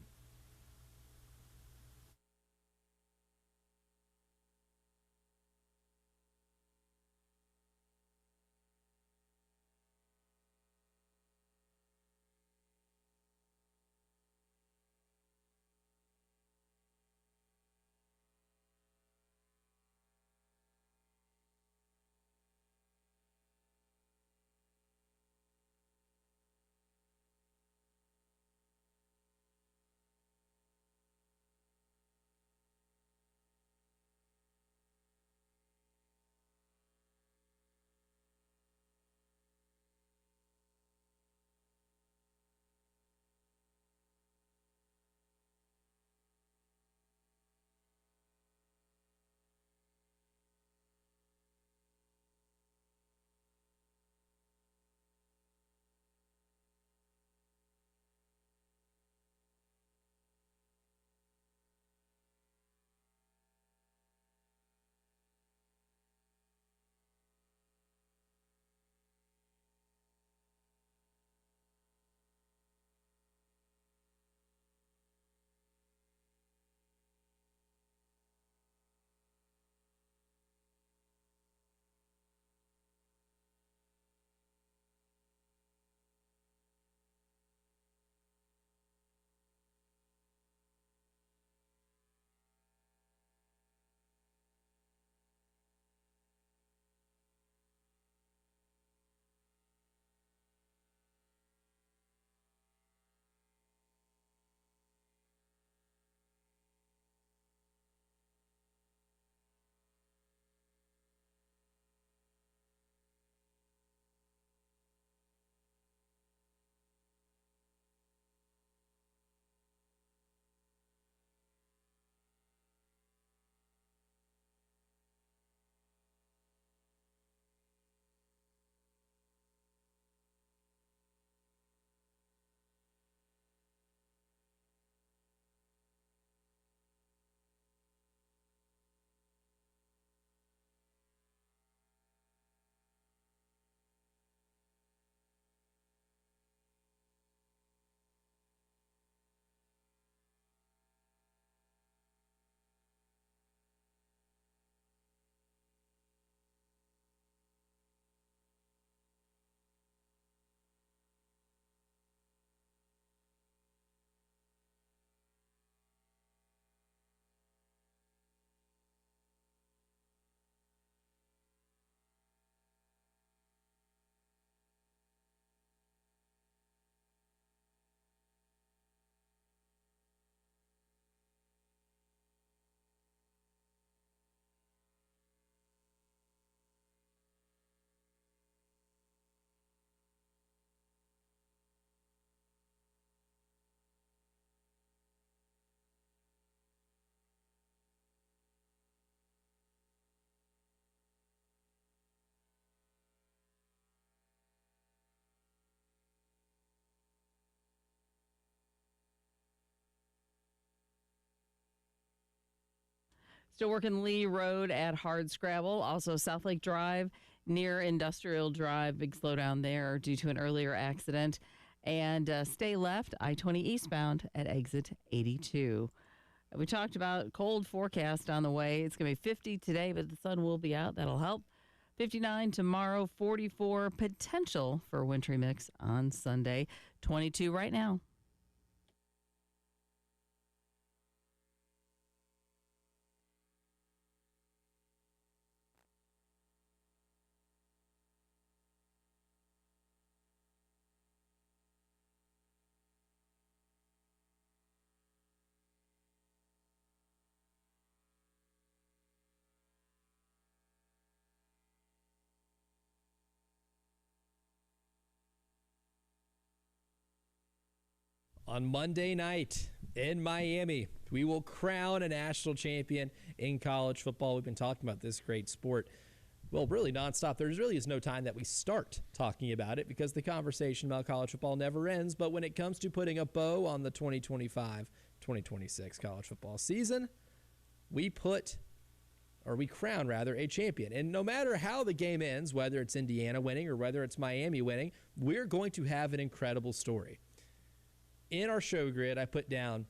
Still working Lee Road at Hardscrabble. Also, South Lake Drive near Industrial Drive. Big slowdown there due to an earlier accident. And stay left, I-20 eastbound at exit 82. We talked about cold forecast on the way. It's going to be 50 today, but the sun will be out. That'll help. 59 tomorrow, 44 potential for a wintry mix on Sunday. 22 right now. On Monday night in Miami, we will crown a national champion in college football. We've been talking about this great sport, well, really nonstop. There really is no time that we start talking about it because the conversation about college football never ends. But when it comes to putting a bow on the 2025-2026 college football season, we crown a champion. And no matter how the game ends, whether it's Indiana winning or whether it's Miami winning, we're going to have an incredible story. In our show grid, I put down,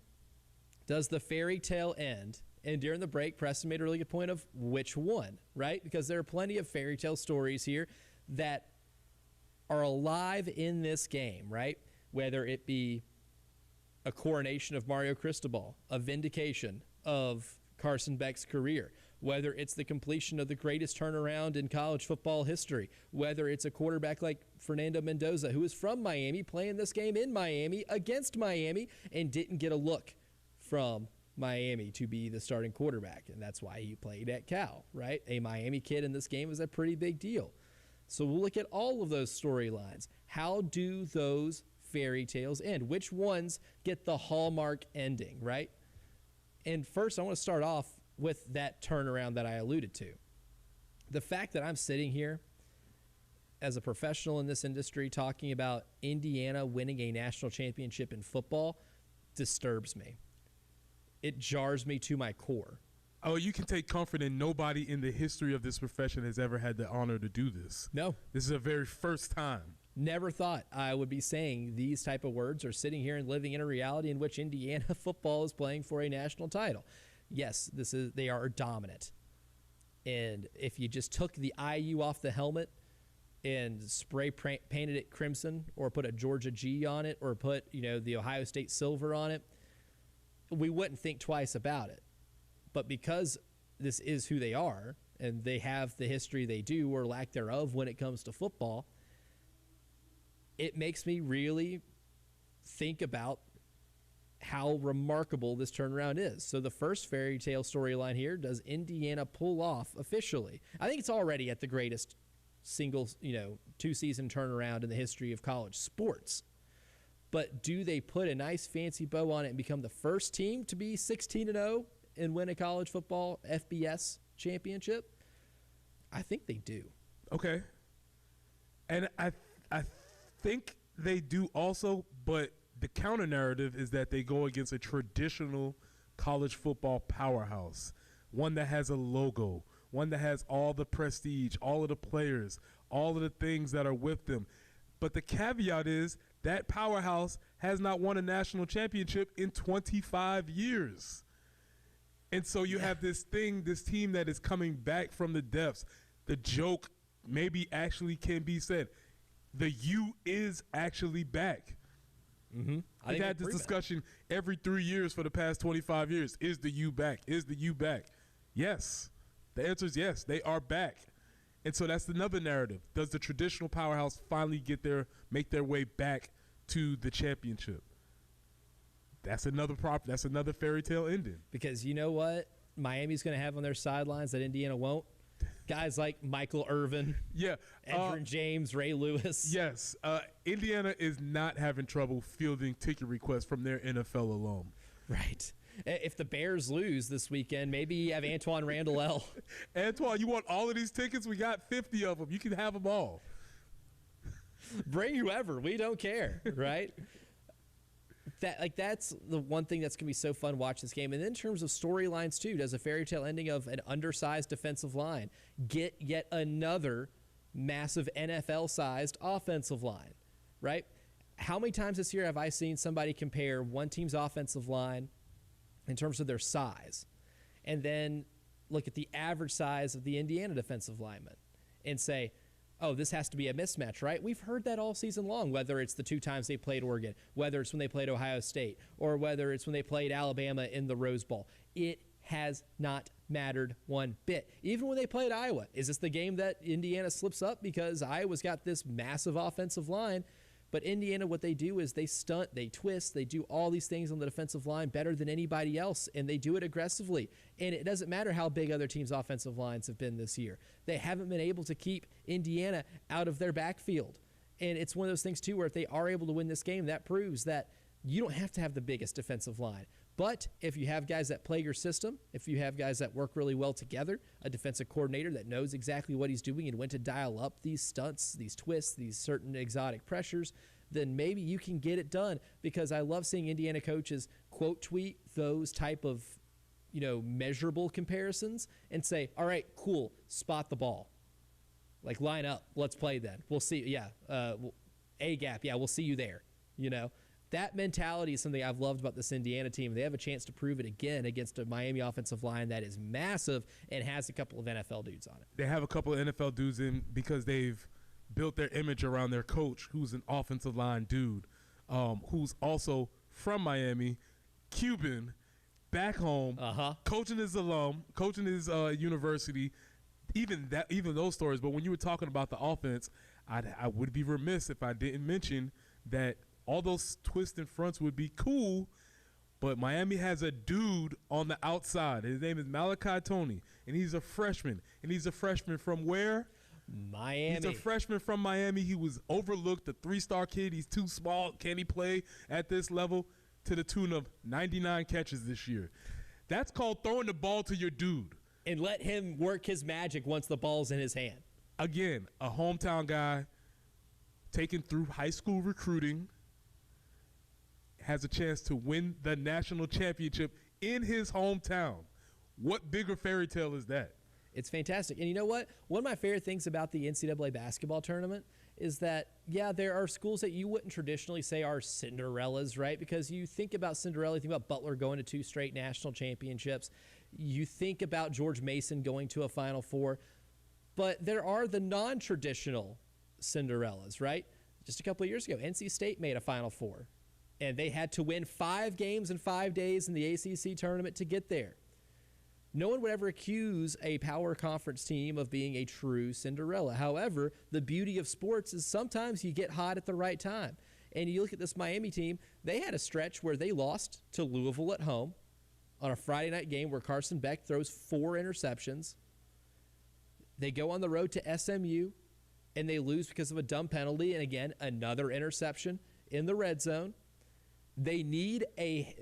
does the fairy tale end? And during the break, Preston made a really good point of which one, right? Because there are plenty of fairy tale stories here that are alive in this game, right? Whether it be a coronation of Mario Cristobal, a vindication of Carson Beck's career, whether it's the completion of the greatest turnaround in college football history, whether it's a quarterback like Fernando Mendoza, who is from Miami, playing this game in Miami against Miami and didn't get a look from Miami to be the starting quarterback. And that's why he played at Cal, right? A Miami kid in this game is a pretty big deal. So we'll look at all of those storylines. How do those fairy tales end? Which ones get the hallmark ending, right? And first, I want to start off with that turnaround that I alluded to. The fact that I'm sitting here as a professional in this industry talking about Indiana winning a national championship in football disturbs me. It jars me to my core. Oh, you can take comfort in nobody in the history of this profession has ever had the honor to do this. No. This is a very first time. Never thought I would be saying these type of words or sitting here and living in a reality in which Indiana football is playing for a national title. Yes, they are dominant. And if you just took the IU off the helmet and spray painted it crimson or put a Georgia G on it or put, the Ohio State silver on it, we wouldn't think twice about it. But because this is who they are and they have the history they do or lack thereof when it comes to football, it makes me really think about how remarkable this turnaround is. So the first fairy tale storyline here, does Indiana pull off officially? I think it's already at the greatest single, two-season turnaround in the history of college sports. But do they put a nice fancy bow on it and become the first team to be 16-0 and win a college football FBS championship? I think they do. Okay. And I think they do also, but the counter narrative is that they go against a traditional college football powerhouse, one that has a logo, one that has all the prestige, all of the players, all of the things that are with them. But the caveat is that powerhouse has not won a national championship in 25 years. And so you have this team that is coming back from the depths. The joke maybe actually can be said. The U is actually back. Mm-hmm. We've had this discussion every 3 years for the past 25 years. Is the U back? Is the U back? Yes. The answer is yes. They are back. And so that's another narrative. Does the traditional powerhouse finally make their way back to the championship? That's another That's another fairy tale ending. Because you know what Miami's going to have on their sidelines that Indiana won't? Guys like Michael Irvin, Edgerrin James, Ray Lewis. Yes. Indiana is not having trouble fielding ticket requests from their NFL alum. Right. If the Bears lose this weekend, maybe you have Antoine Randall L. Antoine, you want all of these tickets? We got 50 of them. You can have them all. Bring whoever. We don't care, right? That's the one thing that's going to be so fun watching this game. And then in terms of storylines, too, does a fairy tale ending of an undersized defensive line get yet another massive NFL-sized offensive line, right? How many times this year have I seen somebody compare one team's offensive line in terms of their size and then look at the average size of the Indiana defensive lineman and say, oh, this has to be a mismatch, right? We've heard that all season long, whether it's the 2 times they played Oregon, whether it's when they played Ohio State, or whether it's when they played Alabama in the Rose Bowl. It has not mattered one bit. Even when they played Iowa, is this the game that Indiana slips up because Iowa's got this massive offensive line? But Indiana, what they do is they stunt, they twist, they do all these things on the defensive line better than anybody else, and they do it aggressively. And it doesn't matter how big other teams' offensive lines have been this year. They haven't been able to keep Indiana out of their backfield. And it's one of those things, too, where if they are able to win this game, that proves that you don't have to have the biggest defensive line. But if you have guys that play your system, if you have guys that work really well together, a defensive coordinator that knows exactly what he's doing and when to dial up these stunts, these twists, these certain exotic pressures, then maybe you can get it done. Because I love seeing Indiana coaches quote tweet those type of, measurable comparisons and say, all right, cool, spot the ball. Like, line up, let's play then. We'll see, A gap, we'll see you there, That mentality is something I've loved about this Indiana team. They have a chance to prove it again against a Miami offensive line that is massive and has a couple of NFL dudes on it. They have a couple of NFL dudes in because they've built their image around their coach, who's an offensive line dude, who's also from Miami, Cuban, back home, coaching his alum, coaching his university. Even those stories. But when you were talking about the offense, I would be remiss if I didn't mention that all those twists and fronts would be cool, but Miami has a dude on the outside. His name is Malachi Tony, and he's a freshman. And he's a freshman from where? Miami. He's a freshman from Miami. He was overlooked, the 3-star kid. He's too small. Can he play at this level? To the tune of 99 catches this year. That's called throwing the ball to your dude. And let him work his magic once the ball's in his hand. Again, a hometown guy taken through high school recruiting, has a chance to win the national championship in his hometown. What bigger fairy tale is that? It's fantastic. And you know what? One of my favorite things about the NCAA basketball tournament is that, there are schools that you wouldn't traditionally say are Cinderellas, right? Because you think about Cinderella, you think about Butler going to 2 straight national championships. You think about George Mason going to a Final Four. But there are the non-traditional Cinderellas, right? Just a couple of years ago, NC State made a Final Four. And they had to win 5 games in 5 days in the ACC tournament to get there. No one would ever accuse a power conference team of being a true Cinderella. However, the beauty of sports is sometimes you get hot at the right time. And you look at this Miami team, they had a stretch where they lost to Louisville at home on a Friday night game where Carson Beck throws 4 interceptions. They go on the road to SMU, and they lose because of a dumb penalty, and again, another interception in the red zone. They need a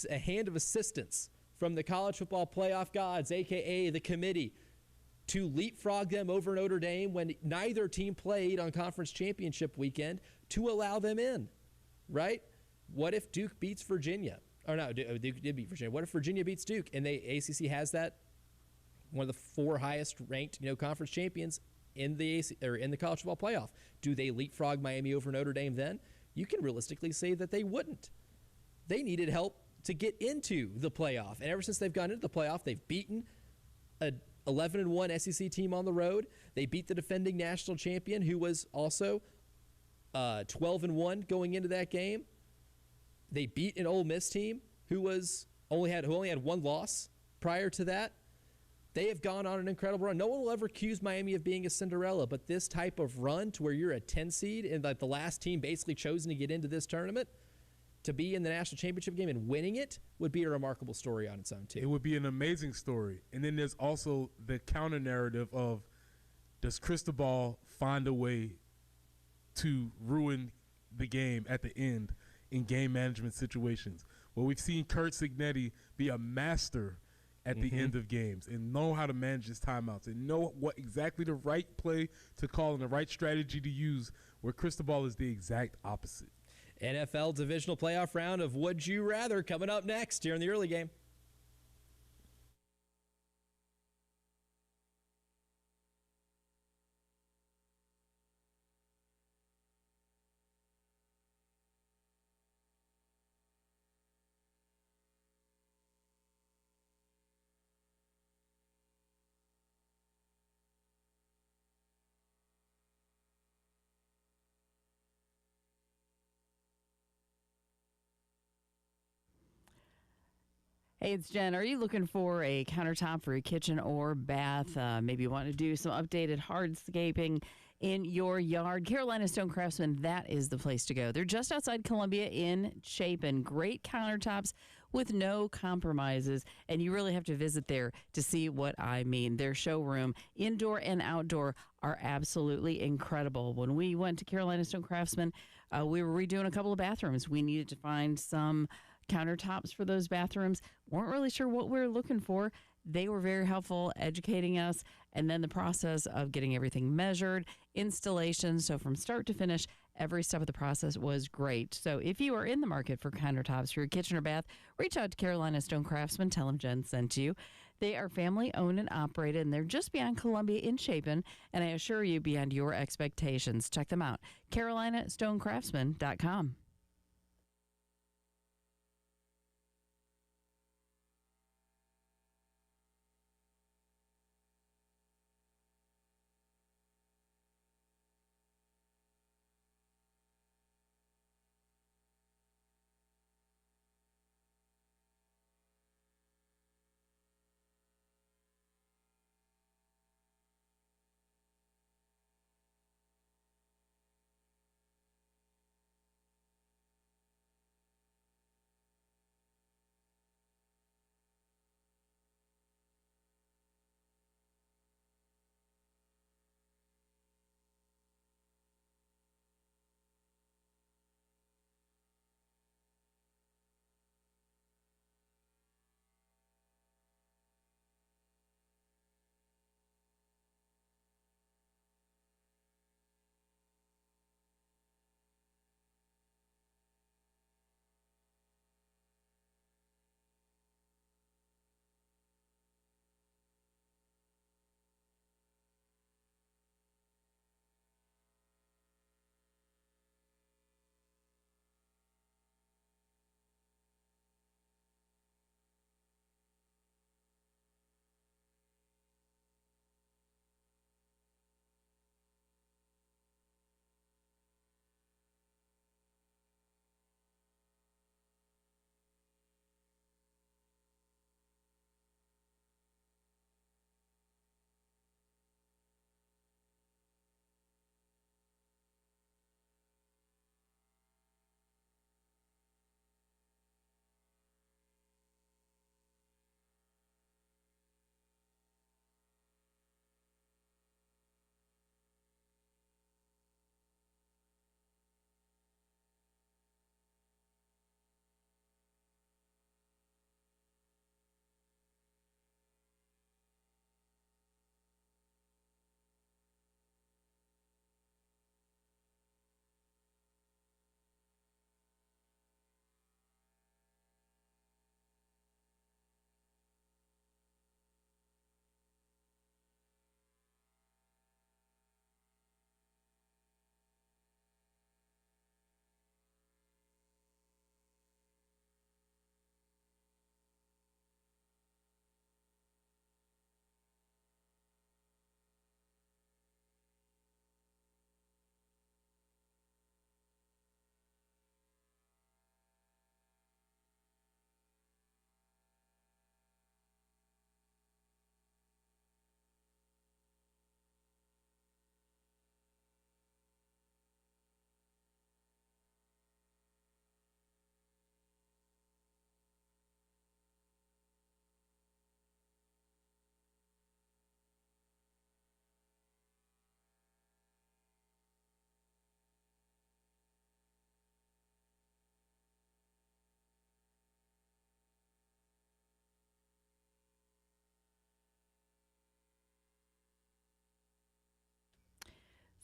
hand of assistance from the college football playoff gods, a.k.a. the committee, to leapfrog them over Notre Dame when neither team played on conference championship weekend to allow them in, right? What if Duke beats Virginia? Or no, Duke did beat Virginia. What if Virginia beats Duke and ACC has that, one of the 4 highest ranked conference champions in the college football playoff? Do they leapfrog Miami over Notre Dame then? You can realistically say that they wouldn't. They needed help to get into the playoff. And ever since they've gone into the playoff, they've beaten an 11-1 SEC team on the road. They beat the defending national champion, who was also 12-1 going into that game. They beat an Ole Miss team who only had 1 loss prior to that. They have gone on an incredible run. No one will ever accuse Miami of being a Cinderella, but this type of run to where you're a 10 seed and like the last team basically chosen to get into this tournament, to be in the national championship game and winning it would be a remarkable story on its own, too. It would be an amazing story. And then there's also the counter narrative of, does Cristobal find a way to ruin the game at the end in game management situations? Well, we've seen Kurt Signetti be a master at the end of games and know how to manage his timeouts and know what exactly the right play to call and the right strategy to use, where Cristobal is the exact opposite. NFL divisional playoff round of Would You Rather coming up next here in the early game. Hey, it's Jen. Are you looking for a countertop for your kitchen or bath? Maybe you want to do some updated hardscaping in your yard. Carolina Stone Craftsman, that is the place to go. They're just outside Columbia in Chapin. Great countertops with no compromises, and you really have to visit there to see what I mean. Their showroom, indoor and outdoor, are absolutely incredible. When we went to Carolina Stone Craftsman, we were redoing a couple of bathrooms. We needed to find some countertops for those bathrooms. Weren't really sure what we were looking for. They were very helpful educating us, and then the process of getting everything measured, installation. So from start to finish, every step of the process was great. So if you are in the market for countertops for your kitchen or bath, reach out to Carolina Stone Craftsman. Tell them Jen sent you. They are family owned and operated, and they're just beyond Columbia in Chapin, and I assure you beyond your expectations. Check them out. CarolinaStoneCraftsman.com.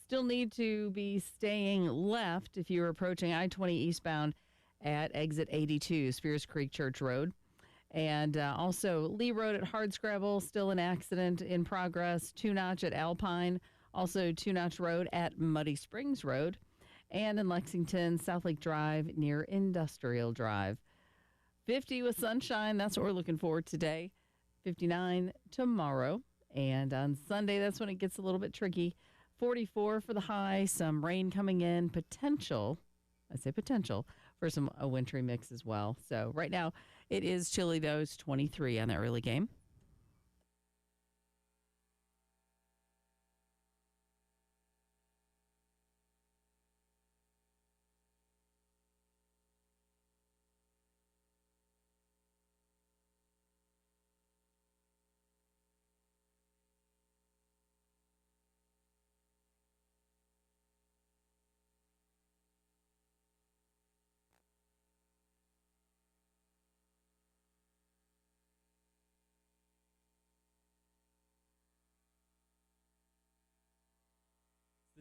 Still need to be staying left if you're approaching I-20 eastbound at exit 82, Spears Creek Church Road. And also Lee Road at Hardscrabble, still an accident in progress. Two Notch at Alpine, also Two Notch Road at Muddy Springs Road. And in Lexington, South Lake Drive near Industrial Drive. 50 with sunshine, that's what we're looking for today. 59 tomorrow. And on Sunday, that's when it gets a little bit tricky. 44 for the high, some rain coming in, potential, I say potential, for a wintry mix as well. So right now, it is chilly, though. It's 23 on the early game.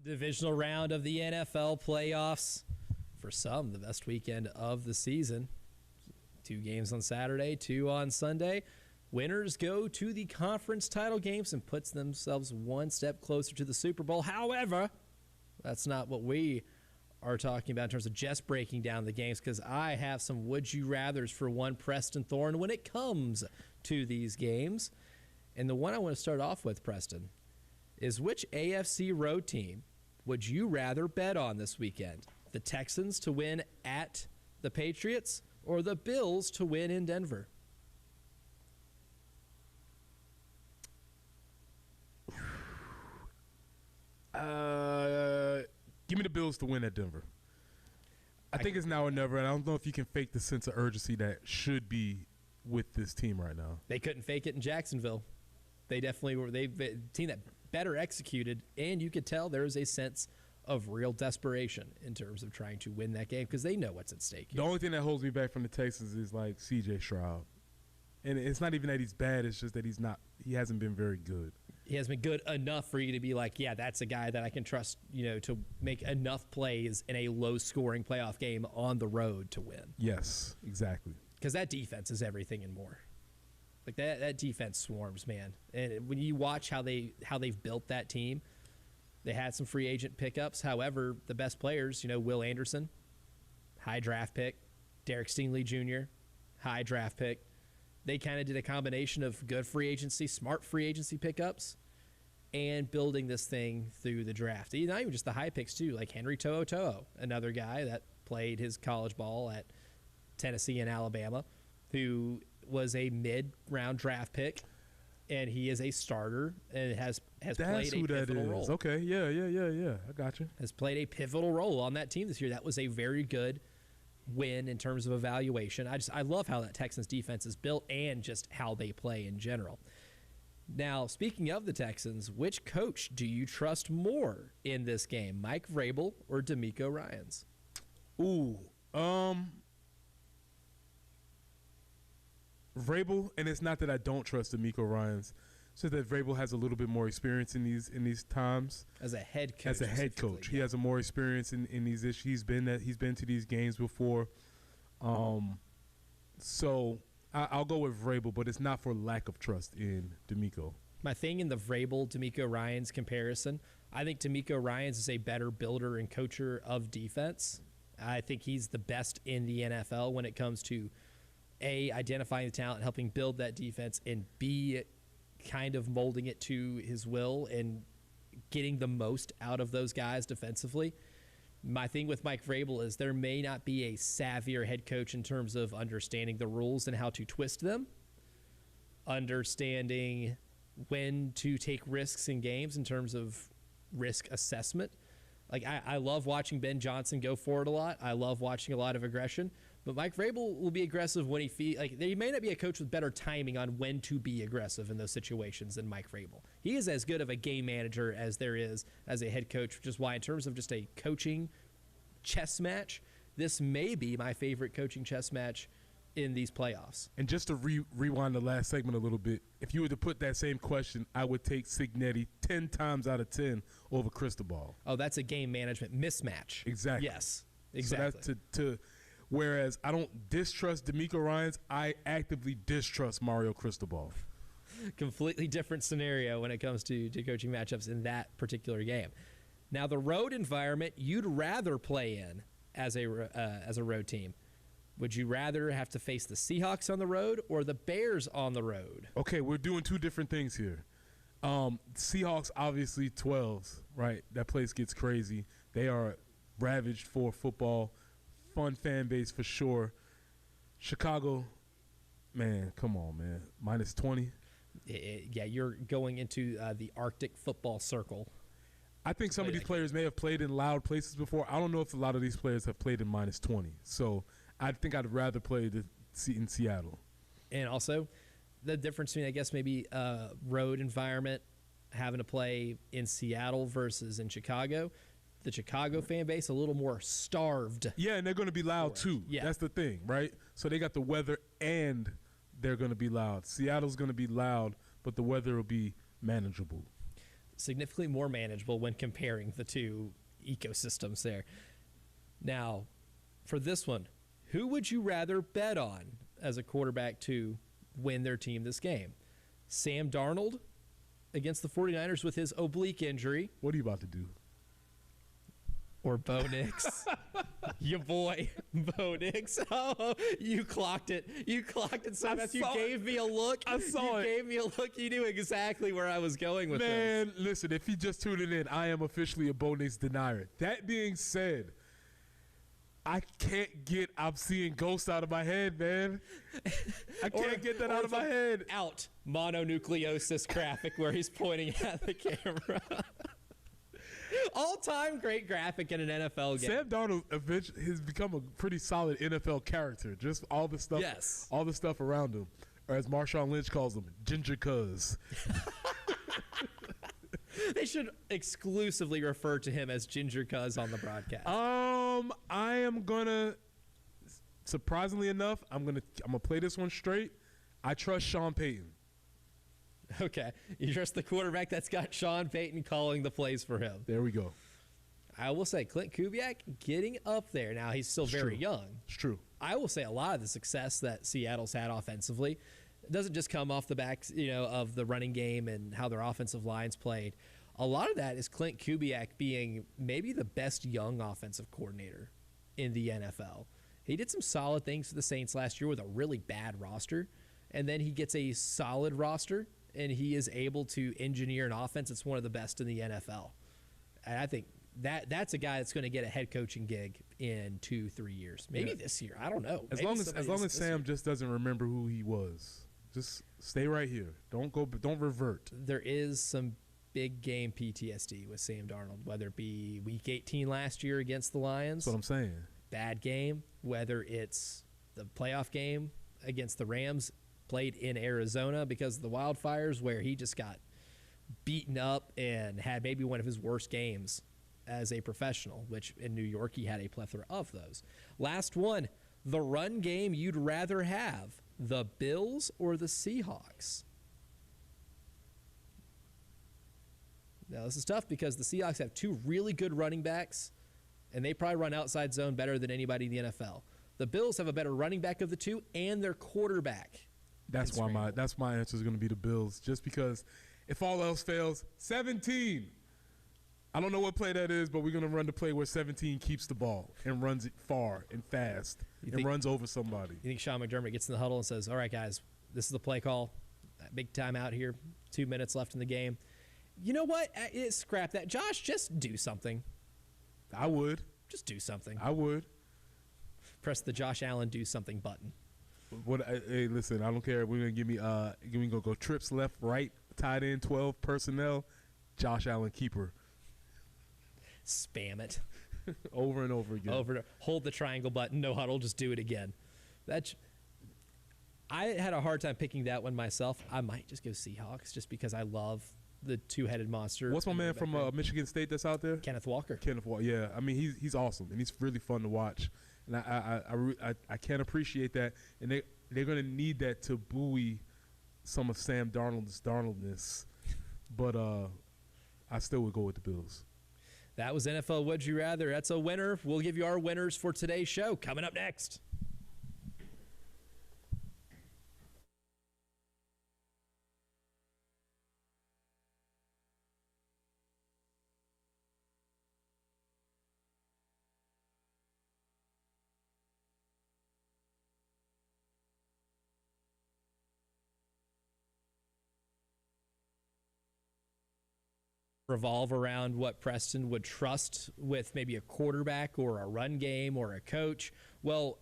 The divisional round of the NFL playoffs. For some, the best weekend of the season. 2 games on Saturday, 2 on Sunday. Winners go to the conference title games and puts themselves one step closer to the Super Bowl. However, that's not what we are talking about in terms of just breaking down the games, because I have some would you rathers for one Preston Thorne when it comes to these games. And the one I want to start off with, Preston, is which AFC road team would you rather bet on this weekend? The Texans to win at the Patriots or the Bills to win in Denver? Give me the Bills to win at Denver. I think it's now or never, and I don't know if you can fake the sense of urgency that should be with this team right now. They couldn't fake it in Jacksonville. They definitely were. They've a team that better executed, and you could tell there was a sense of real desperation in terms of trying to win that game because they know what's at stake here. The only thing that holds me back from the Texans is like C.J. Stroud, and it's not even that he's bad. It's just that he hasn't been very good. He has been good enough for you to be like, yeah, that's a guy that I can trust, to make enough plays in a low-scoring playoff game on the road to win. Yes, exactly. Because that defense is everything and more. Like that defense swarms, man. And when you watch how they've built that team, they had some free agent pickups. However, the best players, Will Anderson, high draft pick, Derek Stingley Jr., high draft pick. They kind of did a combination of good free agency, smart free agency pickups, and building this thing through the draft. Not even just the high picks, too, like Henry To'oTo'o, another guy that played his college ball at Tennessee and Alabama, who was a mid-round draft pick, and he is a starter and has played a pivotal role. Okay, yeah. I got you. Has played a pivotal role on that team this year. That was a very good win in terms of evaluation. I love how that Texans defense is built and just how they play in general. Now, speaking of the Texans, which coach do you trust more in this game, Mike Vrabel or DeMeco Ryans? Vrabel, and it's not that I don't trust DeMeco Ryans, it's just that Vrabel has a little bit more experience in these times. As a head coach. He has a more experience in these issues. He's been to these games before. So I'll go with Vrabel, but it's not for lack of trust in DeMeco. My thing in the Vrabel-DeMeco Ryans comparison, I think DeMeco Ryans is a better builder and coacher of defense. I think he's the best in the NFL when it comes to A, identifying the talent, helping build that defense, and B, kind of molding it to his will and getting the most out of those guys defensively. My thing with Mike Vrabel is there may not be a savvier head coach in terms of understanding the rules and how to twist them, understanding when to take risks in games in terms of risk assessment. Like, I love watching Ben Johnson go for it a lot. I love watching a lot of aggression. But Mike Vrabel will be aggressive when he may not be a coach with better timing on when to be aggressive in those situations than Mike Vrabel. He is as good of a game manager as there is as a head coach, which is why in terms of just a coaching chess match, this may be my favorite coaching chess match in these playoffs. And just to rewind the last segment a little bit, if you were to put that same question, I would take Signetti 10 times out of 10 over Cristobal. Oh, that's a game management mismatch. Exactly. Yes, exactly. So that's whereas I don't distrust D'Amico Ryans, I actively distrust Mario Cristobal. Completely different scenario when it comes to coaching matchups in that particular game. Now, the road environment you'd rather play in as a road team. Would you rather have to face the Seahawks on the road or the Bears on the road? Okay, we're doing two different things here. Seahawks, obviously 12s, right? That place gets crazy. They are ravaged for football. Fun fan base for sure. Chicago, man, come on, man. Minus 20. Yeah, you're going into the Arctic football circle. I think some of these players may have played in loud places before. I don't know if a lot of these players have played in minus 20. So I think I'd rather play in Seattle. And also, the difference between, I guess, maybe road environment, having to play in Seattle versus in Chicago. The Chicago fan base a little more starved. Yeah, and they're going to be loud too. Yeah. That's the thing, right? So they got the weather and they're going to be loud. Seattle's going to be loud, but the weather will be manageable. Significantly more manageable when comparing the two ecosystems there. Now, for this one, who would you rather bet on as a quarterback to win their team this game? Sam Darnold against the 49ers with his oblique injury. What are you about to do? Or Bo Nix. Your boy, Bo Nix. Oh, you clocked it. You clocked it so fast. You gave me a look. I saw it. You gave me a look. You knew exactly where I was going with this. Man, listen, if you just tuning in, I am officially a Bo Nix denier. That being said, I can't get I'm seeing ghosts out of my head, man. I can't get that out of my head. Out mononucleosis graphic where he's pointing at the camera. All-time great graphic in an NFL game. Sam Darnold eventually has become a pretty solid NFL character. Just all the stuff, all the stuff around him, or as Marshawn Lynch calls him, Ginger Cuz. They should exclusively refer to him as Ginger Cuz on the broadcast. I am gonna, surprisingly enough, I'm gonna play this one straight. I trust Sean Payton. Okay. You trust the quarterback that's got Sean Payton calling the plays for him. There we go. I will say Clint Kubiak getting up there. Now, he's still very young. It's true. I will say a lot of the success that Seattle's had offensively doesn't just come off the backs, of the running game and how their offensive lines played. A lot of that is Clint Kubiak being maybe the best young offensive coordinator in the NFL. He did some solid things for the Saints last year with a really bad roster, and then he gets a solid roster, and he is able to engineer an offense that's one of the best in the NFL. And I think that's a guy that's going to get a head coaching gig in 2-3 years, maybe this year. I don't know. As long as Sam just doesn't remember who he was, just stay right here. Don't revert. There is some big game PTSD with Sam Darnold, whether it be Week 18 last year against the Lions. That's what I'm saying. Bad game, whether it's the playoff game against the Rams, played in Arizona because of the wildfires, where he just got beaten up and had maybe one of his worst games as a professional, which in New York he had a plethora of those. Last one, the run game you'd rather have, the Bills or the Seahawks? Now, this is tough because the Seahawks have two really good running backs, and they probably run outside zone better than anybody in the NFL. The Bills have a better running back of the two and their quarterback. That's why my answer is going to be the Bills, just because if all else fails, 17. I don't know what play that is, but we're going to run the play where 17 keeps the ball and runs it far and fast and runs over somebody. You think Sean McDermott gets in the huddle and says, all right, guys, this is the play call. Big time out here. 2 minutes left in the game. You know what? Scrap that. Josh, just do something. I would. Just do something. I would. Press the Josh Allen do something button. Hey, listen, I don't care. We're going to go trips left, right, tight end, 12 personnel, Josh Allen keeper. Spam it. Over and over again. Hold the triangle button, no huddle, just do it again. I had a hard time picking that one myself. I might just go Seahawks just because I love the two-headed monster. What's my man from Michigan State that's out there? Kenneth Walker. Yeah. I mean, he's awesome, and he's really fun to watch. and I can't appreciate that. And they're going to need that to buoy some of Sam Darnoldness. But I still would go with the Bills. That was NFL Would You Rather. That's a winner. We'll give you our winners for today's show coming up next. Revolve around what Preston would trust with maybe a quarterback or a run game or a coach. Well,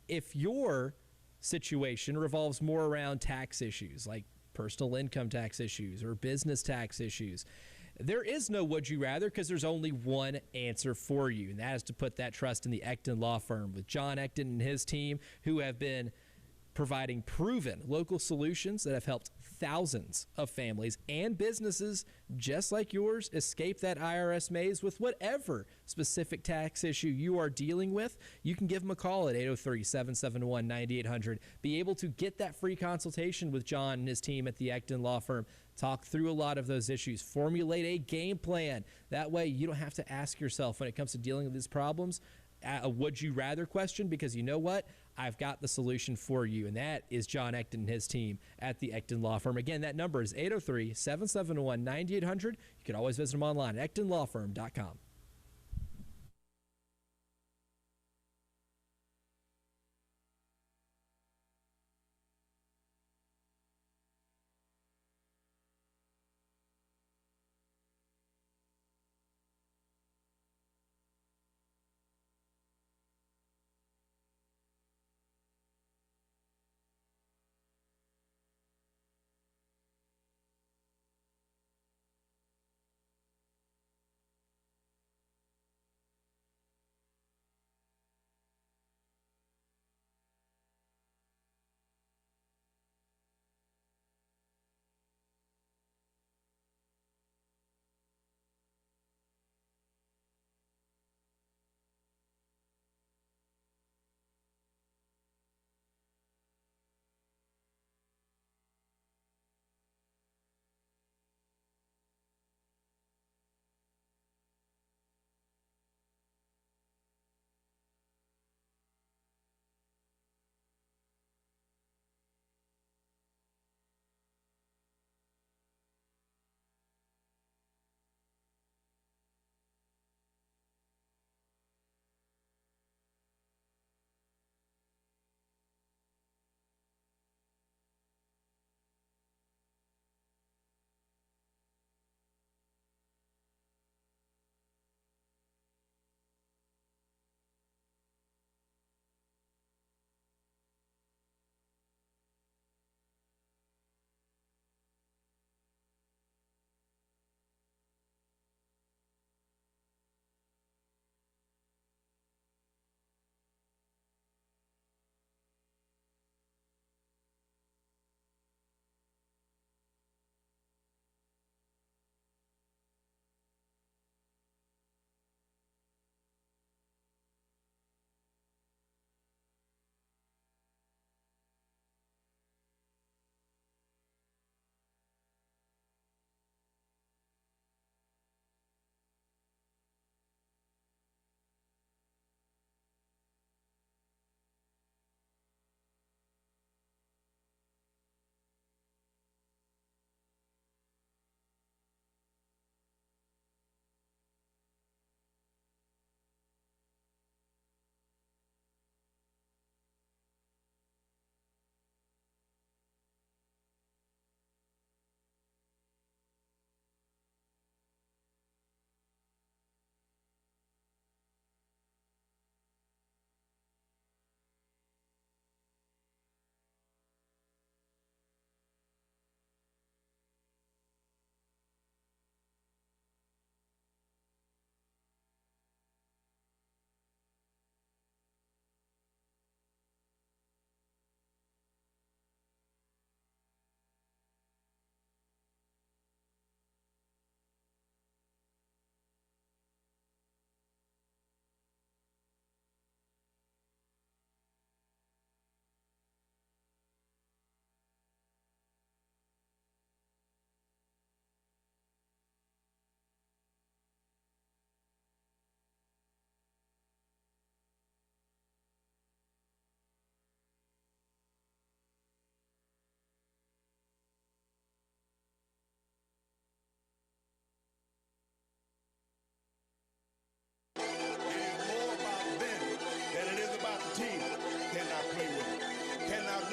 if your situation revolves more around tax issues like personal income tax issues or business tax issues, there is no would you rather because there's only one answer for you, and that is to put that trust in the Ecton Law Firm with John Ecton and his team, who have been providing proven local solutions that have helped thousands of families and businesses just like yours escape that IRS maze with whatever specific tax issue you are dealing with. You can give them a call at 803-771-9800. Be able to get that free consultation with John and his team at the Ecton Law Firm. Talk through a lot of those issues. Formulate a game plan. That way you don't have to ask yourself when it comes to dealing with these problems a would you rather question, because you know what? I've got the solution for you, and that is John Ecton and his team at the Ecton Law Firm. Again, that number is 803-771-9800. You can always visit them online at ectonlawfirm.com.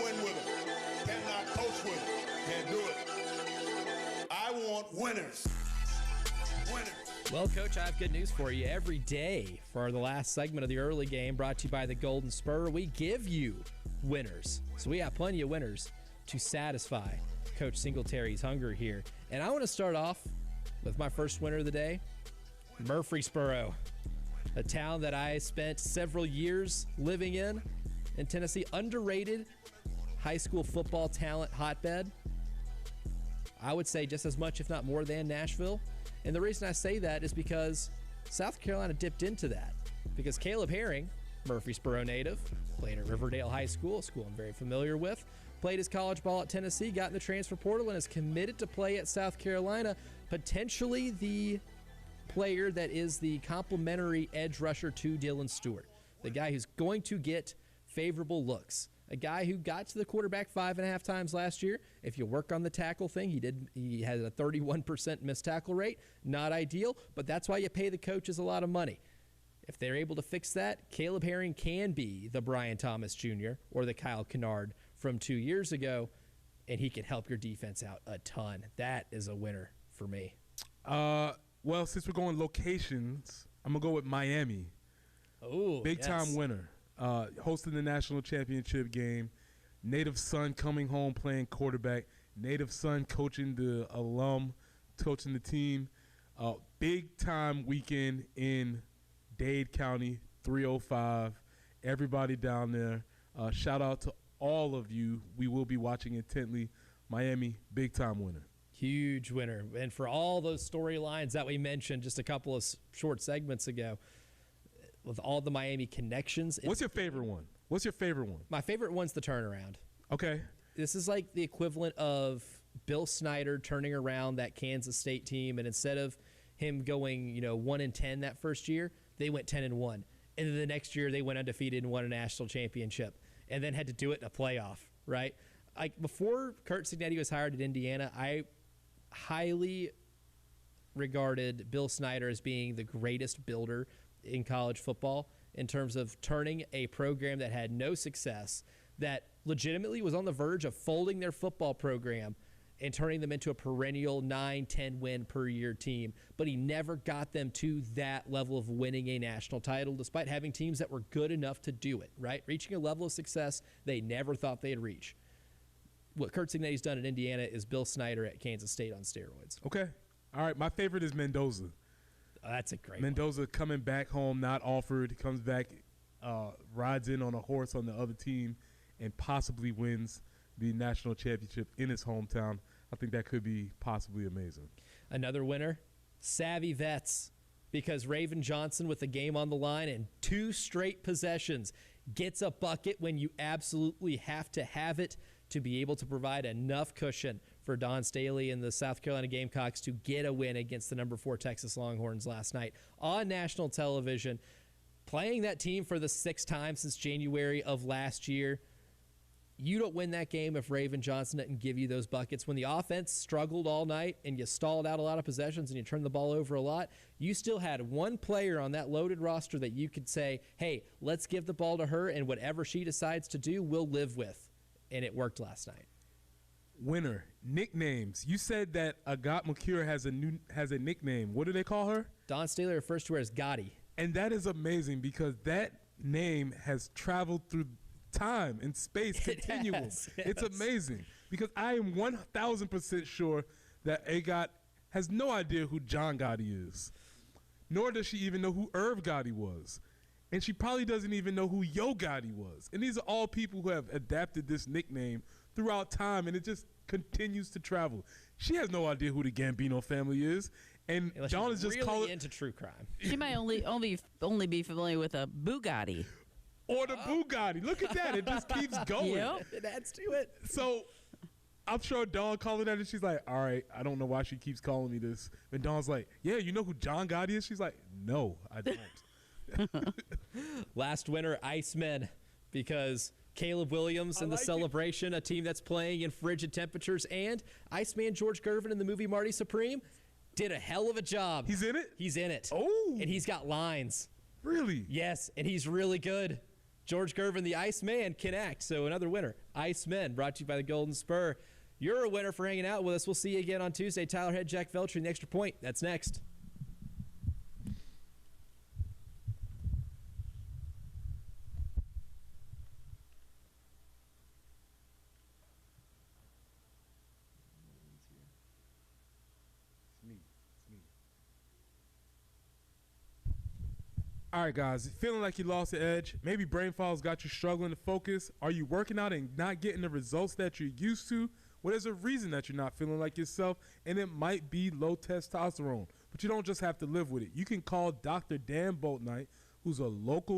win with them, cannot coach with them, can't do it. I want winners. Winners. Well, Coach, I have good news for you. Every day for the last segment of the early game, brought to you by the Golden Spur, we give you winners. So we have plenty of winners to satisfy Coach Singletary's hunger here. And I want to start off with my first winner of the day, Murfreesboro, a town that I spent several years living in Tennessee. Underrated high school football talent hotbed. I would say just as much, if not more, than Nashville. And the reason I say that is because South Carolina dipped into that. Because Caleb Herring, Murfreesboro native, played at Riverdale High School, a school I'm very familiar with, played his college ball at Tennessee, got in the transfer portal, and is committed to play at South Carolina, potentially the player that is the complementary edge rusher to Dylan Stewart, the guy who's going to get favorable looks, a guy who got to the quarterback 5.5 times last year. If you work on the tackle thing, he had a 31% missed tackle rate. Not ideal, but that's why you pay the coaches a lot of money. If they're able to fix that, Caleb Herring can be the Brian Thomas Jr. or the Kyle Kennard from 2 years ago, and he can help your defense out a ton. That is a winner for me. Well, since we're going locations, I'm going to go with Miami. Oh, Big-time winner. Hosting the national championship game. Native son coming home playing quarterback. Native son coaching the alum, coaching the team. Big-time weekend in Dade County, 305. Everybody down there. Shout out to all of you. We will be watching intently. Miami, big-time winner. Huge winner. And for all those storylines that we mentioned just a couple of short segments ago, with all the Miami connections. What's your favorite one? What's your favorite one? My favorite one's the turnaround. Okay. This is like the equivalent of Bill Snyder turning around that Kansas State team, and instead of him going, 1-10 that first year, they went 10-1. And then the next year they went undefeated and won a national championship, and then had to do it in a playoff, right? Like before Kurt Cignetti was hired at Indiana, I highly regarded Bill Snyder as being the greatest builder in college football in terms of turning a program that had no success, that legitimately was on the verge of folding their football program and turning them into a perennial 9-10 win per year team. But he never got them to that level of winning a national title, despite having teams that were good enough to do it, right? Reaching a level of success they never thought they'd reach. What Kurt Cignetti's done in Indiana is Bill Snyder at Kansas State on steroids. Okay. All right. My favorite is Mendoza. Oh, that's a great Mendoza one. Coming back home, not offered, comes back, rides in on a horse on the other team, and possibly wins the national championship in his hometown. I think that could be possibly amazing. Another winner, Savvy Vets, because Raven Johnson, with the game on the line and 2 straight possessions, gets a bucket when you absolutely have to have it to be able to provide enough cushion for Don Staley and the South Carolina Gamecocks to get a win against the number 4 Texas Longhorns last night on national television. Playing that team for the 6th time since January of last year. You don't win that game if Raven Johnson didn't give you those buckets. When the offense struggled all night and you stalled out a lot of possessions and you turned the ball over a lot, you still had one player on that loaded roster that you could say, hey, let's give the ball to her, and whatever she decides to do, we'll live with. And it worked last night. Winner, nicknames. You said that Agat McCure has a nickname. What do they call her? Don Staley refers to her as Gotti. And that is amazing because that name has traveled through time and space continuum. Yes. It's amazing because I am 1,000% sure that Agat has no idea who John Gotti is, nor does she even know who Irv Gotti was. And she probably doesn't even know who Yo Gotti was. And these are all people who have adapted this nickname throughout time, and it just continues to travel. She has no idea who the Gambino family is. And Unless John she's is just really calling into true crime. She might only be familiar with a Bugatti. Or the Bugatti. Look at that. It just keeps going. Yep. It adds to it. So I'm sure Dawn calling that, and she's like, all right, I don't know why she keeps calling me this. And Dawn's like, yeah, you know who John Gotti is? She's like, no, I don't. Last winner, Icemen, because Caleb Williams in the celebration, a team that's playing in frigid temperatures, and Iceman George Gervin in the movie Marty Supreme did a hell of a job. He's in it? He's in it. Oh. And he's got lines. Really? Yes, and he's really good. George Gervin, the Iceman, can act. So another winner. Icemen, brought to you by the Golden Spur. You're a winner for hanging out with us. We'll see you again on Tuesday. Tyler Head, Jack Felcher, and the Extra Point. That's next. All right, guys, feeling like you lost the edge? Maybe brain fog's got you struggling to focus? Are you working out and not getting the results that you're used to? Well, there's a reason that you're not feeling like yourself, and it might be low testosterone. But you don't just have to live with it. You can call Dr. Dan Boatnight, who's a local